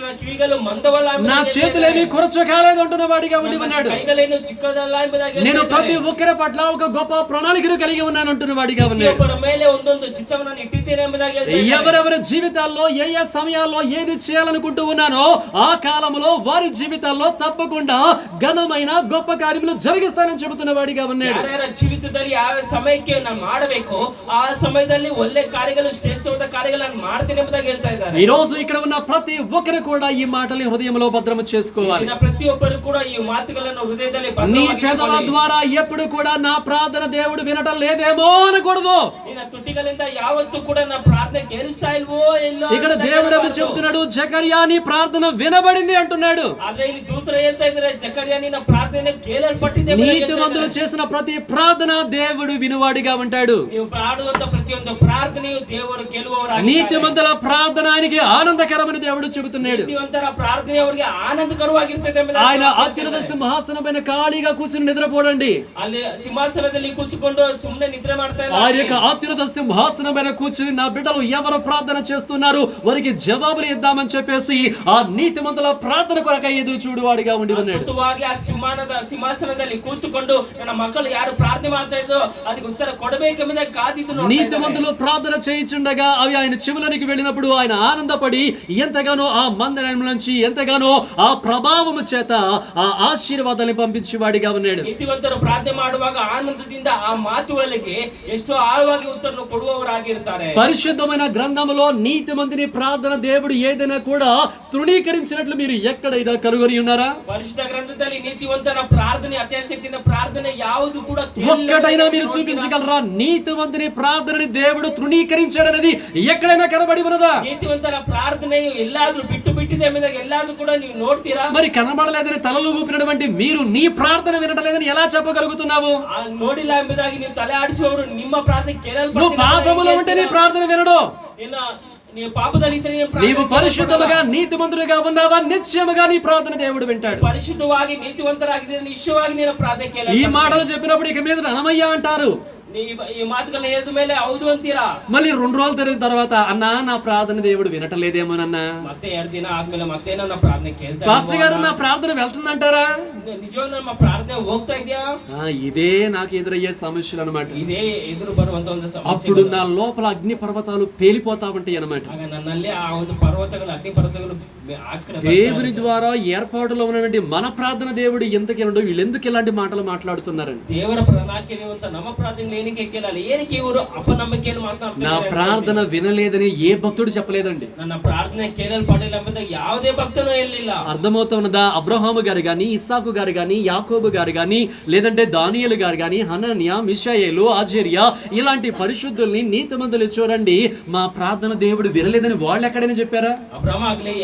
నా కివిಗಳು మందవಲ್ಲ, నా చేతులేమి కొరచ కాలేదు అంటున్న వాడిగా ఉండి ఉన్నాడు. కైగలేను చిక్కదಲ್ಲ ಎಂಬುದಾಗಿ నేను ప్రతి ఒక్కరి పట్ల ఒక గొప్ప ప్రణాళికను కలిగి ఉన్నాను అంటున్న వాడిగా ఉన్నాడు. ಒಬ್ಬರ ಮೇಲೆ ಒಂದೊಂದು ಚಿತ್ತವನ್ನು ಇಟ್ಟಿದ್ದೇನೆ ಎಂಬುದಾಗಿ ఎవరెవరి జీవితాల్లో ఏ సమయాల్లో ఏది చేయాలనుకుంటూ ఉన్నానో ఆ కాలంలో వారి జీవితాల్లో తప్పకుండా ఘనమైన గొప్ప కార్యములు జరిగిస్తానని చెబుతున్న వాడిగా ఉన్నాడు. ಯಾರ್ಯಾರ ಜೀವಿತದಲ್ಲಿ ಯಾವ ಸಮಯಕ್ಕೆ ನಾನು ಮಾಡಬೇಕು ಆ ಸಮಯದಲ್ಲಿ ಒಳ್ಳೆ ಕಾರ್ಯಗಳು, ಶ್ರೇಷ್ಠವಾದ ಕಾರ್ಯಗಳನ್ನು ಮಾಡ್ತೇನೆ ಎಂಬುದಾಗಿ ಹೇಳ್ತಾ ಇದ್ದಾರೆ. ఈ రోజు ఇక్కడ ఉన్న ప్రతి ఒక్కరు కూడా ఈ మాటల్ని హృదయంలో భద్రము చేసుకోవాలి. ప్రతియొಬ್ಬరు కూడా ఈ మాటలను హృదయದಲ್ಲಿ నీ పెదవుల ద్వారా ఎప్పుడు కూడా నా ప్రార్థన దేవుడు వినటం లేదేమో అనకూడదు. ನಿನ್ನ ತುಟಿಗಳಿಂದ ಯಾವತ್ತೂ ಕೂಡ ನನ್ನ ಪ್ರಾರ್ಥನೆ ಕೇಳಿಸ್ತಾ ಇಲ್ವೋ ಇಲ್ಲೋ. ఇక్కడ దేవుడు చెబుతున్నాడు జకరియా నీ ప్రార్థన వినబడింది అంటున్నాడు. ఆದ್ರೆ ಇಲ್ಲಿ దూతರು ಹೇಳ್ತಾ ಇದ್ದಾರೆ జకరియా ನಿನ್ನ ಪ್ರಾರ್ಥನೆ ಕೇಳಲ್ಪಟ್ಟಿದೆ. నీతిమంతులు చేసిన ప్రతి ప్రార్థన దేవుడు వినువాడిగా ఉంటాడు. ನೀವು ಮಾಡುವಂತ ಪ್ರತಿಯೊಂದು ಪ್ರಾರ್ಥನೆಯು ದೇವರು ಕೇಳುವವರಾಗಿದ್ದಾರೆ. నీతిమంతుల ప్రార్థన ఆయనకి ఆనందకరమని దేవుడు చెబుతున్నాడు. ನೀತಿವಂತರ ಪ್ರಾರ್ಥನೆ ಅವರಿಗೆ ಆನಂದಕರವಾಗಿರುತ್ತದೆ. ఆయన అత్యున్నత సింహాసనమైన ఖాళీగా కూర్చుని నిద్రపోడండి. ಅಲ್ಲಿ ಸಿಂಹಾಸನದಲ್ಲಿ ಕೂತುಕೊಂಡು ಸುಮ್ಮನೆ ನಿದ್ರೆ ಮಾಡ್ತಾ ಇಲ್ಲ. ఆయన యొక్క అత్యున్నత సింహాసనమైన కూర్చుని నా బిడ్డలు ఎవరు ప్రార్థన చేస్తూ ప్రశ్నిస్తున్నారు, వారికి జవాబులు ఇద్దామని చెప్పేసి ఆ నీతిమంతుల ప్రార్థన కొరకై ఎదురు చూడువాడిగా ఉండి ఉన్నాడు. ಅದ್ಭುತವಾಗಿ ಆ ಸಿಂಹಾಸನದಲ್ಲಿ ಕೂತುಕೊಂಡು ನನ್ನ ಮಕ್ಕಳು ಯಾರು ಪ್ರಾರ್ಥನೆ ಮಾಡ್ತಾ ಇದ್ದೋ ಅದಕ್ಕೆ ಉತ್ತರ ಕೊಡಬೇಕೆಂಬುದಾಗಿ ಕಾದಿದ್ದು ನೋಡ್ತಾ ಇದ್ದಾರೆ. నీతిమంతులు ప్రార్థన చేయించుండగా అవి ఆయన చెవులోనికి వెళ్ళినప్పుడు ఆయన ఆనందపడి ఎంతగానో ఆ మందిరం నుంచి ఎంతగానో ఆ ప్రభావము చేత ఆ ఆశీర్వాదాన్ని పంపించి వాడిగా ఉన్నాడు. ನೀತಿವಂತರು ಪ್ರಾರ್ಥನೆ ಮಾಡುವಾಗ ಆನಂದದಿಂದ ಆ ಮಾತುಗಳಿಗೆ ಎಷ್ಟೋ ಆಳವಾಗಿ ಉತ್ತರವನ್ನು ಕೊಡುವವರಾಗಿರ್ತಾರೆ. పరిశుద్ధమైన గ్రంథములో నీతిమంతుని ప్రార్థన దేవుడు ఏదైనా కూడా తృణీకరించినట్లు మీరు ఎక్కడైనా కనుగొని ఉన్నారా? పరిశుద్ధ గ్రంథದಲ್ಲಿ ನೀತಿವಂತನ ಪ್ರಾರ್ಥನೆ ಅತ್ಯಾಸಕ್ತಿಯಿಂದ ಪ್ರಾರ್ಥನೆ ಯಾವುದು ಕೂಡ ఒక్కటైనా మీరు చూపించగలరా? నీతిమంతుని ప్రార్థనని దేవుడు తృణీకరించాడనేది ఎక్కడైనా కనబడి ఉన్నదా? ನೀತಿವಂತನ ಪ್ರಾರ್ಥನೆಯು ಎಲ್ಲಾದ್ರೂ ಬಿಟ್ಟಿದೆ ಎಂಬುದಾಗಿ ಎಲ್ಲಾದ್ರೂ ಕೂಡ ನೀವು ನೋಡ್ತೀರಾ? మరి కనబడలేదని తలలు ఊపినటువంటి మీరు నీ ప్రార్థన వినటలేదని ఎలా చెప్పగలుగుతున్నావు? ನೋಡಿಲ್ಲ ಎಂಬುದಾಗಿ ನೀವು ತಲೆ ಆಡಿಸುವವರು ನಿಮ್ಮ ಪ್ರಾರ್ಥನೆ నువ్వు పాపములో ఉంటే నీ ప్రార్థన వినడు. ನೀವು ಪಾಪದಲ್ಲಿ ಇದ್ದರೆ నీవు పరిశుద్ధముగా నీతిమంతుడిగా ఉన్నావా? నిశ్చయముగా నీ ప్రార్థన దేవుడు వింటాడు. పరిశుద్ధವಾಗಿ ನೀತಿವಂತರಾಗಿದ್ದರೆ ನಿಶ್ಚಯವಾಗಿ ನಿನ್ನ ಪ್ರಾರ್ಥನೆ ಕೇಳಲ್ಪಡುತ್ತದೆ. ఈ మాటలు చెప్పినప్పుడు ఇక మీద అనమయ్య అంటారు. ఈ మాటಗಳನ್ನ ಹೇಳಿದ ಮೇಲೆ ಹೌದು ಅಂತೀರಾ? మళ్ళీ 2 రోజులు తిరిగిన తర్వాత అన్నా నా ప్రార్థన దేవుడు వినటలేదేమోనన్నా, ಮತ್ತೆ 2 ದಿನ ಆದ್ಮೇಲೆ ಮತ್ತೆ ನನ್ನ ಪ್ರಾರ್ಥನೆ ಕೇಳ್ತಾ పాస్టర్ గారు నా ప్రార్థన వెళ్తుందంటారా? నిజంగా ನಮ್ಮ ಪ್ರಾರ್ಥನೆ ಹೋಗ್ತಾ ಇದೆಯಾ? ఇదే నాకు ఎదురయ్యే సమస్యలు అన్నమాట. ఇదే ఎదురు బರುವಂತ ಒಂದು ಸಮಸ್ಯೆ. అప్పుడు నా లోపల అగ్ని పర్వతాలు పేలిపోతా ఉంటాయి అన్నమాట. ಆಗ ನನ್ನಲ್ಲಿ ಆ ಒಂದು ಪರ್ವತಗಳು ಅಗ್ನಿ పర్వతಗಳು ఆచకడ దేవుని ద్వారా ఏర్పాటులో ఉన్నటువంటి మన ప్రార్థన దేవుడు ఎందుకెళ్ళడు? వీళ్ళు ఎందుకు ఇలాంటి మాటలు మాట్లాడుతున్నారండి? ದೇವರ ಪ್ರಣಾಳಿಕೆಯಲ್ಲಿ ಅಂತ ನಮ್ಮ ಪ್ರಾರ್ಥನೆ ಏನಕ್ಕೆ ಕೇಳಲ್ಲ? ಏನಕ್ಕೆ ಇವರು ಅಪನಂಬಿಕೆಯನ್ನು ಮಾತನಾಡ್ತಾರೆ? నా ప్రార్థన వినలేదని ఏ భక్తుడు చెప్పలేదండి. ನನ್ನ ಪ್ರಾರ್ಥನೆ ಕೇಳಲ್ಪಡಿಲ್ಲ ಎಂಬುದಾಗಿ ಯಾವುದೇ ಭಕ್ತನೂ ಹೇಳಿಲ್ಲ. అర్థమవుతున్నదా? అబ్రహాము గారు గాని, ఇస్సాకు గారు గాని, యాకోబు గారు గాని, లేదంటే దానియేలు గారు గాని, హనన్య, మిషాయేలు, ఆజేరియా ఇలాంటి పరిశుద్ధుల్ని నీతిమంతులు చూడండి, మా ప్రార్థన దేవుడు వినలేదని వాళ్ళు ఎక్కడైనా చెప్పారా? ಅಬ್ರಹಾಮ ಆಗಲಿ,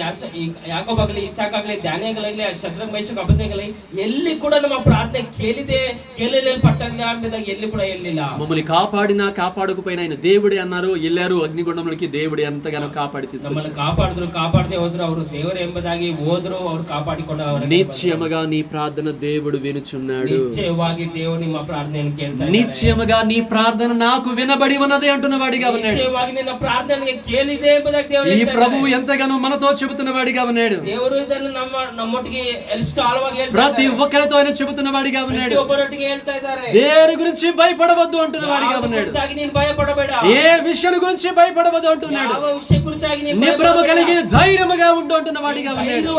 ಯಾಕೋಬ್ ಆಗಲಿ, ಇಸಾಕ್ ಆಗಲಿ, ದಾನಿಯೇಲನಾಗಲಿ, ಶದ್ರಕ್, ಮೇಷಕ್, ಅಬೇದ್ನೆಗೋಗಲಿ ಎಲ್ಲಿ ಕೂಡ ನಮ್ಮ ಪ್ರಾರ್ಥನೆ ಕೇಳಲ್ಪಟ್ಟಿಲ್ಲ ಎಂಬುದಾಗಿ ಎಲ್ಲಿ ಕೂಡ ಹೇಳಿಲ್ಲ. మమ్మల్ని కాపాడినా కాపాడకపోయినా ఆయన దేవుడే అన్నారు. వెళ్ళారు అగ్నిగుండంలోకి, దేవుడే ఎంతగానో కాపాడి తీసుకొచ్చారు. ನಮ್ಮನ್ನು ಕಾಪಾಡದೆ ಹೋದ್ರು ಅವರು ದೇವರೇ ಎಂಬುದಾಗಿ ಹೋದ್ರು, ಅವರು ಕಾಪಾಡಿಕೊಂಡು నిశ్చయముగా నీ ప్రార్థన దేవుడు వినుచున్నాడు. నిశ్చయವಾಗಿ దేవుడు ನಿಮ್ಮ ಪ್ರಾರ್ಥನೆಯನ್ನು ಕೇಳ್ತಾನೆ. నిశ్చయముగా నీ ప్రార్థన నాకు వినబడి ఉన్నది అంటున్న వాడిగా ఉన్నాడు. నిశ్చయವಾಗಿ ನಿನ್ನ ಪ್ರಾರ್ಥನೆಗೆ ಕೇಳಿದೆ ಎಂಬುದಾಗಿ ದೇವರು ఈ ప్రభు ఎంతగానో మనతో చెబుతున్న వాడిగా ఉన్నాడు. ದೇವರು ಇದನ್ನು ನಮ್ಮೊಟ್ಟಿಗೆ ಎಷ್ಟು ಆಳವಾಗಿ ಹೇಳ್ತಾರೆ. ప్రతి ఒక్కరితో ఆయన చెబుతున్న వాడిగా ఉన్నాడు. ಒಬ್ಬರೊಟ್ಟಿಗೆ ಹೇಳ್ತಾ ಇದ್ದಾರೆ. దేని గురించి భయపడవద్దు అంటున్న వాడిగా ఉన్నాడు. ನೀನು ಭಯಪಡಬೇಡ. ఏ విషయం గురించి భయపడవద్దు అంటున్నాడు. ಯಾವ ವಿಷಯ ಕುರಿತಾಗಿ ನೀನು నిబ్రమ కలిగి ధైర్యముగా ఉండు అంటున్న వాడిగా ఉన్నాడు.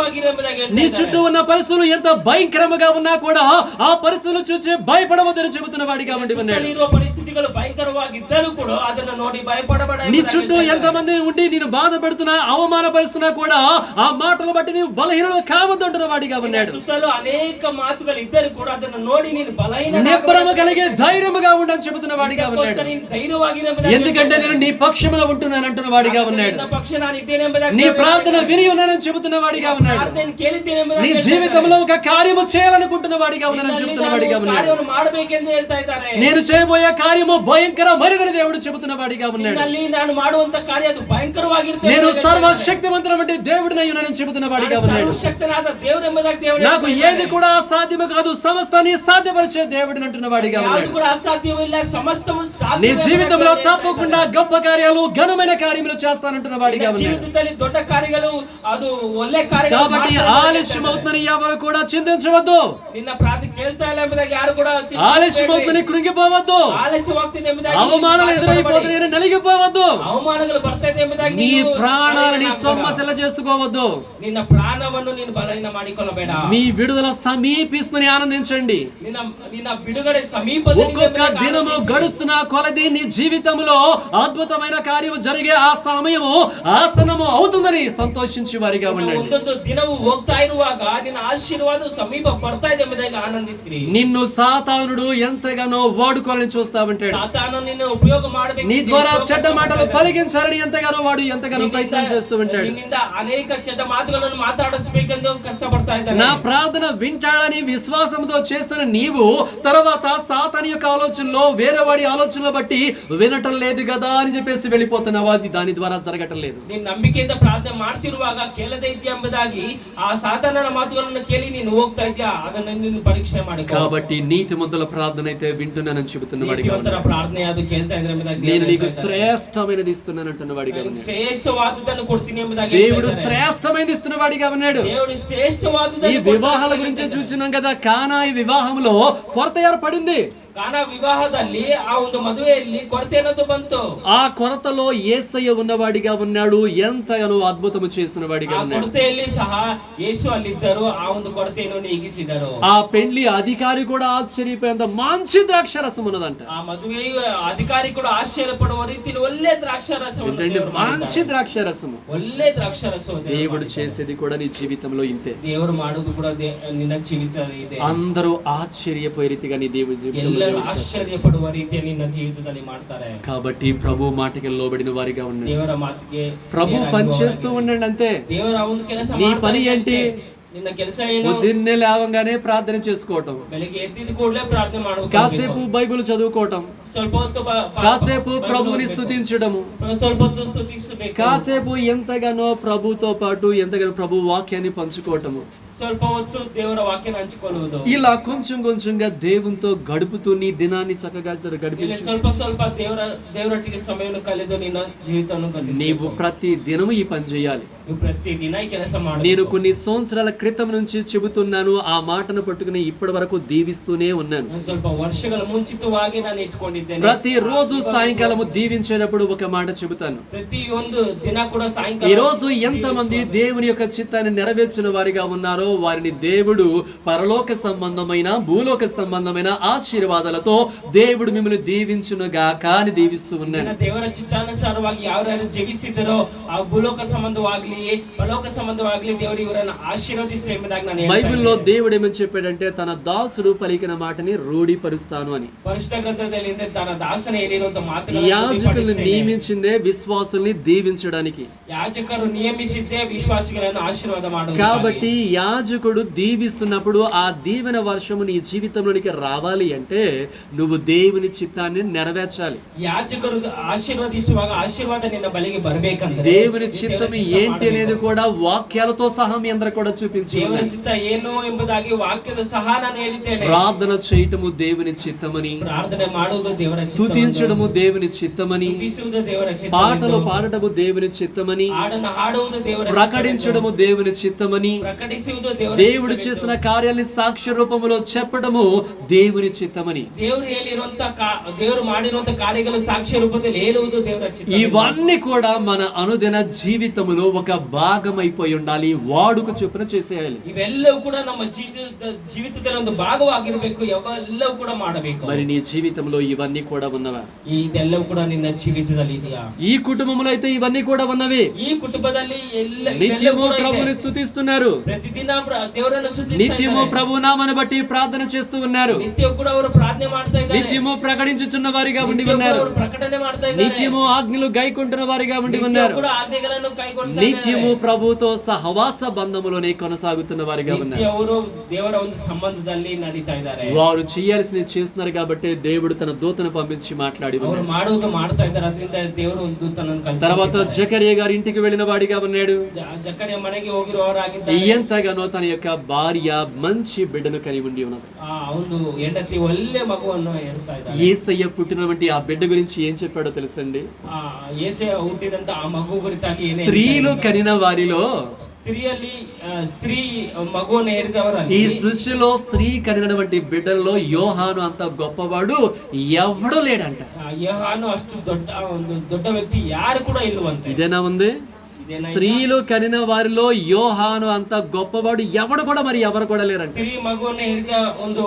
నీ చుట్టూ ఉన్న పరిస్థితులు ఎంత భయంకరంగా ఉన్నా కూడా ఆ పరిస్థితులు చూసి భయపడవద్దని చెబుతున్న వాడిగా ఉన్నాడు. పరిస్థితులు భయంకరವಾಗಿದ್ದರೂ ಕೂಡ ಅದನ್ನು ನೋಡಿ ಭಯಪಡಬೇಡ. నీ చుట్టూ ఎంతమంది ఉండి నేను బాధ పెడుతున్నా, అవమానపరుస్తున్నా కూడా ఆ మాటలు బట్టి నీవు బలహీనుడు కావద్దు అంటున్న వాడిగా ఉన్నాడు. సుత్తలో అనేక మాటలు ఇద్దరు కూడా ಅದನ್ನು ನೋಡಿ ನೀನು బలహీన నిబ్రమ కలిగి ధైర్యముగా ఉండని చెబుతున్న వాడిగా ఉన్నాడు. ఎందుకంటే నేను నీ పక్షమున ఉంటున్నాను అంటున్న వాడిగా ఉన్నాడు. నీ ప్రార్థన విని ఉన్నానని చెబుతున్న వాడిగా ఉన్నాడు. నీ జీవితంలో ఒక కార్యము చేయాలనుకుంటున్న వాడిగా ఉన్నానని చెబుతున్న వాడిగా ఉన్నాడు. నేను చేయబోయే కార్యము భయంకరమైనదని దేవుడు చెబుతున్న వాడిగా ఉన్నాడు. నేను సర్వశక్తివంతుడైన దేవుడినై ఉన్నానని చెబుతున్న వాడిగా ఉన్నాడు. నాకు ఏది కూడా అసాధ్యము కాదు, సమస్తాన్ని సాధ్యపరిచే దేవుడిని అంటున్న వాడిగా ఉన్నాడు. నీ జీవితంలో తప్పకుండా గొప్ప కార్యాలు, ఘనమైన కార్యములు చేస్తానంటున్న వాడిగా ఉన్నాడు. కాబట్టి ఆలస్యం అవుతుందని ఎవరు కూడా చింతించవద్దు. ఆలస్యం అవుతుందని కృంగిపోవద్దు. అవమానాలు ఎదురైపోతున్నాయని నలిగిపోవద్దు. నీ ప్రాణాలని సమస్యలు చేసుకోవద్దు. నిన్న ప్రాణವನ್ನು ನೀನು ಬಲಹೀನ ಮಾಡಿಕೊಳ್ಳಬೇಡ. మీ విడుదల సమీపిస్తుందని ఆనందించండి. నిన్న బిడుగడే సమీపದಲ್ಲಿ ఒక్కొక్క దినము గడుస్తున్న కొలది నీ జీవితంలో అద్భుతమైన కార్యము జరిగే ఆ సమయము ఆసనము అవుతుందని సంతోషించి వారిగా ఉండండి. ಒಂದೊಂದು ದಿನವು ಹೋಗ್ತಾ ಇರುವಾಗ ನಿನ್ನ ಆಶೀರ್ವಾದ ಸಮೀಪ ಬರ್ತಾ ಇದೆ ಎಂಬುದಾಗಿ ಆನಂದಿಸಿರಿ. నిన్ను సాతానుడు ఎంతగానో వాడుకోవాలని చూస్తా ఉంటాడు. సాతాను నిన్ను ఉపయోగ ಮಾಡಬೇಕು, నీ ద్వారా చెడ్డ మాటలు పలికించాలని ఎంతగానో వాడు ప్రయత్నం చేస్తూ ఉంటాడు. నిన్నింద అనేక చెడ్డ మాటలను మాట్లాడించಬೇಕೆಂದು కష్టపడతా ఇದ್ದಾನೆ. నా ప్రార్థన వింటాడని విశ్వాసంతో చేస్తున్న నీవు తర్వాత సాతాను యొక్క ఆలోచనలో, వేరే వాడి ఆలోచనలో బట్టి వినటం లేదు కదా అని చెప్పేసి వెళ్ళిపోతున్నావా? అది దాని ద్వారా జరగటం లేదు. ನೀನು ನಂಬಿಕೆಯಿಂದ ಪ್ರಾರ್ಥನೆ ಮಾಡ್ತಿರುವಾಗ ಕೇಳದೇ ಇದೆಯಾ ಎಂಬುದಾಗಿ ಆ ಸಾತಾನನ ಮಾತುಗಳನ್ನು ಕೇಳಿ ನೀನು ಹೋಗ್ತಾ ಇದೆಯಾ, ಅದನ್ನು ನೀನು ಪರೀಕ್ಷೆ ಮಾಡಿಕೊ. కాబట్టి నీతిమంతుల ప్రార్థన అయితే వింటున్నానని చెబుతున్న వాడిగా ఉన్నాడు. ನಿರಂತರ ಪ್ರಾರ್ಥನೆ ಅದು ಕೇಳ್ತಾ ಇದ್ರೆ ಎಂಬುದಾಗಿ నేను ದೇವರು నీకు ಹೇಳ್ತಾ ಇದ್ದಾರೆ. శ్రేష్టమైనది ఇస్తున్నాను అంటున్న వాడిగా ನಿನಗೆ ఉన్నాడు. ಶ್ರೇಷ್ಠವಾದುದನ್ನು ಕೊಡ್ತೀನಿ ಎಂಬುದಾಗಿ దేవుడు ಹೇಳ್ತಾ ಇದ್ದಾರೆ. శ్రేష్టమైనది ఇస్తున్న వాడిగా ఉన్నాడు. దేవుడు ఈ ಶ್ರೇಷ್ಠವಾದುದನ್ನು వివాహాల గురించి చూసినాం కదా, కానా ఈ వివాహంలో కొరత ఏర్పడింది. ಕಾನಾ ವಿವಾಹದಲ್ಲಿ ಆ ಒಂದು ಮದುವೆಯಲ್ಲಿ ಕೊರತೆ ಅನ್ನೋದು ಬಂತು. ఆ కొరతలో యేసయ్య ఉన్నవాడిగా ఉన్నాడు, ఎంతగానో అద్భుతము చేసిన వాడిగా ಆ ఉన్నాడు. ಕೊರತೆಯಲ್ಲಿ ಸಹ ಯೇಸು ಅಲ್ಲಿದ್ದರು, ಆ ಒಂದು ಕೊರತೆಯನ್ನು ನೀಗಿಸಿದರು. ఆ పెండ్లి అధికారి కూడా ఆశ్చర్యపోయేంత మంచి ద్రాక్షరసం ఉన్నదంట. ಆ ಮದುವೆಯ ಅಧಿಕಾರಿ ಕೂಡ ಆಶ್ಚರ್ಯ ಪಡುವ ರೀತಿಯಲ್ಲಿ ಒಳ್ಳೆ ದ್ರಾಕ್ಷಾರಸವನ್ನು ఏంటంటే ದೇವರು మంచి ಮಾಡಿದ್ದಾರೆ. ద్రాక్షరసము. ಒಳ್ಳೆ ದ್ರಾಕ್ಷಾರಸ దేవుడు చేసేది కూడా నీ జీవితంలో ఇంతే. ದೇವರು ಮಾಡುವುದು ಕೂಡ ನಿನ್ನ ಜೀವಿತ ಇದೆ. అందరూ ఆశ్చర్యపోయే రీతిగా నీ దేవుడి జీవితంలో ಎಲ್ಲರೂ దేవుడు చేస్తాడు. ಆಶ್ಚರ್ಯ ಪಡುವ ರೀತಿಯಲ್ಲಿ ನಿನ್ನ ಜೀವಿತದಲ್ಲಿ ಮಾಡ್ತಾರೆ. కాబట్టి ప్రభు మాటకి లోబడిన వారిగా ఉండండి. ದೇವರ ಮಾತಿಗೆ ప్రభు పని చేస్తూ ఉండండి అంతే. ದೇವರ ಒಂದು ಕೆಲಸ నీ ಮಾಡ್ತಾ పని ಇದ್ರೆ ఏంటి? ಅಷ್ಟೇ. ನಿನ್ನ ಕೆಲಸ ಏನು? పొద్దున్నే లేవంగానే ప్రార్థన చేసుకోవటం, ಬೆಳಿಗ್ಗೆ ಎದ್ದಿದ ಕೂಡಲೇ ಪ್ರಾರ್ಥನೆ ಮಾಡಬೇಕು. కాసేపు బైబిల్ చదువుకోవటం, ಸ್ವಲ್ಪ ಹೊತ್ತು కాసేపు ప్రభువుని స్తుతించడము, ಸ್ವಲ್ಪ ಹೊತ್ತು ಸ್ತುತಿಸಬೇಕು. కాసేపు ఎంతగానో ప్రభుతో పాటు ఎంతగానో ప్రభు వాక్యాన్ని పంచుకోవటము, ಸ್ವಲ್ಪ ಹೊತ್ತು ದೇವರ ವಾಕ್ಯನ ಹಂಚಿಕೊಳ್ಳುವುದು. ఇలా కొంచెం కొంచెంగా దేవునితో గడుపుతూ నీ దినాన్ని చక్కగా ಇಲ್ಲಿ గడిపించు. ಸ್ವಲ್ಪ ಸ್ವಲ್ಪ ದೇವರೊಟ್ಟಿಗೆ ಸಮಯವನ್ನು ಕಳೆದು ನಿನ್ನ ಜೀವಿತವನ್ನು ಕಲಿಸು. నీవు ప్రతి దినము ఈ పని చేయాలి. ನೀವು ಪ್ರತಿದಿನ ಈ ಕೆಲಸ ಮಾಡು. నేను కొన్ని సంవత్సరాల క్రితం నుంచి చెబుతున్నాను, ಆ మాటను పట్టుకుని ఇప్పటి వరకు దీవిస్తూనే ఉన్నాను. ನಾನು ಸ್ವಲ್ಪ ವರ್ಷಗಳ ಮುಂಚಿತವಾಗಿ ನಾನು ಇಟ್ಕೊಂಡಿದ್ದೇನೆ. ప్రతి రోజు సాయంకాలము దీవించేటప్పుడు ఒక మాట చెబుతాను. ಪ್ರತಿಯೊಂದು ದಿನ ಕೂಡ ಸಾಯಂಕಾಲ ఈ రోజు ఎంతమంది దేవుని యొక్క చిత్తాన్ని నెరవేర్చిన వారిగా ఉన్నారో వారిని దేవుడు పరలోక సంబంధమైన భూలోక సంబంధమైన ఆశీర్వాదాలతో దేవుడు మిమ్మల్ని దీవించునుగాక అని దీవిస్తూ ఉన్నాను. ದೇವರ ಚಿತ್ತಾನುಸಾರವಾಗಿ ಯಾರ್ಯಾರು ಜೀವಿಸಿದರೋ ಆ ಭೂಲೋಕ ಸಂಬಂಧವಾಗ್ಲಿ ಪರಲೋಕ ಸಂಬಂಧವಾಗ್ಲಿ ದೇವರು ಇವರನ್ನು ಆಶೀರ್ವದಿಸಲಿ ಎಂಬುದಾಗಿ ನಾನು ಹೇಳ್ತಾ బైబిల్లో ಇದ್ದೇನೆ. దేవుడు ఏమని చెప్పాడంటే తన దాసుడు పలికిన మాటని రూఢీపరుస్తాను అని. ಪರಿಶುದ್ಧ ಗ್ರಂಥದಲ್ಲಿ ತನ್ನ ದಾಸನ ಹೇಳಿರುವಂತ ಮಾತುಗಳನ್ನು యాజకుల్ని ರೂಢಿಪಡಿಸ್ತೇನೆ. నియమించిందే విశ్వాసుల్ని దీవించడానికి. ಯಾಜಕರು ನಿಯಮಿಸಿದ್ದೇ ವಿಶ್ವಾಸಿಗಳನ್ನು ಆಶೀರ್ವಾದ ಮಾಡುವುದು. కాబట్టి యాజకుడు దీవిస్తున్నప్పుడు ఆ దీవెన వర్షము నీ జీవితంలోనికి రావాలి అంటే నువ్వు దేవుని చిత్తాన్ని నెరవేర్చాలి. ಯಾಜಕರು ಆಶೀರ್ವದಿಸುವಾಗ ಆಶೀರ್ವಾದ ನಿನ್ನ ಬಳಿಗೆ ಬರಬೇಕಂದ್ರೆ దేవుని చిత్తం ఏంటి అనేది కూడా వాక్యాలతో సహా మీ అందరూ కూడా చూపించి ದೇವರ ఉన్నాయి. ಚಿತ್ತ ಏನು ಎಂಬುದಾಗಿ ವಾಕ್ಯದ ಸಹ ನಾನು ಹೇಳಿದ್ದೇನೆ. ప్రార్థన చేయటము దేవుని చిత్తమని, ಪ್ರಾರ್ಥನೆ ಮಾಡುವುದು ದೇವರ ಚಿತ್ತ, స్తుతించడము దేవుని చిత్తమని, ಸ್ತುತಿಸುವುದು ದೇವರ ಚಿತ್ತ, పాటలు పాడటము దేవుని చిత్తమని, ಹಾಡನ್ನು ಹಾಡುವುದು ದೇವರ ಚಿತ್ತ, ప్రకటించడము దేవుని చిత్తమని, ಪ್ರಕಟಿಸುವುದು ದೇವರ దేవుడు చేసిన కార్యాలని సాక్ష్య రూపంలో చెప్పడము దేవుని చిత్తమని, ದೇವರು ಹೇಳಿರುವಂತ ದೇವರು ಮಾಡಿರುವಂತ ಕಾರ್ಯಗಳು ಸಾಕ್ಷ್ಯ ರೂಪದಲ್ಲಿ ಹೇಳುವುದು ದೇವರ ಚಿತ್ತ. ఇవన్నీ కూడా మన అనుదిన జీవితంలో ఒక భాగమైపోయి ఉండాలి. వాడుక చొప్పున చేసేయాలి. ಇವೆಲ್ಲವೂ ಕೂಡ ನಮ್ಮ ಜೀವಿತದಲ್ಲಿ ಒಂದು ಭಾಗವಾಗಿರಬೇಕು. ಎಲ್ಲವೂ ಕೂಡ ಮಾಡಬೇಕು. మరి నీ జీవితంలో ఇవన్నీ కూడా ఉన్నవా? ಇದೆಲ್ಲವೂ ಕೂಡ ನಿನ್ನ ಜೀವಿತದಲ್ಲಿ ಇದೆಯಾ? ఈ కుటుంబంలో అయితే ఇవన్నీ కూడా ఉన్నవి. ಈ ಕುಟುಂಬದಲ್ಲಿ నిత్యము ప్రభుని స్తుతిస్తున్నారు. ಪ್ರತಿದಿನ ದೇವರನ್ನು నిత్యము ప్రభు నామను బట్టి ప్రార్థన చేస్తూ ఉన్నారు. ನಿತ್ಯವೂ ಕೂಡ ಅವರು ಪ್ರಾರ್ಥನೆ ಮಾಡ್ತಾ ಇದ್ದಾರೆ. నిత్యము ప్రకటించుచున్న వారిగా ఉండి ఉన్నారు. ಅವರು ಪ್ರಕಟಣೆ ಮಾಡ್ತಾ ಇದ್ದಾರೆ. నిత్యము ఆజ్ఞలు గైకొంటున్న వారిగా ఉండి ఉన్నారు. ಕೂಡ ಆಜ್ಞೆಗಳನ್ನು ಕೈಗೊಳ್ತಾ నిత్యము ప్రభుతో సహవాస బంధములోనే కొనసాగుతున్న వారిగా ఉన్నారు. ಅವರು ದೇವರ ಒಂದು ಸಂಬಂಧದಲ್ಲಿ ನಡೀತಾ ಇದ್ದಾರೆ. వారు చేయాల్సినవి చేస్తున్నారు కాబట్టి దేవుడు తన దూతను పంపించి మాట్లాడి ಅವರು ఉన్నాడు. ಮಾಡುವುದು ಮಾಡ್ತಾ ఇದ್ದಾರೆ. ಅದರಿಂದ ದೇವರು ಒಂದು ದೂತನನ್ನು ಕಳಿಸಿದ್ದಾರೆ. తర్వాత జకరియా గారి ఇంటికి వెళ్ళిన వాడిగా ఉన్నాడు. ಜಕರಿಯ ಮನೆಗೆ ಹೋಗಿರುವವರಾಗಿದ್ದಾರೆ. ఎంతగానో తన యొక్క భార్య మంచి బిడ్డను కలిగి ఉండి ఉన్నది. ಒಂದು ಹೆಂಡತಿ ಒಳ್ಳೆ ಮಗುವನ್ನು ಹೆರ್ತಾ ಇದ್ದಾರೆ. యేసయ్య పుట్టినటువంటి ఆ బిడ్డ గురించి ఏం చెప్పాడో తెలుసండి? యేసయ్య ಹುಟ್ಟಿದಂತ ಆ ಮಗು ಕುರಿತಾಗಿ స్త్రీలు కనిన వారిలో, ಸ್ತ್ರೀಯಲ್ಲಿ ಸ್ತ್ರೀ ಮಗುವನ್ನು ಹೆರಿದವರಲ್ಲಿ, ఈ సృష్టిలో స్త్రీ కనినటువంటి బిడ్డల్లో యోహాను అంత గొప్పవాడు ఎవడూ లేడంట. ಯೋಹಾನು ಅಷ್ಟು ದೊಡ್ಡ ವ್ಯಕ್ತಿ ಯಾರು ಕೂಡ ಇಲ್ಲವಂತೆ. ఇదేనా ఉంది? స్త్రీలు కనిన వారిలో యోహాను అంత గొప్పవాడు ఎవడు కూడా మరి ఎవరు కూడా లేరంట. ಸ್ತ್ರೀ ಮಗುವನ್ನು ಹೆರಿದ ಒಂದು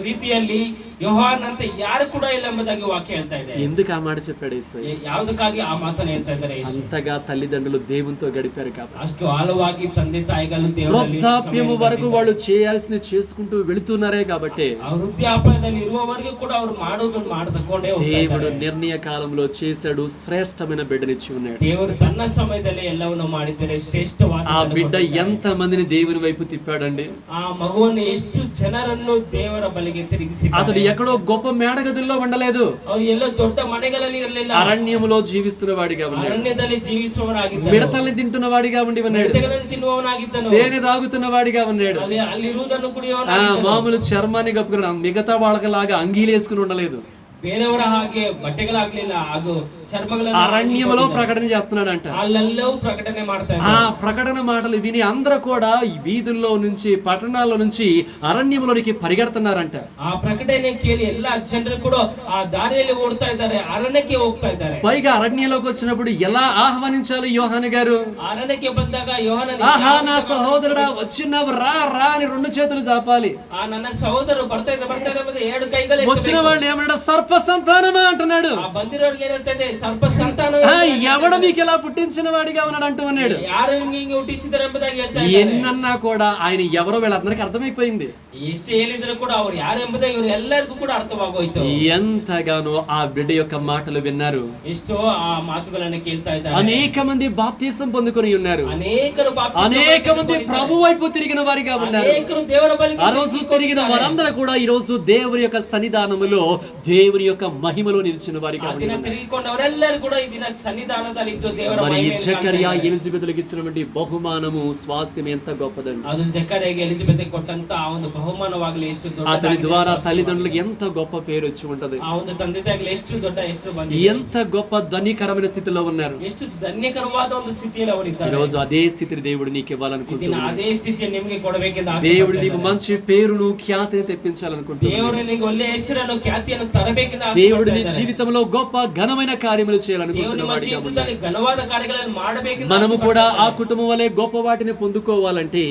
ರೀತಿಯಲ್ಲಿ ಯೋಹಾನ್ ಅಂತ ಯಾರು ಕೂಡ ಇಲ್ಲ ಎಂಬುದಾಗಿ ವಾಕ್ಯ ಹೇಳ್ತಾ ಇದೆ. ఎందుకు ఆ మాట చెప్పాడు యేసయ్య? ಯಾವುದಕ್ಕಾಗಿ ಆ ಮಾತನ್ನು ಹೇಳ್ತಾ ಇದ್ದಾರೆ? అంతగా తల్లిదండ్రులు దేవునితో గడిపారు కాబట్టి, ಅಷ್ಟು ಆಳವಾಗಿ ತಂದೆ ತಾಯಿಗಳು వృద్ధాప్యము వరకు వాళ్ళు చేయాల్సిన చేసుకుంటూ వెళుతున్నారే కాబట్టి ಆ ವೃದ್ಧಾಪ್ಯದಲ್ಲಿ ಇರುವವರೆಗೂ ಕೂಡ ಅವರು ಮಾಡೋದನ್ನು ಮಾಡತಕೊಂಡೇ దేవుడు నిర్ణయ కాలంలో చేశాడు. శ్రేష్టమైన బిడ్డనిచ్చి ఉన్నాడు. ದೇವರು ತನ್ನ ಸಮಯದಲ್ಲಿ ಎಲ್ಲವನ್ನು ಮಾಡಿದ್ದಾರೆ. ಶ್ರೇಷ್ಠವಾದ ఆ బిడ్డ ఎంత మందిని దేవుని వైపు తిప్పాడండి. ಆ ಮಗುವನ್ನು ಎಷ್ಟು ಜನರನ್ನು ದೇವರ ಬಳಿಗೆ ತಿರುಗಿಸಿದ್ದಾರೆ. అతడు ఎక్కడో గొప్ప మేడగదుల్లో ఉండలేదు. ಅವರು ಎಲ್ಲ ದೊಡ್ಡ ಮನೆಗಳಲ್ಲಿ ಇರಲಿಲ್ಲ. అరణ్యములో జీవిస్తున్న వాడిగా ఉన్నాడు. ಅರಣ್ಯದಲ್ಲಿ ಜೀವಿಸುವವರಾಗಿದ್ದರು. మిడతల్ని తింటున్న వాడిగా ఉండి ఉన్నాడు. ಮಿಡತೆಗಳನ್ನು ತಿನ್ನುವವನಾಗಿದ್ದನು. తేనె తాగుతున్న వాడిగా ఉన్నాడు. ಅಲ್ಲಿರುವುದನ್ನು ఆ ಕುಡಿಯುವವನಾಗಿದ್ದನು. మామూలు చర్మాన్ని కప్పుకున్నాడు. మిగతా వాళ్ళకిలాగా అంగీలు వేసుకుని ఉండలేదు. ಬೇರೆಯವರ ಹಾಗೆ ಬಟ್ಟೆಗಳಾಗ್ಲಿಲ್ಲ, ಅದು ಚರ್ಮಗಳನ್ನು అరణ్యములో ప్రకటన చేస్తున్నాడంట. ಅಲ್ಲೆಲ್ಲವೂ ಪ್ರಕಟಣೆ ಮಾಡ್ತಾ ఆ ಇದ್ದಾರೆ. ప్రకటన మాటలు విని అందరూ కూడా ఈ వీధుల్లో నుంచి పట్టణాల్లో నుంచి అరణ్యములోనికి పరిగెడుతున్నారంట. ಆ ಪ್ರಕಟಣೆ ಕೇಳಿ ಎಲ್ಲಾ ಜನರು ಕೂಡ ಆ ದಾರಿಯಲ್ಲಿ ಓಡ್ತಾ ಇದ್ದಾರೆ, ಅರಣ್ಯಕ್ಕೆ ಹೋಗ್ತಾ ಇದ್ದಾರೆ. పైగా అరణ్యంలోకి వచ్చినప్పుడు ఎలా ఆహ్వానించాలి యోహాను గారు? ಅರಣ್ಯಕ್ಕೆ ಬಂದಾಗ ಯೋಹಾನನ ఆహా నా సహోదరుడా వచ్చినావు రా రా అని రెండు చేతులు చాపాలి. ಆ ನನ್ನ ಸಹೋದರರು ಬರ್ತಾ ಇದ್ದಾರೆ ಮತ್ತೆ ಎರಡು ಕೈಗಳು వచ్చిన వాళ్ళు ఏమన్నాడు? సర్ప సంతానమా అంటున్నాడు. ಆ ಬಂದಿರೋರಿಗೆ ಏನಂತ ಇದೆ? ಸರ್ಪ ಸಂತಾನವೇ. ఎవడ మీకు ఇలా పుట్టించిన వాడిగా ఉన్నాడు అంటూ ఉన్నాడు. ಯಾರು ನಿಮ್ಗೆ ಹಿಂಗೆ ಹುಟ್ಟಿಸಿದ್ದಾರೆ ಎಂಬುದಾಗಿ ಹೇಳ್ತಾ ಇದ್ದಾರೆ. ఎన్నన్నా కూడా ఆయన ఎవరో వీళ్ళందరికీ అర్థమైపోయింది. ಎಷ್ಟು ಹೇಳಿದ್ರು ಕೂಡ ಅವ್ರು ಯಾರು ಎಂಬುದಾಗಿ ಇವರು ಎಲ್ಲರಿಗೂ ಕೂಡ ಅರ್ಥವಾಗೋಯ್ತು. ఎంతగానో ఆ బిడ్డ యొక్క మాటలు విన్నారు. ಎಷ್ಟೋ ಆ ಮಾತುಗಳನ್ನು ಕೇಳ್ತಾ ಇದ್ದಾರೆ. అనేక మంది బాప్తిసం పొందుకొని ఉన్నారు. ಅನೇಕರು అనేక మంది ప్రభు వైపు తిరిగిన వారిగా ఉన్నారు. ಅನೇಕರು ದೇವರ ಬಳಿಗೆ ఆ రోజు తిరిగిన వారందరూ కూడా ఈ రోజు దేవుని యొక్క సన్నిధానములో దేవుని యొక్క మహిమలో నిలిచిన వారిగా ಆ ದಿನ ఉన్నారు. ತಿರುಗಿಕೊಂಡವರೆಲ್ಲರೂ ಕೂಡ ಈ ದಿನ ಸನ್ನಿಧಾನದಲ್ಲಿ ಇದ್ದು ದೇವರ మరి ಮಹಿಮೆಯನ್ನು జకరియా ಕಾಣ್ತಾ ಇದ್ದಾರೆ. ఎలిజబెత్లకు ఇచ్చినటువంటి బహుమానము స్వాస్థ్యం ఎంత గొప్పదండి. ಅದು ಜಕರ್ಯಗೆ ಎಲಿಜಬೆತ್ ಕೊಟ್ಟಂತ ಆ ಒಂದು ಬಹುಮಾನವಾಗಲಿ ಎಷ್ಟು అతని ದೊಡ್ಡ ద్వారా తల్లిదండ్రులకు ఎంత గొప్ప పేరు వచ్చి ఉంటది. ಆ ಒಂದು ತಂದೆ ತಾಯಿಗೆ ಎಷ್ಟು ದೊಡ್ಡ ಹೆಸರು ಬಂದಿದೆ, ఎంత గొప్ప ధనికరమైన స్థితిలో ఉన్నారు. ಎಷ್ಟು ಧನ್ಯಕರವಾದ ಒಂದು ಸ್ಥಿತಿಯಲ್ಲಿ ಅವರು ఈ ಇದ್ದಾರೆ. రోజు అదే స్థితిని దేవుడు నీకు ಈ ఇవ్వాలనుకుంటున్నాడు. ದಿನ ಅದೇ ಸ್ಥಿತಿಯನ್ನು ನಿಮಗೆ ಕೊಡಬೇಕೆಂದು దేవుడు ಆಸೆ నీకు మంచి పేరును ఖ్యాతిని తెప్పించాలనుకుంటున్నాడు. ದೇವರು ನಿಮಗೆ ಒಳ್ಳೆ ಹೆಸರನ್ನು ಖ್ಯಾತಿಯನ್ನು ತರಬೇಕೆಂದು ಆಸೆ దేవుడు నీ ಪಡ್ತಾ ಇದ್ದಾರೆ. జీవితంలో గొప్ప ఘనమైన కార్యములు ದೇವರು చేయాలనుకుంటున్న ನಿಮ್ಮ వాడిగా ఉన్నాడు. ಜೀವಿತದಲ್ಲಿ ಘನವಾದ ಕಾರ್ಯಗಳನ್ನು ಮಾಡಬೇಕೆಂದು మనము ಆಸೆ కూడా ಪಡ್ತಾ ఆ ಇದ್ದಾರೆ. కుటుంబం వలె గొప్ప వాటిని పొందుకోవాలంటే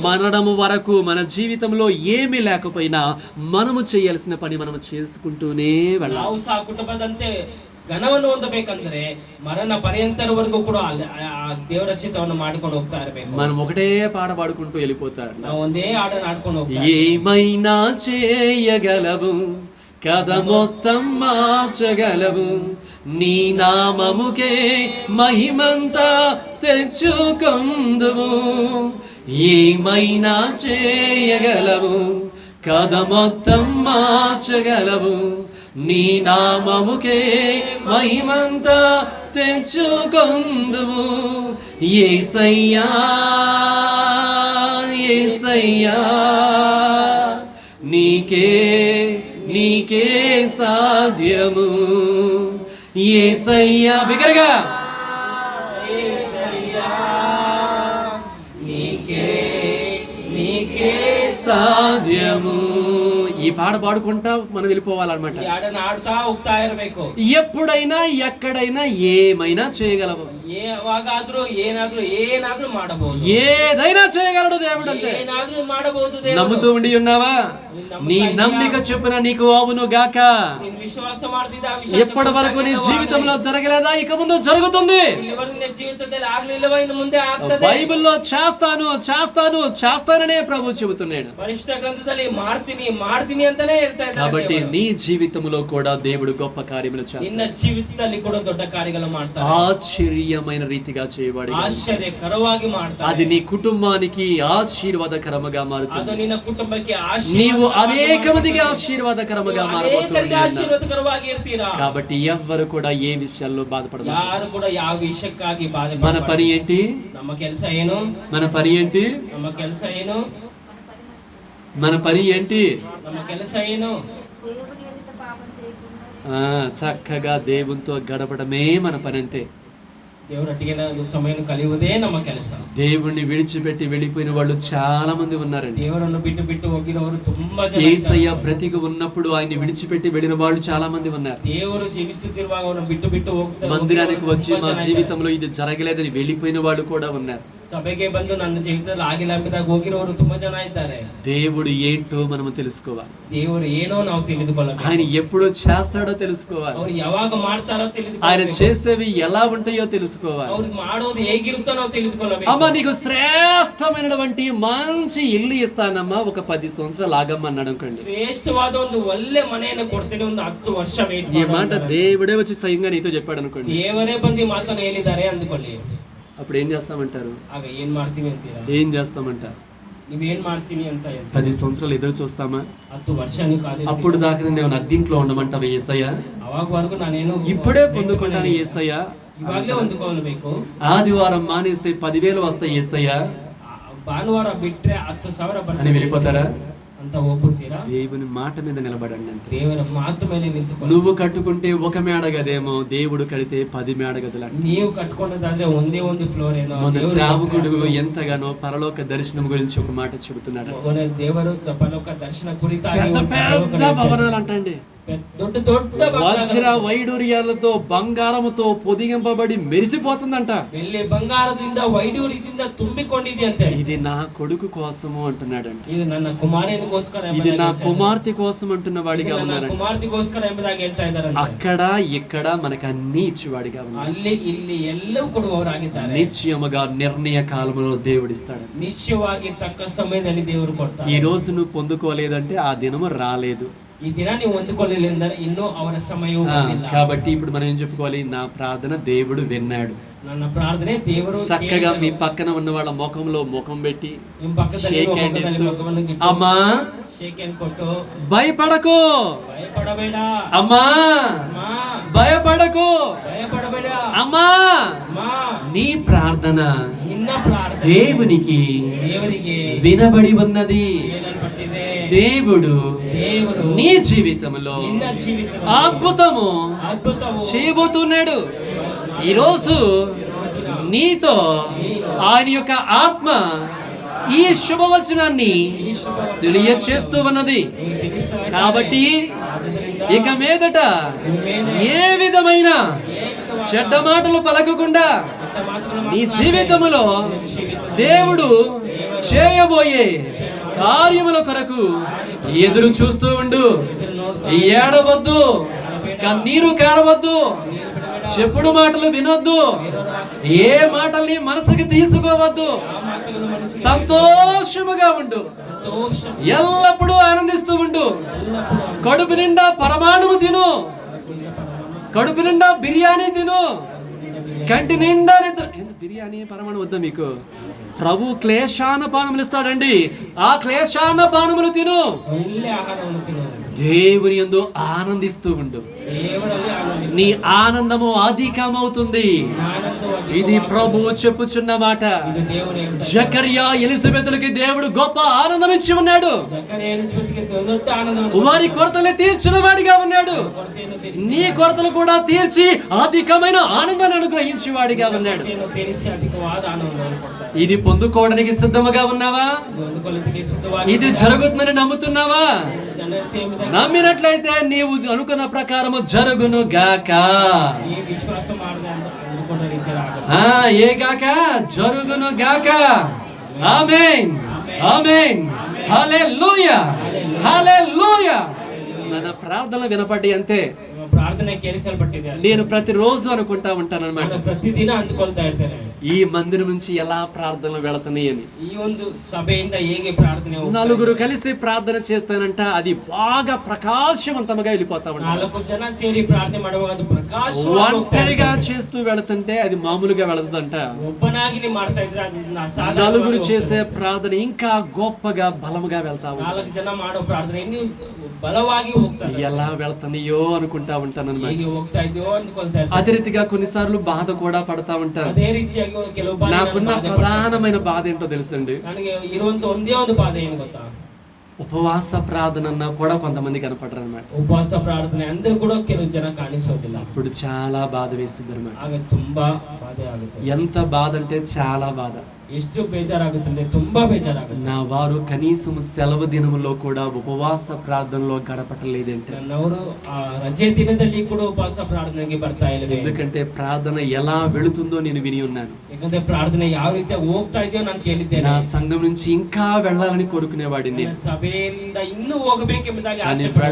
మరణము వరకు మన జీవితంలో ఏమీ లేకపోయినా మనము చేయాల్సిన పని మనం చేసుకుంటూనే వెళ్ళాలి. ನಾವು ಸಹ ಕುಟುಂಬದಂತೆ ಘನವನ್ನು ಹೊಂದಬೇಕಂದ್ರೆ ಮರಣ ಪರ್ಯಂತರವರೆಗೂ ಕೂಡ ಆ ದೇವರ ಚಿತ್ತವನ್ನು ಮಾಡಿಕೊಂಡು ಹೋಗ್ತಾ ಇರಬೇಕು. మనం ఒకటే పాట పాడుకుంటూ వెళ్ళిపోతాడు. ನಾವು ಒಂದೇ ಹಾಡನ್ನು ಆಡ್ಕೊಂಡು ಹೋಗ್ತಾ ఏమైనా చేయగలవు, కథ మొత్తం మార్చగలవు, నీ నామముకే మహిమంతా తెచ్చుకొందువు. ఏమైనా చేయగలవు, కథ మొత్తం మార్చగలవు, నీ నామముకే మహిమంతా తెచ్చుకొందువు. యేసయ్యా యేసయ్యా నీకే నీకే సాధ్యము. యేసయ్యా బిగ్గరగా సాధ్యము. ఈ పాట పాడుకుంటా మనం వెళ్ళిపోవాలన్నమాట. ఈ ಹಾಡನ್ನು ಆಡ್ತಾ ಹೋಗ್ತಾ ಇರಬೇಕು. ఎప్పుడైనా ఎక్కడైనా ఏమైనా చేయగలవు. ಯಾವಾಗಾದ್ರೂ ಏನಾದ್ರೂ ಮಾಡಬಹುದು. ఏదైనా చేయగలడు దేవుడు అంతే. ಏನಾದ್ರೂ ಮಾಡಬಹುದು ದೇವರು. నమ్ముతూ ఉండి ఉన్నావా? నీ నమ్మిక చొప్పున నీకు అవును గాక. ನೀನು ವಿಶ್ವಾಸ ಮಾಡ್ತಿದ್ದ ಆ ವಿಶ್ವಾಸ ఎప్పటి వరకు నీ జీవితంలో జరగలేదా? ఇక ముందు జరుగుతుంది. ಇಲ್ಲಿವರೆಗೂ ನಿನ್ನ ಜೀವಿತದಲ್ಲಿ ಆಗ್ಲಿಲ್ಲವಾ? ಇನ್ನು ಮುಂದೆ ಆಗ್ತದೆ. బైబిల్లో చేస్తాను చేస్తాను చేస్తాననే ప్రభు చెబుతున్నాడు. ಪರಿಶುದ್ಧ ಗ್ರಂಥದಲ್ಲಿ ಮಾಡ್ತೀನಿ ಅಂತಾನೆ ಹೇಳ್ತಾ ಇದ್ದಾರೆ. కాబట్టి నీ జీవితంలో కూడా దేవుడు గొప్ప కార్యములు చేస్తాడు. ನಿನ್ನ ಜೀವಿತದಲ್ಲಿ ಕೂಡ ದೊಡ್ಡ ಕಾರ್ಯಗಳು ಮಾಡ್ತಾರೆ. ఆశ్చర్యమైన రీతిగా చేయవాడు. ಆಶ್ಚರ್ಯಕರವಾಗಿ ಮಾಡ್ತಾರೆ. అది నీ కుటుంబానికి ఆశీర్వాదకరముగా మారుతుంది. ಅದು ನಿನ್ನ ಕುಟುಂಬಕ್ಕೆ నీవు అనేక మందికి ఆశీర్వాదకరముగా మారబోతున్నావు. ಆಶೀರ್ವಾದಕರವಾಗಿ ಇರ್ತೀರಾ. కాబట్టి ఎవ్వరు కూడా ఏ విషయాల్లో బాధపడదు. ಯಾರು ಕೂಡ ಯಾವ ವಿಷಯಕ್ಕಾಗಿ ಬಾಧೆ మన పని ఏంటి? ನಮ್ಮ ಕೆಲಸ ಏನು? మన పని ఏంటి? ನಮ್ಮ ಕೆಲಸ ಏನು? మన పని ఏంటి? ನಮ್ಮ ಕೆಲಸ ಏನು? చక్కగా దేవునితో గడపడమే మన పని అంతే. ದೇವರೊಟ್ಟಿಗೆ ಸಮಯವನ್ನು ಕಳೆಯುವುದೇ ನಮ್ಮ ಕೆಲಸ. దేవుణ్ణి విడిచిపెట్టి వెళ్ళిపోయిన వాళ్ళు చాలా మంది ఉన్నారండి. ದೇವರನ್ನು ಬಿಟ್ಟು ಹೋಗಿದವರು ತುಂಬಾ ಜನ. యేసయ్య బ్రతికి ఉన్నప్పుడు ఆయన్ని విడిచిపెట్టి వెళ్ళిన వాళ్ళు చాలా మంది ఉన్నారు. ದೇವರು ಜೀವಿಸುತ್ತಿರುವಾಗ ಅವರನ್ನು ಬಿಟ್ಟು ಹೋಗ್ತಾರೆ. మందిరానికి వచ్చి మా జీవితంలో ఇది జరగలేదని వెళ్ళిపోయిన వాళ్ళు కూడా ఉన్నారు. ಸಭೆಗೆ ಬಂದು ನನ್ನ ಜೀವಿತದಲ್ಲಿ ಆಗಿಲ್ಲ ಎಂಬುದಾಗಿ ಹೋಗಿರೋರು ತುಂಬಾ ಜನ ಇದ್ದಾರೆ. దేవుడు ఏంటో మనం తెలుసుకోవాలి. ದೇವರು ಏನೋ ನಾವು ತಿಳಿದುಕೊಳ್ಳಬೇಕು. ఆయన ఎప్పుడు చేస్తాడో తెలుసుకోవాలి. ಅವರು ಯಾವಾಗ ಮಾಡ್ತಾರೋ ఆయన ತಿಳಿದುಕೊಳ್ಳಬೇಕು. చేసేవి ఎలా ఉంటాయో తెలుసుకోవాలి. ಅವ್ರು ಮಾಡೋದು ಹೇಗಿರುತ್ತೋ ನಾವು ತಿಳಿದುಕೊಳ್ಳಬೇಕು. అమ్మ నీకు శ్రేష్టమైనటువంటి మంచి ఇల్లు ఇస్తానమ్మా, ఒక 10 సంవత్సరాలు ఆగమ్మన్నాడు అనుకోండి. ಶ್ರೇಷ್ಠವಾದ ಒಂದು ಒಳ್ಳೆ ಮನೆಯನ್ನು ಕೊಡ್ತೀನಿ, ಒಂದು 10 ವರ್ಷ ವೇಟ್ ఈ మాట దేవుడే వచ్చి స్వయంగా నీతో చెప్పాడు అనుకోండి. ದೇವರೇ ಬಂದು ಈ ಮಾತನ್ನು ಹೇಳಿದ್ದಾರೆ ಅಂದುಕೊಳ್ಳಿ. అప్పుడు ఏం చేస్తామంటారు? ಆಗ ಏನ್ ಮಾಡ್ತೀವಿ ಅಂತೀರಾ? ఏం చేస్తామంటారు? ನೀವೇನ್ ಮಾಡ್ತೀನಿ ಅಂತ ಹೇಳ್ತೀರಾ? 10 సంవత్సరాలు ఎదురు చూస్తామా? 10 ವರ್ಷ ನೀವು ಕಾದಿರ್ತೀರಾ. అప్పుడు దాకా నేను అద్దీంట్లో ఉండమంటావా యేసయ్య? ಅವಾಗವರೆಗೂ ನಾನೇನು ఇప్పుడే పొందుకుంటాను యేసయ్య. ಇವಾಗಲೇ ಹೊಂದಿಕೊಳ್ಳಬೇಕು. ఆదివారం మానేస్తే 10,000 వస్తాయి యేసయ్య ಭಾನುವಾರ ಬಿಟ್ರೆ 10,000 అని వెళ్ళిపోతారా? ಅಂತ ಹೋಗ್ಬಿಡ್ತೀರಾ? దేవుని మాట మీద నిలబడండి అంతే. ದೇವರ ಮಾತು ಮೇಲೆ ನಿಂತುಕೊಂಡು. నువ్వు కట్టుకుంటే ఒక మేడ గదేమో, దేవుడు కడితే 10 మేడ గదులు. ನೀವು ಕಟ್ಕೊಂಡದಾದ್ರೆ ಒಂದೇ ಒಂದು ಫ್ಲೋರ್ ಏನೋ. మన సేవకుడు ఎంతగానో పరలోక దర్శనం గురించి ఒక మాట చెబుతున్నాడు. ದೇವರು ಪರಲೋಕ ದರ್ಶನ ಕುರಿತಾಗಿ పెద్ద పెద్ద భవనాలు అంటండి, దొడ్డ దొడ్డ వజ్ర వైడూర్యాలతో బంగారముతో పొదిగింపబడి మెరిసిపోతుందంట. వెల్లి బంగారದಿಂದ వైడూర్యದಿಂದ ತುಂಬಿಕೊಂಡಿದೆಯಂತೆ. ఇది నా కొడుకు కోసము అంటున్నాడంట. ఇది ನನ್ನ ಕುಮಾರನಿಗೋಸ್ಕರ, ఇది నా కుమార్తె కోసం అంటున్న వాడిగా ఉన్నాడు. కుమార్తెಗೋಸ್ಕರ ಎಂಬುದಾಗಿ ಹೇಳ್ತಾ ಇದ್ದಾರೆ. అక్కడ ఇక్కడ మనకు అన్ని ఇచ్చేవాడిగా ఉన్నాడు. ಅಲ್ಲಿ ಇಲ್ಲಿ ಎಲ್ಲವೂ ಕೊಡುವವರಾಗಿದ್ದಾರೆ. నిశ్చయముగా నిర్ణయ కాలంలో దేవుడిస్తాడు. నిశ్చయವಾಗಿ తక్క సమಯದಲ್ಲಿ ದೇವರು ಕೊಡ್ತಾರೆ. ఈ రోజు నువ్వు పొందుకోలేదంటే ఆ దినము రాలేదు. ఈ దినాన్ని ಹೊಂದಿಕೊಳ್ಳಲಿಲ್ಲ ಅಂದರೆ ಇನ್ನೂ ಅವರ ಸಮಯವು ಬಂದಿಲ್ಲ. కాబట్టి ఇప్పుడు మనం ఏం చెప్పుకోవాలి? నా ప్రార్థన దేవుడు విన్నాడు. ನನ್ನ ಪ್ರಾರ್ಥನೆ ದೇವರು చక్కగా మీ పక్కన ఉన్న వాళ్ళ ముఖంలో ముఖం పెట్టి ನಿಮ್ಮ ಪಕ್ಕದಲ್ಲಿ షేక్ హ్యాండ్ ఇస్తూ, ಮುಖವನ್ನು ಗಿಟ್ಟು అమ్మా షేక్ హ్యాండ్ కొಟ್ಟು, భయపడకు భయపడಬೇಡ అమ్మా, అమ్మా, భయపడకు భయపడಬೇಡ అమ్మా, అమ్మా, నీ ప్రార్థన నిన్న ప్రార్థన దేవునికి ದೇವರಿಗೆ వినబడి ఉన్నది. ಕೇಳಲ್ಪಟ್ಟಿದೆ. దేవుడు ದೇವರು నీ జీవితంలో ನಿನ್ನ ಜೀವಿತದಲ್ಲಿ అద్భుతము ಅದ್ಭುತವು చేయబోతున్నాడు. ఈరోజు నీతో ఆయన యొక్క ఆత్మ ఈ శుభవచనాన్ని తెలియచేస్తూ ఉన్నది. కాబట్టి ఇక మీదట ఏ విధమైన చెడ్డ మాటలు పలకకుండా నీ జీవితంలో దేవుడు చేయబోయే కార్యముల కొరకు ఎదురు చూస్తూ ఉండు. ఏడవద్దు, కన్నీరు కారవద్దు, చెప్పుడు మాటలు వినొద్దు, ఏ మాటల్ని మనసుకి తీసుకోవద్దు. సంతోషముగా ఉండు, ఎల్లప్పుడూ ఆనందిస్తూ ఉండు. కడుపు నిండా పరమాణము తిను, కడుపు నిండా బిర్యానీ తిను, కంటి నిండా నిద్ర. బిర్యానీ పరమాణం వద్దా మీకు? ప్రభు క్లేశాన పానములు ఇస్తాడండి. ఆ క్లేశాన పానములు తిను, ಒಳ್ಳೆ ಆಹಾರವನ್ನು ತಿನ್ನು. దేవుని యందు ఆనందిస్తూ ఉండు. ದೇವರಲ್ಲಿ ಆನಂದಿಸು. నీ ఆనందము అధికమవుతుంది. ಆನಂದವಾಗಿ ఇది ప్రభువు చెప్పుచున్న మాట. ಇದು ದೇವರು ಹೇಳ್ತಾರೆ. జకర్యా ఎలిజబెతులకి దేవుడు గొప్ప ఆనందం ఇచ్చి ఉన్నాడు. ಜಕರ್ಯ ಎಲಿಜಬೆತ್ಗೆ ದೊಡ್ಡ ಆನಂದವನ್ನು వారి కొరతలు తీర్చిన వాడిగా ఉన్నాడు. ಕೊರತೆಯನ್ನು ತೀರಿಸಿ, నీ కొరతలు కూడా తీర్చి అధికమైన ఆనందాన్ని అనుగ్రహించి వాడిగా ఉన్నాడు. ಕೊರತೆಯನ್ನು ತೀರಿಸಿ ಅಧಿಕವಾದ ಆನಂದವನ್ನು ಕೊಡ್ತಾರೆ. ఇది పొందుకోవడానికి సిద్ధముగా ఉన్నావా? ಇದು ಹೊಂದಿಕೊಳ್ಳಲಿಕ್ಕೆ ಸಿದ್ಧವಾಗಿ ఇది జరుగుతుందని నమ్ముతున్నావా? ಜನತೆ ಎಂಬುದಾಗಿ నమ్మినట్లయితే నీవు అనుకున్న ప్రకారము జరుగును గాక. ಈ ವಿಶ್ವಾಸ ಮಾಡದೆ ಅಂದುಕೊಂಡ ರೀತಿಯಲ್ಲಿ ಆಗುತ್ತೆ. ఏ గాక? జరుగును గాక. ఆమేన్, ఆమేన్, హల్లెలూయా, హల్లెలూయా. నా ప్రార్థన వినపడి అంతే. ನಿಮ್ಮ ಪ್ರಾರ್ಥನೆ ಕೇಳಿಸಲ್ಪಟ್ಟಿದೆ ಅಷ್ಟೇ. నేను ప్రతిరోజు అనుకుంటా ఉంటాను అనమాట, ನಾನು ಪ್ರತಿದಿನ ಅಂದುಕೊಳ್ತಾ ಇರ್ತೇನೆ, ఈ మందిరం నుంచి ఎలా ప్రార్థనలు వెళుతున్నాయి అని. ಈ ಒಂದು సభೆಯಿಂದ ಹೇಗೆ ಪ್ರಾರ್ಥನೆ ಹೋಗ್ತಾ ಇದೆ. నలుగురు కలిసి ప్రార్థన చేస్తానంట, అది బాగా ప్రకాశవంతంగా వెళ్ళిపోతా ఉంటాను. 4 ಜನ ಸೇರಿ ಪ್ರಾರ್ಥನೆ ಮಾಡುವಾಗ ಅದು ఒంటరిగా చేస్తూ వెళుతుంటే అది మామూలుగా వెళుతుందంట. ಒಬ್ಬನಾಗಿ ನೀವು ಮಾಡ್ತಾ ಇದ್ರೆ ಅದು నలుగురు చేసే ప్రార్థన ఇంకా గొప్పగా బలముగా వెళ్తా ఉంటా. 4 ಜನ ಮಾಡೋ ಪ್ರಾರ್ಥನೆ ಇನ್ನು ಬಲವಾಗಿ ಹೋಗ್ತಾ ಇದೆ. ఎలా వెళ్తున్నాయో అనుకుంటా ఉంటాను అనమాట. ಹೇಗೆ ಹೋಗ್ತಾ ಇದೆಯೋ ಅಂದ್ಕೊಳ್ತಾ ಇರ್ತೀನಿ. అదే రీతిగా కొన్నిసార్లు బాధ కూడా పడతా ఉంటాను. ಅದೇ ರೀತಿಯಾಗಿ ಕೆಲವು ಬಾರಿ నాకున్న ప్రధానమైన బాధ ఏంటో తెలుసండి, ನನಗೆ ಇರುವಂತ ಒಂದೇ ಒಂದು ಬಾಧೆ ಏನು ಗೊತ್ತಾ? ఉపవాస ప్రార్థన అన్నా కూడా కొంతమంది కనపడరు అనమాట. ಉಪವಾಸ ಪ್ರಾರ್ಥನೆ ಅಂದ್ರೆ ಕೂಡ ಕೆಲವು ಜನ ಕಾಣಿಸೋದಿಲ್ಲ. అప్పుడు చాలా బాధ వేసింది అనమాట. ಆಗ ತುಂಬಾ ಬಾಧೆ ಆಗುತ್ತೆ. ఎంత బాధ అంటే చాలా బాధ. ಎಷ್ಟು ಬೇಜಾರಾಗುತ್ತೆ ಅಂದ್ರೆ ತುಂಬಾ ಬೇಜಾರಾಗುತ್ತೆ. నా వారు కనీసం సెలవు దినములో కూడా ఉపవాస ప్రార్థనలో గడపటలేదంటే, ನನ್ನವರು ಆ ರಜೆ ದಿನದಲ್ಲಿ ಕೂಡ ಉಪವಾಸ ಪ್ರಾರ್ಥನೆಗೆ ಬರ್ತಾ ಇಲ್ಲ. ఎందుకంటే ప్రార్థన ఎలా వెళుతుందో నేను విని ఉన్నాను. ಯಾಕಂದ್ರೆ ಪ್ರಾರ್ಥನೆ ಯಾವ ರೀತಿ ಹೋಗ್ತಾ ಇದೆಯೋ ನಾನು ಕೇಳಿದ್ದೇನೆ. నా సంఘం నుంచి ఇంకా వెళ్ళాలని కోరుకునేవాడిని నేను. ಸಭೆಯಿಂದ ಇನ್ನೂ ಹೋಗಬೇಕೆಂಬುದಾಗಿ కానీ ಆಸೆ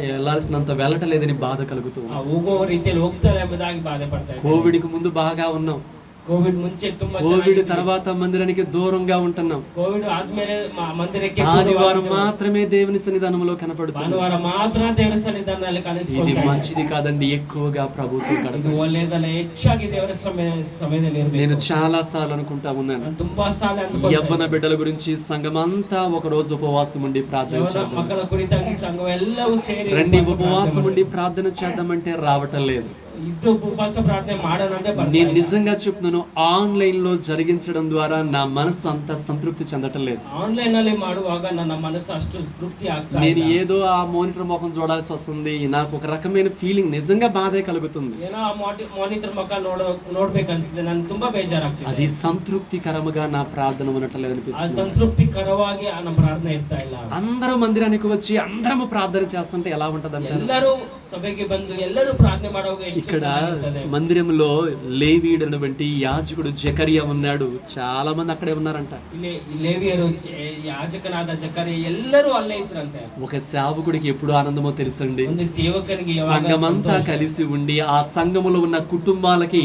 వెళ్ళాల్సినంత వెళ్ళటలేదని బాధ కలుగుతుంది. ಹೋಗುವ ರೀತಿಯಲ್ಲಿ ಹೋಗ್ತಾರೆ ಎಂಬುದಾಗಿ ಬಾಧೆ ಪಡ್ತಾ ಇದ್ದಾರೆ. కోవిడ్కి ముందు బాగా ఉన్నాం, ಕೋವಿಡ್ ಮುಂಚೆ ತುಂಬಾ కోవిడ్ తర్వాత మందిరానికి దూరంగా ఉంటున్నాం. ಕೋವಿಡ್ ಆದ್ಮೇಲೆ ಮಂದಿರಕ್ಕೆ ఆదివారం మాత్రమే దేవుని సన్నిధానంలో కనపడుతుంది. ಭಾನುವಾರ ಮಾತ್ರ ದೇವರ ಸನ್ನಿಧಾನದಲ್ಲಿ ఇది ಕಾಣಿಸಿಕೊಳ್ಳುತ್ತೆ. మంచిది కాదండి, ఎక్కువగా ప్రభుత్వం ಇದು గడపడం. ಒಳ್ಳೆಯದಲ್ಲ, ಹೆಚ್ಚಾಗಿ ದೇವರ ಸಮಯದಲ್ಲಿ ಇರಬೇಕು. నేను చాలా సార్లు అనుకుంటా ఉన్నాను, ನಾನು ತುಂಬಾ ಸಾಲ ಅಂದ್ಕೊಳ್ತಾ యవ్వన బిడ్డల గురించి సంఘమంతా ఒక రోజు ఉపవాసం ఉండి ప్రార్థన ಯೌವನ చేద్దాం. ಮಕ್ಕಳ ಕುರಿತಾಗಿ ಸಂಘವೆಲ್ಲವೂ ಸೇರಿ రండి ఉపవాసం ఉండి ప్రార్థన చేద్దామంటే రావటం లేదు. ಇದ್ದು ಉಪವಾಸ ಪ್ರಾರ್ಥನೆ ಮಾಡೋಣ ಅಂತ నేను నిజంగా చెప్తున్నాను, ఆన్లైన్ లో జరిగించడం ద్వారా నా మనసు అంత సంతృప్తి చెందటం లేదు. ఆన్లైన్ ನಲ್ಲಿ ಮಾಡುವಾಗ ನನ್ನ ಮನಸ್ಸು ಅಷ್ಟು ತೃಪ್ತಿ ಆಗ್ತಾ ಇಲ್ಲ. నేను ఏదో ఆ మానిటర్ ముఖం చూడాల్సి వస్తుంది, నాకు ఒక రకమైన ఫీలింగ్ నిజంగా బాధే కలుగుతుంది. ಏನೋ ಆ ಮಾನಿಟರ್ ಮುಖ ನೋಡ್ಬೇಕನ್ಸಿದೆ, ನಾನು ತುಂಬಾ ಬೇಜಾರಾಗ್ತಿದೆ. అది సంతృప్తికరముగా నా ప్రార్థన ఉండటం అనిపిస్తుంది. సంతృప్తికరವಾಗಿ ನಮ್ಮ ಪ್ರಾರ್ಥನೆ ಇರ್ತಾ ಇಲ್ಲ. అందరూ మందిరానికి వచ్చి అందరము ప్రార్థన చేస్తుంటే ఎలా ఉంటదంటే, ಎಲ್ಲರೂ ಸಭೆಗೆ ಬಂದು ಎಲ್ಲರೂ ಪ್ರಾರ್ಥನೆ ಮಾಡುವಾಗ ಎಷ್ಟು ఇక్కడ ಚೆನ್ನಾಗಿರ್ತದೆ. మందిరంలో లేవీయుడైనటువంటి యాజకుడు జకరియా ఉన్నాడు, చాలా మంది అక్కడే ఉన్నారంట. ಇಲ್ಲಿ ಲೇವಿಯರು, ಯಾಜಕನಾದ ಜಕರಿಯ ಎಲ್ಲರೂ ಅಲ್ಲೇ ಇದ್ರಂತೆ. ఒక సేవకుడికి ఎప్పుడు ఆనందమో తెలుసండి, ಒಂದು ಸೇವಕನಿಗೆ సంఘమంతా కలిసి ఉండి ఆ సంఘములో ఉన్న కుటుంబాలకి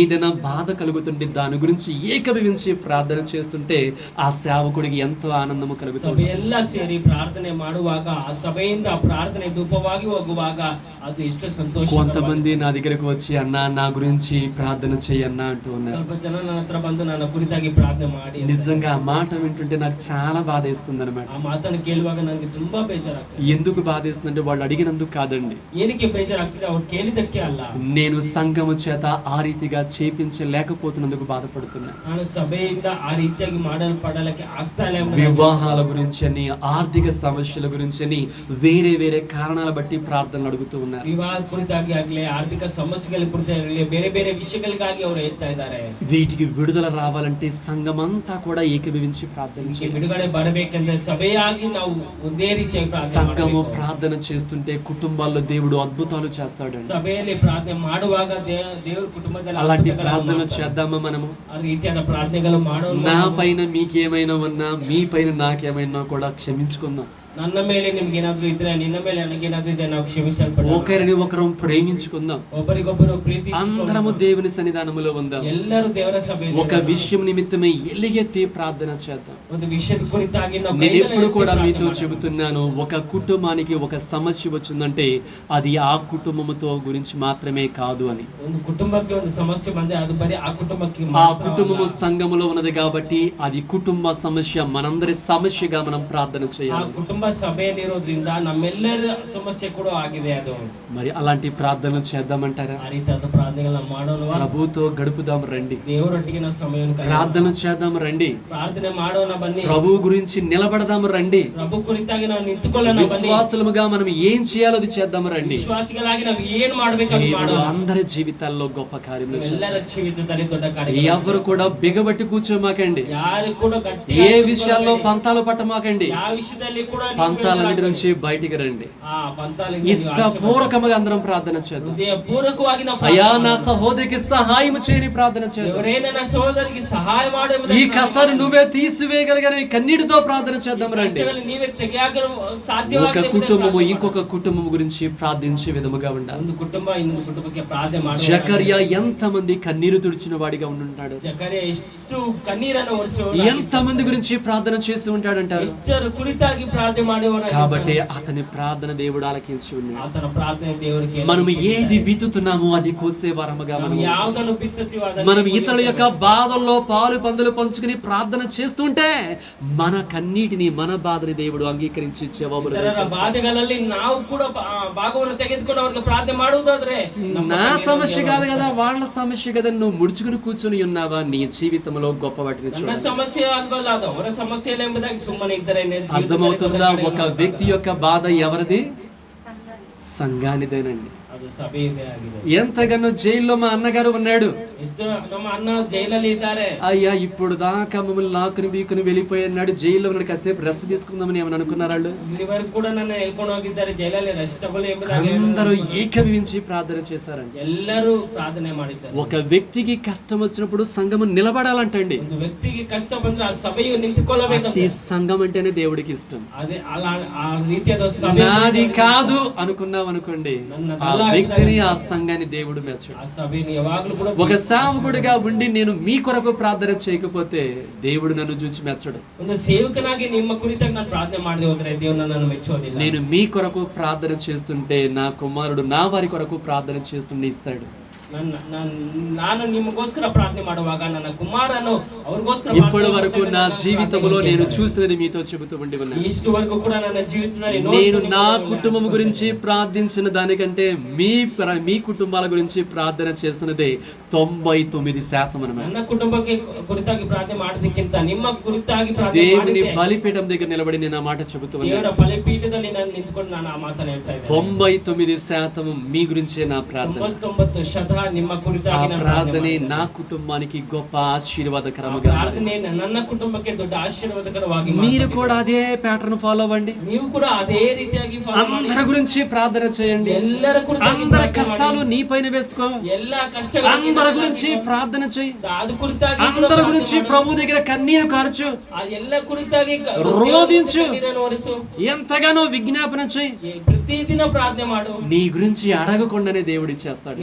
ఏదైనా బాధ కలుగుతుంటే దాని గురించి ఏకీభవించి ప్రార్థన చేస్తుంటే ఆ సేవకుడికి ఎంతో ఆనందము కలుగుతుంది. ಸಭೆಯೆಲ್ಲ ಸೇರಿ ಪ್ರಾರ್ಥನೆ ಮಾಡುವಾಗ ಆ ಸಭೆಯಿಂದ ಪ್ರಾರ್ಥನೆ ಧೂಪವಾಗಿ ಹೋಗುವಾಗ ಅದು ಎಷ್ಟು ಸಂತೋಷ. కొంతమంది నా దగ్గరకు వచ్చి అన్నా నా గురించి ప్రార్థన చేయన్నా అంటూ ఉన్నారు. ಸ್ವಲ್ಪ ಜನ ನನ್ನ ಹತ್ರ ಬಂದು ನನ್ನ ಕುರಿತಾಗಿ ಪ್ರಾರ್ಥನೆ ಮಾಡಿ. నిజంగా ఆ మాట వింటుంటే నాకు చాలా బాధేస్తుంది అనమాట. ಆ ಮಾತನ್ನು ಕೇಳುವಾಗ ನನಗೆ ತುಂಬಾ ಬೇಜಾರಾಗ್ತದೆ. ఎందుకు బాధేస్తుందంటే వాళ్ళు అడిగినందుకు కాదండి, ಏನಕ್ಕೆ ಬೇಜಾರಾಗ್ತದೆ, ಅವ್ರು ಕೇಳಿದಕ್ಕೆ ಅಲ್ಲ. నేను సంఘము చేత ఆ రీతిగా చేపించలేకపోతున్నందుకు బాధపడుతున్నా. ನಾನು ಸಭೆಯಿಂದ ಆ ರೀತಿಯಾಗಿ ಮಾಡಲ್ಪಡಲಿಕ್ಕೆ ಆಗ್ತಾ ಇಲ್ಲ. వివాహాల గురించి అని, ఆర్థిక సమస్యల గురించి అని వేరే వేరే కారణాల బట్టి ప్రార్థనలు అడుగుతూ ఉన్నారు. ವಿವಾಹ ಕುರಿತಾಗಿ ಆಗಲಿ, ಆರ್ಥಿಕ ಸಮಸ್ಯೆಗಳ ಕುರಿತಾಗಿ ಬೇರೆ ಬೇರೆ ವಿಷಯಗಳಿಗಾಗಿ ಅವರು ಹೇಳ್ತಾ ಇದ್ದಾರೆ. వీటికి విడుదల రావాలంటే సంఘమంతా కూడా ఏకీభవించి ప్రార్థన చేయాలి. ಬಿಡುಗಡೆ ಬರಬೇಕೆಂದ್ರೆ ಸಭೆಯಾಗಿ ನಾವು ಒಂದೇ ರೀತಿಯಾಗಿ సంఘము ప్రార్థన చేస్తుంటే కుటుంబాల్లో దేవుడు అద్భుతాలు చేస్తాడు. ಸಭೆಯಲ್ಲಿ ಪ್ರಾರ್ಥನೆ ಮಾಡುವಾಗ ದೇವರ ಕುಟುಂಬದಲ್ಲಿ అలాంటి ప్రార్థనలు చేద్దామా మనము? ಆ ರೀತಿಯಾದ ಪ್ರಾರ್ಥನೆಗಳು ಮಾಡೋಣ. నా పైన మీకేమైనా ఉన్నా, మీ పైన నాకేమైనా కూడా క్షమించుకుందాం. ನನ್ನ ಮೇಲೆ ನಿಮ್ಗೆ ಏನಾದ್ರೂ ಇದ್ರೆ, ನಿನ್ನ ಮೇಲೆ ನನಗೇನಾದ್ರೂ ಇದೆ, ನಾವು ಕ್ಷಮಿಸಲ್ಪಡೋಣ. ఒకరిని ఒకరు ప్రేమించుకుందాం. ಒಬ್ಬರಿಗೊಬ್ಬರು ಪ್ರೀತಿ, అందరము దేవుని సన్నిధానములో ఉందాం. ಎಲ್ಲರೂ ದೇವರ ಸಭೆಯಲ್ಲಿ ఒక విషయం నిమిత్తమే ఎలుగెత్తి ప్రార్థన చేద్దాం. ಒಂದು విషಯದ ಕುರಿತಾಗಿ ನಾವು నేను ఎప్పుడు కూడా మీతో చెబుతున్నాను, ఒక కుటుంబానికి ఒక సమస్య వచ్చిందంటే అది ఆ కుటుంబముతో గురించి మాత్రమే కాదు అని. ಒಂದು ಕುಟುಂಬಕ್ಕೆ ಒಂದು ಸಮಸ್ಯೆ ಬಂದ್ರೆ ಅದು ಬರೀ ಆ ಕುಟುಂಬಕ್ಕೆ ఆ ಮಾತ್ರ కుటుంబము ಅಲ್ಲ. సంఘములో ఉన్నది కాబట్టి అది కుటుంబ సమస్య, మనందరి సమస్యగా మనం ప్రార్థన ಆ చేయాలి. ಕುಟುಂಬ ಸಭೆಯಲ್ಲಿರೋದ್ರಿಂದ ನಮ್ಮೆಲ್ಲರ ಸಮಸ್ಯೆ ಕೂಡ ಆಗಿದೆ ಅದು. మరి అలాంటి ప్రార్థనలు చేద్దామంటారా? ಆ ರೀತಿಯಾದ ಪ್ರಾರ್ಥನೆಗಳನ್ನ ಮಾಡೋಣ. ప్రభుతో గడుపుదాం రండి, ದೇವರೊಟ್ಟಿಗೆ ನಾವು ಸಮಯವನ್ನು ಕಳೆಯೋಣ. ప్రార్థన చేద్దాం రండి, ಪ್ರಾರ್ಥನೆ ಮಾಡೋಣ ಬನ್ನಿ. ప్రభు గురించి నిలబడదాం రండి, ಪ್ರಭು ಕುರಿತಾಗಿ ನಾವು ನಿಂತುಕೊಳ್ಳೋಣ ಬನ್ನಿ. విశ్వాసులుగా మనం ఏం చేయాలో అది చేద్దాం రండి. ವಿಶ್ವಾಸಿಗಳಾಗಿ ನಾವು ಏನ್ ಮಾಡ್ಬೇಕು ಅದು దేవుడు ಮಾಡೋಣ. అందరి జీవితాల్లో గొప్ప కార్యములు చేస్తాడు. ಎಲ್ಲರ ಜೀವಿತದಲ್ಲಿ ದೊಡ್ಡ ಕಾರ್ಯ. ఎవరు కూడా బిగబట్టి కూర్చోమాకండి, ಯಾರು ಕೂಡ ಗಟ್ಟಿ ఏ విషయాల్లో పంతాలు పట్టమాకండి. ಯಾವ విషಯದಲ್ಲಿ ಕೂಡ ನೀವು పంతాలన్నిటి నుంచి బయటికి రండి. ಆ పంతాలిಂದ ఇష్టపూర్వకంగా అందరం ప్రార్థన చేద్దాం. ಹೃದಯಪೂರ್ವಕವಾಗಿ ನಾವು అయ్యా నా సహోదరికి సహాయం చేయని ప్రార్థన చేద్దాం. ದೇವರೇ ನನ್ನ ಸಹೋದರಿಗೆ ಸಹಾಯ ಮಾಡು ఈ ಎಂಬುದಾಗಿ కష్టాన్ని నువ్వే తీసివేయగలిగిన కన్నీటితో ప్రార్థన చేద్దాం రండి. ಕಷ್ಟಗಳನ್ನು ನೀವೇ ತೆಗೆಯಲು ఒక ಸಾಧ್ಯವಾಗಿದೆ. కుటుంబము ఇంకొక కుటుంబం గురించి ప్రార్థించే విధముగా ఉండాలి. ಒಂದು ಕುಟುಂಬ ಇನ್ನೊಂದು ಕುಟುಂಬಕ್ಕೆ ಪ್ರಾರ್ಥನೆ ಮಾಡುವ. జకర్యా ఎంతమంది కన్నీరు తుడిచిన వాడిగా ఉంటున్నాడు, ಜಕರ್ಯ ಎಷ್ಟು ಕಣ್ಣೀರನ್ನು ಒರೆಸುವ, ఎంతమంది గురించి ప్రార్థన చేస్తూ ఉంటాడంటారు. ಎಷ್ಟರ ಕುರಿತಾಗಿ ಪ್ರಾರ್ಥನೆ ಮಾಡುವವನ. కాబట్టి అతని ప్రార్థన దేవుడు ఆలకించి ఉన్నాడు. ಆತನ ಪ್ರಾರ್ಥನೆ ದೇವರಿಗೆ. మనం ఏది విత్తుతున్నామో అది కోసే వారముగా ನಾವು మనం ಯಾವುದನ್ನು ಬಿತ್ತುತ್ತೀವೋ ಅದನ್ನು మనం ఇతరుల యొక్క బాధల్లో పాలు పందులు పంచుకుని ప్రార్థన చేస్తుంటే మన కన్నీటిని, మన బాధని దేవుడు అంగీకరించి జవాబులు ಇತರರ దయచేస్తాడు. ಬಾಧೆಗಳಲ್ಲಿ ನಾವು ಕೂಡ ಭಾಗವನ್ನು ತೆಗೆದುಕೊಂಡು ಅವರಿಗೆ ಪ್ರಾರ್ಥನೆ ಮಾಡುವುದಾದ್ರೆ నా సమస్య కాదు కదా, వాళ్ళ సమస్య కదా, నువ్వు ముడుచుకుని కూర్చొని ఉన్నావా? నీ జీవితంలో గొప్ప వాటిని ನನ್ನ చూడు. ಸಮಸ್ಯೆ ಅಲ್ವಲ್ಲ, ಅದು ಅವರ ಸಮಸ್ಯೆ ಇಲ್ಲ ಎಂಬುದಾಗಿ ಸುಮ್ಮನೆ ಇದ್ದರೆ అర్థమవుతుందా? ఒక వ్యక్తి యొక్క బాధ ఎవరిది? సంఘానిదేనండి. ಅದು ಸಭೆಯದೇ ಆಗಿದೆ. ఎంతగానో జైల్లో మా అన్నగారు ఉన్నాడు. ಎಷ್ಟು ನಮ್ಮ ಅಣ್ಣ ಜೈಲಲ್ಲಿ ಇದ್ದಾರೆ. అయ్యా ఇప్పుడు దాకా మమ్మల్ని లాక్కుని బీకుని వెళ్ళిపోయినాడు, జైల్లో ఉన్నాడు, కాసేపు రెస్ట్ తీసుకుందామని ఏమని అనుకున్నారు వాళ్ళు? ಇಲ್ಲಿವರೆಗೂ ಕೂಡ ನನ್ನ ಹೇಳ್ಕೊಂಡು ಹೋಗಿದ್ದಾರೆ, ಜೈಲಲ್ಲಿ ರೆಸ್ಟ್ ತಗೊಳ್ಳಿ ಎಂಬುದಾಗಿ అందరూ ఏకీభవించి ప్రార్థన చేశారండి. ಎಲ್ಲರೂ ಪ್ರಾರ್ಥನೆ ಮಾಡಿದ್ದಾರೆ. ఒక వ్యక్తికి కష్టం వచ్చినప్పుడు సంఘము నిలబడాలంటండి. ಒಂದು వ్యక్ತಿಗೆ ಕಷ್ಟ ಬಂದ್ರೆ ಆ ಸಭೆಯು ನಿಂತುಕೊಳ್ಳಬೇಕಂತ. ఈ సంఘం అంటేనే దేవుడికి ఇష్టం. ಅದೇ ಅಲ್ಲ, ಆ ರೀತಿಯಾದ ಸಭೆ నాది కాదు అనుకున్నాం అనుకోండి, ఆ వ్యక్తిని, ఆ సంఘాన్ని దేవుడు మెచ్చడు. ಆ ಸಭೆಯನ್ನು ಯಾವಾಗಲೂ ಕೂಡ ఒక సేవకుడిగా ఉండి నేను మీ కొరకు ప్రార్థన చేయకపోతే దేవుడు నన్ను చూసి మెచ్చడు. ಒಂದು ಸೇವಕನಾಗಿ ನಿಮ್ಮ ಕುರಿತಾಗಿ ನಾನು ಪ್ರಾರ್ಥನೆ ಮಾಡದೆ ಹೋದ್ರೆ ದೇವರು ನನ್ನನ್ನು ಮೆಚ್ಚೋದಿಲ್ಲ. నేను మీ కొరకు ప్రార్థన చేస్తుంటే నా కుమారుడు నా వారి కొరకు ప్రార్థన చేస్తుంటే ఇస్తాడు. ನಾನು ನಿಮಗೋಸ್ಕರ ಪ್ರಾರ್ಥನೆ ಮಾಡುವಾಗ ನನ್ನ ಕುಮಾರನು ಅವ್ರಿಗೋಸ್ಕರ ఇప్పటి వరకు నా జీవితంలో నేను చూసినది మీతో చెబుతూ ఉండి ఉన్నాను. ಇಷ್ಟು ವರೆಗೂ ಕೂಡ ನನ್ನ ಜೀವಿತದಲ್ಲಿ నేను నా కుటుంబం గురించి ప్రార్థించిన దానికంటే మీ కుటుంబాల గురించి ప్రార్థన చేస్తున్నదే 99% అన్నమాట. ನನ್ನ ಕುಟುಂಬಕ್ಕೆ ಕುರಿತಾಗಿ ಪ್ರಾರ್ಥನೆ ಮಾಡೋದಕ್ಕಿಂತ ನಿಮ್ಮ ಕುರಿತಾಗಿ ಪ್ರಾರ್ಥನೆ దేవుని బలిపీఠం దగ్గర నిలబడి నేను ఆ మాట చెబుతూ ఉన్నాను. ದೇವರ ಬಲಿಪೀಠದಲ್ಲಿ ನಾನು ನಿಂತುಕೊಂಡು ನಾನು ಆ ಮಾತನ್ನ ಹೇಳ್ತಾ ಇದ್ದೇನೆ. 99% మీ గురించే నా ప్రార్థన. 99% ನಿಮ್ಮ ಕುರಿತಾಗಿ నా ప్రార్థనే నా కుటుంబానికి గొప్ప ఆశీర్వాదకరముగా ಪ್ರಾರ್ಥನೆ ನನ್ನ ಕುಟುಂಬಕ್ಕೆ ದೊಡ್ಡ ಆಶೀರ್ವಾದಕರವಾಗಿ. మీరు కూడా అదే ప్యాటర్న్ ఫాలో అవ్వండి. ನೀವು ಕೂಡ ಅದೇ ರೀತಿಯಾಗಿ ಫಾಲೋ ಮಾಡಿ. అందరి గురించి ప్రార్థన చేయండి. ಎಲ್ಲರ ಕುರಿತಾಗಿ అందరి కష్టాలు నీ పైన వేసుకో. ಎಲ್ಲಾ ಕಷ್ಟಗಳು అందరి గురించి ప్రార్థన చేయి. ಅದು ಕುರಿತಾಗಿ అందరి గురించి ప్రభు దగ్గర కన్నీరు కార్చు. ಆ ಎಲ್ಲ ಕುರಿತಾಗಿ రోదించు. ಕಣ್ಣೀರನ್ನು ಒರೆಸು. ఎంతగానో విజ్ఞాపన చేయి. ಪ್ರತಿದಿನ ಪ್ರಾರ್ಥನೆ ಮಾಡು. నీ గురించి అడగకుండానే దేవుడు ఇచ్చేస్తాడు.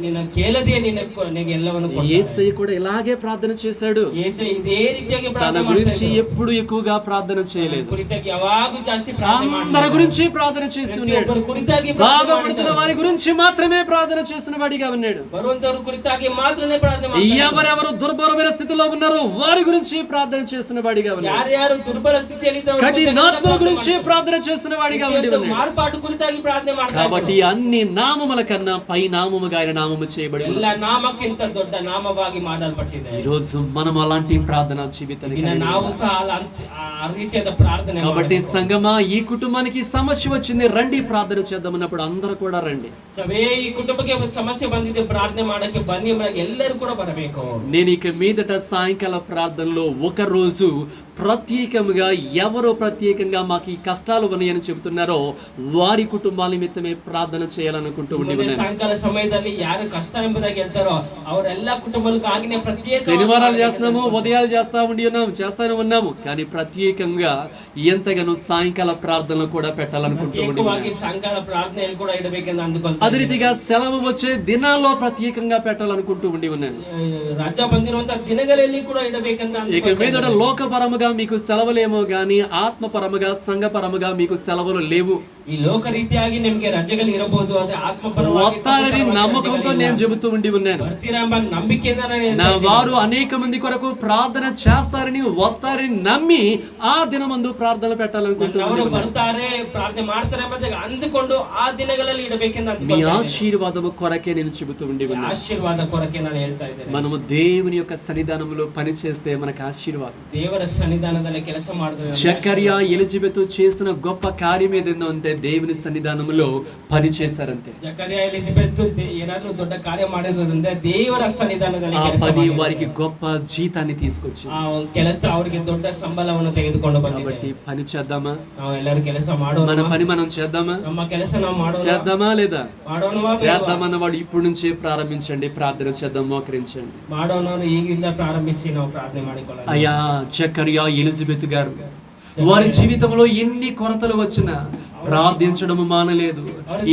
ನಿನ್ನ ಕೇಳದೆ ನಿನಗೆ ಎಲ್ಲವನ್ನು ಕೊಡ್ತಾನೆ. యేసయ్య కూడా ఇలాగే ప్రార్థన చేశాడు. యేసయ్య ఇదే ರೀತಿಯಾಗಿ తన ಪ್ರಾರ್ಥನೆ గురించి ಮಾಡ್ತಾನೆ. ఎప్పుడు ఎక్కువగా ప్రార్థన చేయలేదు. ಕುರಿತಾಗಿ ಯಾವಾಗೂ ಜಾಸ್ತಿ ಪ್ರಾರ್ಥನೆ అందరి ಮಾಡ್ತಾನೆ. గురించి ప్రార్థన చేస్తున్నాడు. ಒಬ್ಬರ ಕುರಿತಾಗಿ బాధపడుతున్న వారి గురించి మాత్రమే ప్రార్థన చేస్తున్న వాడిగా ఉన్నాడు. ಬರುವಂತವರ ಕುರಿತಾಗಿ ಮಾತ್ರನೇ ಪ್ರಾರ್ಥನೆ ಮಾಡ್ತಾನೆ. ఎవరెవరు దుర్భరమైన స్థితిలో ఉన్నారో వారి గురించి ప్రార్థన చేస్తున్న వాడిగా ఉన్నాడు. ಯಾರ್ಯಾರು ದುರ್ಬಲ ಸ್ಥಿತಿಯಲ್ಲಿ ಇದ್ದಾರೋ కఠినాత్మల గురించి ప్రార్థన చేస్తున్న వాడిగా ఉన్నాడు. ಮಾರ್ಪಾಟು ಕುರಿತಾಗಿ ಪ್ರಾರ್ಥನೆ ಮಾಡ್ತಾನೆ. కాబట్టి అన్ని నామముల కన్నా పై నామముగా ఆయన నామము చేయబడి ಎಲ್ಲ ನಾಮಕ್ಕಿಂತ ದೊಡ್ಡ ನಾಮವಾಗಿ ಮಾಡಲ್ಪಟ್ಟಿದೆ. ఈ రోజు మనం అలాంటి ప్రార్థన జీవితాన్ని ನಾವು ಸಹ ಆ ರೀತಿಯಾದ ಪ್ರಾರ್ಥನೆ. కాబట్టి సంగమా ఈ కుటుంబానికి సమస్య వచ్చింది, రండి ప్రార్థన చేద్దామన్నప్పుడు అందరూ కూడా రండి. ಸಭೆ ಈ ಕುಟುಂಬಕ್ಕೆ ಸಮಸ್ಯೆ ಬಂದಿದೆ, ಪ್ರಾರ್ಥನೆ ಮಾಡಕ್ಕೆ ಬನ್ನಿ, ಎಲ್ಲರೂ ಕೂಡ ಬರಬೇಕು. నేను ఇక మీదట సాయంకాల ప్రార్థనలో ఒక రోజు ప్రత్యేకంగా ఎవరో ప్రత్యేకంగా మాకు ఈ కష్టాలు ఉన్నాయని చెబుతున్నారో వారి కుటుంబాల నిమిత్తమే ప్రార్థన చేయాలనుకుంటూ ఉండి సాయంకాల సమయದಲ್ಲಿ ಯಾರು ಕಷ್ಟ ಎಂಬುದಾಗಿ ಹೇಳ್ತಾರೋ ಅವರೆಲ್ಲ ಕುಟುಂಬಗಳಿಗಾಗಿನೇ ಪ್ರತ್ಯೇಕ శనివారాలు చేస్తున్నాము, ఉదయాలు చేస్తానే ఉన్నాము కానీ ప్రత్యేకంగా ఎంతగానో సాయంకాల ప్రార్థనలు కూడా పెట్టాలనుకుంటూ ఉండి సాయంకాల ప్రార్థనలు కూడా ఇడಬೇಕೆಂದು ಅಂದುಕೊಳ್ಳುತ್ತೇನೆ. అదే రీతిగా సెలవు వచ్చే దినాల్లో ప్రత్యేకంగా పెట్టాలనుకుంటూ ఉండి ఉన్నాను. రజా ಬಂದಿರುವಂತ ದಿನಗಳಲ್ಲಿ ಕೂಡ ಇಡಬೇಕೆಂದು ఇక మీదట లోకపరముగా మీకు సెలవులేమో గానీ ఆత్మపరముగా సంఘపరముగా మీకు సెలవులు లేవు. ఈ లోక రీతియాಗಿ నిಮಗೆ రజಗಳು ಇರಬಹುದು, ಆದರೆ ಆತ್ಮಪರವಾಗಿ వస్తారని నమ్మకంతో నేను చెబుతూ ఉండి ఉన్నాను. ನಂಬಿಕೆಯಿಂದ నా వారు అనేక మంది కొరకు ప్రార్థన చేస్తారని వస్తారని నమ్మి ఆ దినమందు ప్రార్థన పెట్టాలనుకుంటున్నారు. ಬರ್ತಾರೆ ಪ್ರಾರ್ಥನೆ ಮಾಡ್ತಾರೆ ಎಂಬುದಾಗಿ ಅಂದುಕೊಂಡು ಆ ದಿನಗಳಲ್ಲಿ ಇಡಬೇಕೆಂದು మీ ఆశీర్వాదము కొరకే నేను చెబుతూ ఉండి ఉన్నాను. ఆశీర్వాద కొరకే ನಾನು ಹೇಳ್ತಾ ಇದ್ದೇನೆ. మనము దేవుని యొక్క సన్నిధానంలో పని చేస్తే మనకు ఆశీర్వాదం. ದೇವರ ಸನ್ನಿಧಾನದಲ್ಲಿ ಕೆಲಸ ಮಾಡಿದ್ರೆ జకర్యా ఎలిజబెత్ చేస్తున్న గొప్ప కార్యం ఏదైనా ఉంటే దేవుని సన్నిధానంలో పని చేశారంతే. జకర్యా ఎలిజబెత్ ఏనాದರೂ ದೊಡ್ಡ ಕಾರ್ಯ ಮಾಡಿದ್ರಂದ್ರೆ ದೇವರ ಸನ್ನಿಧಾನದಲ್ಲಿ ಕೆಲಸ పని వారికి గొప్ప జీతాన్ని తీసుకొచ్చింది. ಆ ಕೆಲಸ ಅವರಿಗೆ ದೊಡ್ಡ ಸಂಬಳವನ್ನು ತೆಗೆದುಕೊಂಡು ಬಂದಿದೆ. కాబట్టి పని చేద్దామా? ನಾವು ಎಲ್ಲರೂ ಕೆಲಸ ಮಾಡೋಣ. మన పని మనం చేద్దామా? ನಮ್ಮ ಕೆಲಸ ನಾವು ಮಾಡೋಣ. చేద్దామా లేదా? ಮಾಡೋಣವಾ? చేద్దామన్న వాడు ఇప్పుడు నుంచే ప్రారంభించండి, ప్రార్థన చేద్దాం, మోకరించండి. ಮಾಡೋಣ ಈಗಿಂದ ಪ್ರಾರಂಭಿಸಿ ನಾವು ಪ್ರಾರ್ಥನೆ ಮಾಡಿಕೊಳ್ಳೋಣ. అయ్యా జకర్యా ఎలిజబెత్ గారు వారి జీవితంలో ఎన్ని కొరతలు వచ్చినా ప్రార్థించడము మానలేదు.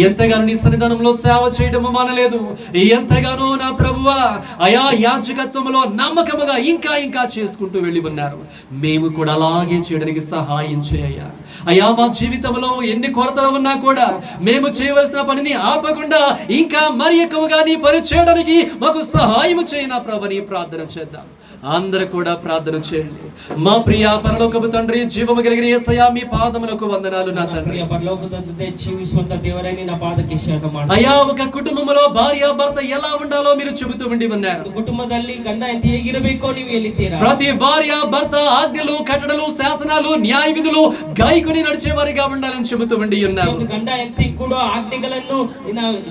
ఎంతగానో నీ సన్నిధానంలో సేవ చేయడము మానలేదు. ఎంతగానో నా ప్రభువా అయా యాజకత్వంలో నమ్మకముగా ఇంకా చేసుకుంటూ వెళ్ళి ఉన్నారు. మేము కూడా అలాగే చేయడానికి సహాయం చేయ్యా. అయా మా జీవితంలో ఎన్ని కొరతలు ఉన్నా కూడా మేము చేయవలసిన పనిని ఆపకుండా ఇంకా మరి ఎక్కువగా నీ పని చేయడానికి మాకు సహాయం చేయి నా ప్రభుని ప్రార్థన చేద్దాం. అందరూ కూడా ప్రార్థన చేయండి. మా ప్రియ పరలోకపు తండ్రి, జీవము కలిగిన యేసయ్యా మీ పాదములకు వందనాలు నా తండ్రి. జీవిಸುವಂತ ದೇವರೇ ನಿನ್ನ ಪಾದಕ್ಕೆ ಶರಣ ಮಾಡು. అయ్యా ఒక కుటుంబంలో భార్య భర్త ఎలా ఉండాలో మీరు చెబుతూ ఉండి ఉన్నారు. కుటుంబದಲ್ಲಿ ಗಂಡ ಹೆಂಡತಿ ಹೇಗಿರಬೇಕೋ ನೀವು ಹೇಳಿದ್ದೀರಾ. ప్రతి భార్య భర్త ఆజ్ఞలు కట్టడలు శాసనాలు న్యాయ విధులు గాయకుని నడిచేవారిగా ఉండాలని చెబుతూ ఉండి ఉన్నారు. ಗಂಡ ಹೆಂಡತಿ ಕೂಡ ఆజ్ఞಗಳನ್ನು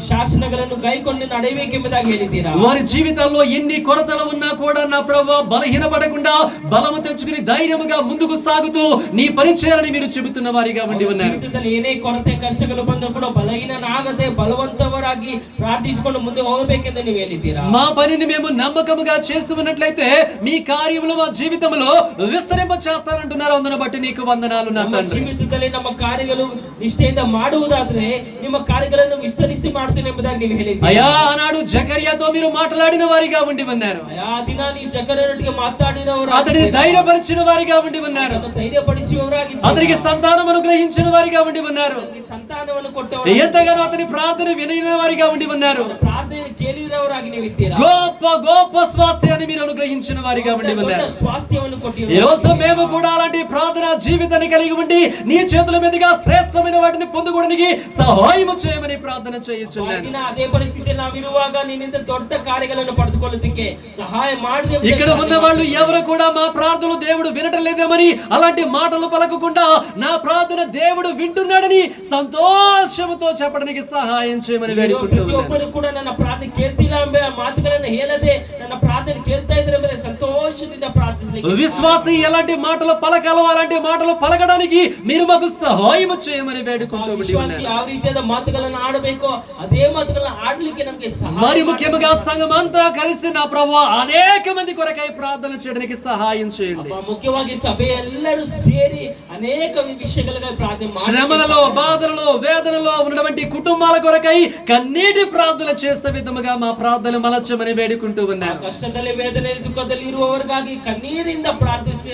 శాసనಗಳನ್ನು గాయకొని నడవಬೇಕೆಂಬುದಾಗಿ ಹೇಳಿದ್ದೀರಾ. వారి జీవితాల్లో ఎన్ని కొరతలు ఉన్నా కూడా నా ప్రభువా బలహీనపడకుండా బలము తెచ్చుకుని ధైర్యముగా ముందుకు సాగుతూ నీ పని చేయాలని మీరు చెబుతున్న వారిగా ఉండి ఉన్నారు. జీవితంలో ఏనే కొరತೆ కష్టಗಳು ಬಂದರೂ ಕೂಡ బలహీననాగದೆ బలవంతవరాಗಿ ప్రార్థించుకొని ముందు ಹೋಗಬೇಕೆಂದು ನೀವು ಹೇಳಿದ್ದೀರಾ. మా పనిని మేము నమ్మకముగా చేస్తున్నట్లయితే మీ కార్యములు మా జీవితంలో విస్తరింప చేస్తానంటున్నారు. అందును బట్టి నీకు వందనాలు నా తండ్రి. జీవితದಲ್ಲಿ ನಮ್ಮ ಕಾರ್ಯಗಳು ನಿಷ್ಠೆಯಿಂದ ಮಾಡುವುದಾದ್ರೆ ನಿಮ್ಮ ಕಾರ್ಯಗಳನ್ನು ವಿಸ್ತರಿಸಿ ಮಾಡ್ತೀನಿ ಎಂಬುದಾಗಿ ನೀವು ಹೇಳಿದ್ದೀರಾ. అయ్యా ఆనాడు జకర్యాతో మీరు మాట్లాడిన వారిగా ఉండి ఉన్నారు. ఆ దిన నీ జకర్యానొಟ್ಟಿಗೆ మాట్లాడినವರು, అతడిని ధైర్యపరిచిన వారిగా ఉండి ఉన్నారు. ధైర్యపరిచేవారాಗಿ అతనికి సంతానం అనుగ్రహించిన వారిగా ఉండి ఉన్నారు. సంతానವನ್ನು ಕೊಟ್ಟವರು, ఎంతగానో అతని ప్రార్థన వినిన వారిగా ఉండి ఉన్నారు. ప్రార్థన ಕೇಳಿದವರಾಗಿ ನೀವಿದ್ದೀರಾ. గొప్ప గొప్ప స్వాస్థ్యాన్ని మీరు అనుగ్రహించిన వారిగా ఉండి ದೊಡ್ಡ ఉన్నారు. ಸ್ವಾಸ್ಥ್ಯವನ್ನು ఈ రోజు ಕೊಟ್ಟಿದ್ದೀರಾ. మేము కూడా అలాంటి ప్రార్థన జీవితాన్ని కలిగి ఉండి నీ చేతుల మీదుగా శ్రేష్టమైన వాటిని పొందుకోవడానికి సహాయం చేయమని ప్రార్థన చేయుచున్నాను. ದಿನ ಅದೇ ಪರಿಸ್ಥಿತಿಯಲ್ಲಿ ನಾವಿರುವಾಗ ನಿನ್ನಿಂದ ದೊಡ್ಡ ಕಾರ್ಯಗಳನ್ನು ಪಡೆದುಕೊಳ್ಳೋದಕ್ಕೆ ಸಹಾಯ ಮಾಡ್ರಿ. ఇక్కడ ఉన్న వాళ్ళు ఎవరు కూడా మా ప్రార్థనలు దేవుడు వినటం లేదేమని అలాంటి మాటలు పలకకుండా నా ప్రార్థన దేవుడు వింటున్నాడని సంతోషంతో చెప్పడానికి సహాయం చేయమని వేడుకుంటున్నాను. ಪ್ರತಿಯೊಬ್ಬರು ಕೂಡ ನನ್ನ ಪ್ರಾರ್ಥನೆ ಕೇಳ್ತಿಲ್ಲ ಎಂಬ ಮಾತುಗಳನ್ನು ಹೇಳದೆ ನನ್ನ ಪ್ರಾರ್ಥನೆ ಕೇಳ್ತಾ ಇದ್ದಾರೆ ಎಂಬ ಸಂತೋಷದಿಂದ ಪ್ರಾರ್ಥಿಸಲಿಕ್ಕೆ. విశ్వాసి ఎలాంటి మాటలు పలకాలో అలాంటి మాటలు పలకడానికి మీరు మాకు సహాయం చేయమని వేడుకుంటూ ವಿಶ್ವಾಸಿ ಯಾವ ರೀತಿಯಾದ ಮಾತುಗಳನ್ನು ಆಡಬೇಕೋ ಅದೇ ಮಾತುಗಳನ್ನು ಆಡ್ಲಿಕ್ಕೆ ನಮಗೆ ಸಹಾಯ. మరి ముఖ్యంగా సంఘం అంతా కలిసి నా ప్రభువా అనేక మంది కొరకై ప్రార్థన చేయడానికి సహాయం చేయండి. ముఖ్యವಾಗಿ సభೆ ಎಲ್ಲರೂ ಸೇರಿ అనేక విషయాలుగా ప్రార్థన ಮಾಡಿ శ్రమలలో బాధలలో వేదనలో ఉన్నటువంటి కుటుంబాల కొరకై కన్నీటి ప్రార్థన చేసే విధముగా మా ప్రార్థన మలచమని వేడుకుంటూ ఉన్నాను. కష్టದಲ್ಲಿ ವೇದನೆಯಲ್ಲಿ ದುಃಖದಲ್ಲಿ ಇರುವವರಿಗಾಗಿ ಕಣ್ಣೀರಿಂದ ಪ್ರಾರ್ಥಿಸಿ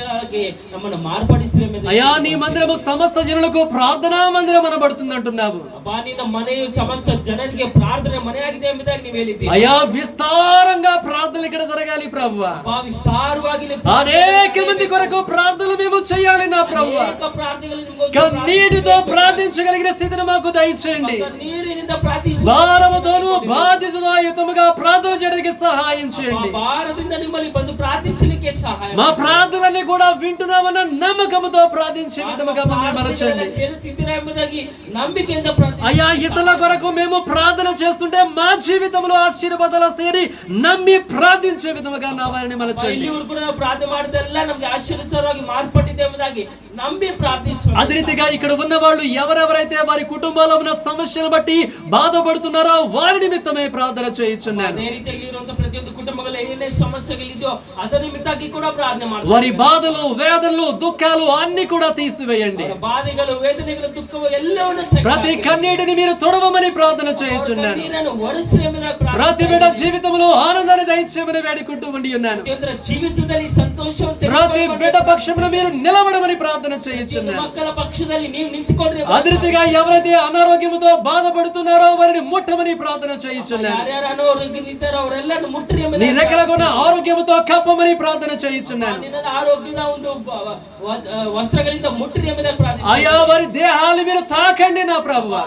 ನಮ್ಮನ್ನು ಮಾರ್ಪಡಿಸಿರಿ. అయ్యా నీ మందిరము సమస్త జనులకు ప్రార్థనా మందిరం అనబడుతుంది అంటున్నావు. ಅಬ್ಬಾ ನಿನ್ನ ಮನೆಯು ಸಮಸ್ತ ಜನರಿಗೆ ಪ್ರಾರ್ಥನೆ ಮನೆಯಾಗಿದೆ ಎಂಬುದಾಗಿ ನೀವು ಹೇಳಿದ್ದೀರಿ. అయ్యా విస్తారంగా ప్రార్థనలు ఇక్కడ జరగాలి ప్రభువా. ಅಬ್ಬಾ ವಿಸ್ತಾರವಾಗಿ అనేక మంది కొరకు ప్రార్థనలు మేము చేయాలి నా ప్రభువా. ಅನೇಕ ಪ್ರಾರ್ಥನೆಗಳು ನಿಮಗೋಸ್ಕರ కన్నీటితో ప్రార్థించగలిగిన స్థితిని మాకు దయచేయండి. ಕಣ್ಣೀರಿನಿಂದ ಪ್ರಾರ್ಥಿಸಿ భారముతోను బాధ్యతతో యుతముగా ప్రార్థన చేయడానికి సహాయం చేయండి. ಭಾರದಿಂದ ನಿಮ್ಮಲ್ಲಿ ಬಂದು ಪ್ರಾರ್ಥಿಸಲಿಕ್ಕೆ ಸಹಾಯ. మా ప్రార్థనలన్నీ కూడా వింటున్నామన్న నమ్మకంతో ప్రార్థించే విధముగా మమ్మల్ని మలచండి. ಕೇಳುತ್ತಿದ್ದೀರಾ ಎಂಬುದಾಗಿ ನಂಬಿಕೆಯಿಂದ ಪ್ರಾರ್ಥಿಸಿ. అయ్యా ఇతరుల కొరకు మేము ప్రార్థన చేస్తుంటే మా జీవితంలో ఆశీర్వాదాలు వస్తాయని నమ్మి ప్రార్థించే విధముగా నా వారిని మలచండి. ಇಲ್ಲಿವರು ಕೂಡ ನಾವು ಪ್ರಾರ್ಥನೆ ಮಾಡಿದೆಲ್ಲ ನಮಗೆ ಆಶೀರ್ವಾದವಾಗಿ ಮಾರ್ಪಟ್ಟಿದೆ ಎಂಬುದಾಗಿ ನಂಬಿ ಪ್ರಾರ್ಥಿಸುವ. అదే రీతిగా ఇక్కడ ఉన్న వాళ్ళు ఎవరెవరైతే వారి కుటుంబాల్లో ఉన్న సమస్యను బట్టి బాధపడుతున్నారో వారి నిమిత్తమే ప్రార్థన చేయించున్నాను. ಅದೇ ರೀತಿಯಲ್ಲಿ ಇರುವಂತ ಪ್ರತಿಯೊಂದು ಕುಟುಂಬಗಳ ಏನೇ ಸಮಸ್ಯೆಗಳಿದೆಯೋ ಅದರ ನಿಮಿತ್ತವಾಗಿ ಕೂಡ ಪ್ರಾರ್ಥನೆ ಮಾಡ್ತಾರೆ. వారి బాధలు వేదనలు దుఃఖాలు అన్ని కూడా తీసివేయండి. బాధಗಳು ವೇದನೆಗಳು ದುಃಖವು ಎಲ್ಲವನ್ನೂ ప్రతి కన్నీటిని మీరు తొడవమని ప్రార్థన చేయించున్నాను. ಕಣ್ಣೀರನ್ನು ಒರೆಸಿರಿ ಎಂಬುದಾಗಿ ప్రతి బిడ్డ జీవితంలో ఆనందాన్ని దయచేయమని వేడుకుంటూ ఉండి ఉన్నాను. ಪ್ರತಿಯೊಂದರ ಜೀವಿತದಲ್ಲಿ ಸಂತೋಷವನ್ನು ప్రతి బిడ్డ పక్షమున మీరు నిలబడమని ప్రార్థన చేయించున్నాను. ಮಕ್ಕಳ ಪಕ್ಷದಲ್ಲಿ ನೀವು ನಿಂತುಕೊಂಡ್ರೆ అదే రీతిగా ఎవరైతే అనారోగ్యంతో బాధపడుతున్నారో వారిని ముట్టమని ప్రార్థన చేయించున్నాను. ಯಾರ್ಯಾರು ಅನಾರೋಗ್ಯದಿಂದಾರೋ ಅವರೆಲ್ಲರನ್ನು ಮುಟ್ಟಿರಿ నీ ಎಂಬುದಾಗಿ రెక్కలకు ఉన్న ఆరోగ్యంతో కప్పమని ప్రార్థన చేయించున్నాను. ನಿನ್ನ ಆರೋಗ್ಯದ ಒಂದು ವಸ್ತ್ರಗಳಿಂದ ಮುಟ್ಟಿರಿ ಎಂಬುದಾಗಿ ಪ್ರಾರ್ಥಿಸಿ. అయ్యా వారి దేహాలు మీరు తాకండి నా ప్రభువా.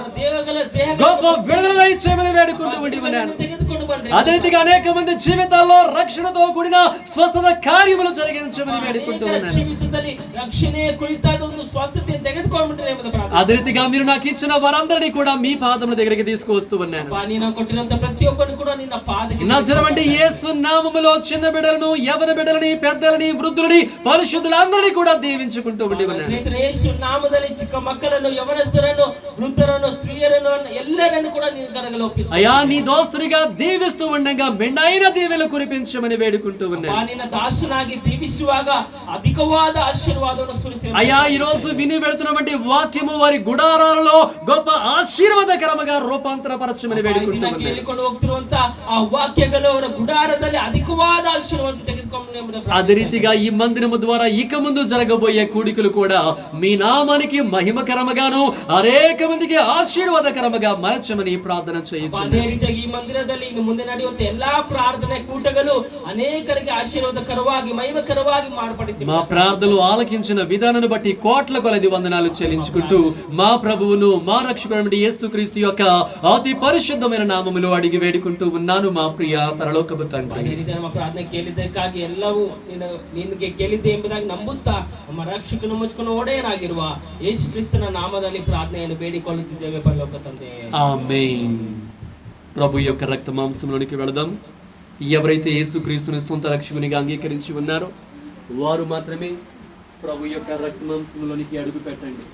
గొప్ప విడుదల దయచేయమని వేడుకుంటూ ఉండి ఉన్నాను. ತೆಗೆದುಕೊಂಡು ಬನ್ರಿ. అదే రీతిగా అనేక మంది జీవితాల్లో రక్షణతో కూడిన స్వస్థత కార్యములు జరిగించమని వేడుకుంటూ ఉన్నాను. ಜೀವಿತದಲ್ಲಿ ರಕ್ಷಣೆ ಕುರಿತಾದ ಒಂದು ಸ್ವಸ್ಥತೆ ತೆಗೆದುಕೊಂಡ್ಬಿಟ್ರೆ ಎಂಬುದು ಪ್ರಾರ್ಥನೆ. అదే రీతిగా మీరు నాకు ఇచ్చిన వారందరినీ కూడా మీ పాదముల దగ్గరికి తీసుకువస్తూ ఉన్నాను. ನೀನು ಕೊಟ್ಟಿರುವಂತ ಪ್ರತಿಯೊಬ್ಬನು ಕೂಡ ನಿನ್ನ ಪಾದಕ್ಕೆ నజరేయుడైన యేసు నామములో చిన్న బిడ్డలను యవన బిడ్డలని పెద్దలని వృద్ధులని పరిశుద్ధులందరినీ కూడా దీవించుకుంటూ ఉండి ఉన్నాను. ಯೇಸು ನಾಮದಲ್ಲಿ ಚಿಕ್ಕ ಮಕ್ಕಳನ್ನು ಯವನಸ್ಥರನ್ನು ವೃದ್ಧರನ್ನು ಸ್ತ್ರೀಯರನ್ನು ಎಲ್ಲರನ್ನು ಕೂಡ ನಿನ್ನ ಕರಗಳಲ್ಲಿ ಒಪ್ಪಿಸು. అయ్యా నీ దోస్తునిగా దీవిస్తూ ఉండగా మెండైన దీవెనలు కురిపించమని వేడుకుంటూ ఉన్నాను. ನಿನ್ನ ದಾಸನಾಗಿ దీవిಸುವಾಗ అధికವಾದ ఆశీర్వాదವನ್ನು ಸುರಿಸಿ. అయ్యా ఈ రోజు విని వెళుతున్నటువంటి వాక్యము వారి గుడారాలలో గొప్ప ఆశీర్వాదకరముగా రూపాంతరపరచమని వేడుకుంటూ ఉన్నాను. ಕೇಳಿಕೊಂಡು ಹೋಗ್ತಿರುವಂತ ಆ ವಾಕ್ಯಗಳು ಅವರ ಗುಡಾರದಲ್ಲಿ ಅಧಿಕವಾದ ಆಶೀರ್ವಾದ ತೆಗೆದುಕೊಂಡು. అదే రీతిగా ఈ మందిరము ద్వారా ఇక ముందు జరగబోయే కూడికలు కూడా మీ నామానికి మహిమకరముగాను అనేక మందికి ఆశీర్వాదకరముగా మలచమని ప్రార్థన చేయించున్నాను. ಅದೇ ರೀತಿಯಾಗಿ ಈ ಮಂದಿರದಲ್ಲಿ ಇನ್ನು ಮುಂದೆ ನಡೆಯುವಂತ ಎಲ್ಲಾ ಪ್ರಾರ್ಥನೆ ಕೂಟಗಳು ಅನೇಕರಿಗೆ ಆಶೀರ್ವಾದಕರವಾಗಿ ಮಹಿಮಕರವಾಗಿ ಮಾರ್ಪಡಿಸಿ. మా ప్రార్థనలు ఆలకించిన విధానాన్ని బట్టి కోట్ల కొలది వందనాలు చెల్లించుకుంటూ మా ప్రభువును మా రక్షకుడైన యేసుక్రీస్తు యొక్క అతి పరిశుద్ధమైన నామములో అడిగి వేడుకుంటూ ఉన్నాను మా ప్రియ పరలోకపు తండ్రి. ಅದೇ ರೀತಿ ನಮ್ಮ ಪ್ರಾರ್ಥನೆ ಕೇಳಿದ್ದಕ್ಕಾಗಿ ಎಲ್ಲವೂ ನಿನಗೆ ಕೇಳಿದ್ದೆ ಎಂಬುದಾಗಿ ನಂಬುತ್ತಾ ನಮ್ಮ ರಕ್ಷಕನು ಮುಚ್ಚಿಕೊಂಡು ಒಡೆಯನಾಗಿರುವ ಯೇಸು ಕ್ರಿಸ್ತನ ನಾಮದಲ್ಲಿ ಪ್ರಾರ್ಥನೆಯನ್ನು ಬೇಡಿಕೊಳ್ಳುತ್ತಿದ್ದೇವೆ ಪರಲೋಕ ತಂದೆ. ఆమేన్. ప్రభు యొక్క రక్త మాంసంలోనికి వెళదాం. ఎవరైతే యేసుక్రీస్తుని సొంత రక్షకునిగా అంగీకరించి ఉన్నారో వారు మాత్రమే ప్రభు యొక్క రక్త మాంసంలోనికి అడుగు పెట్టండి.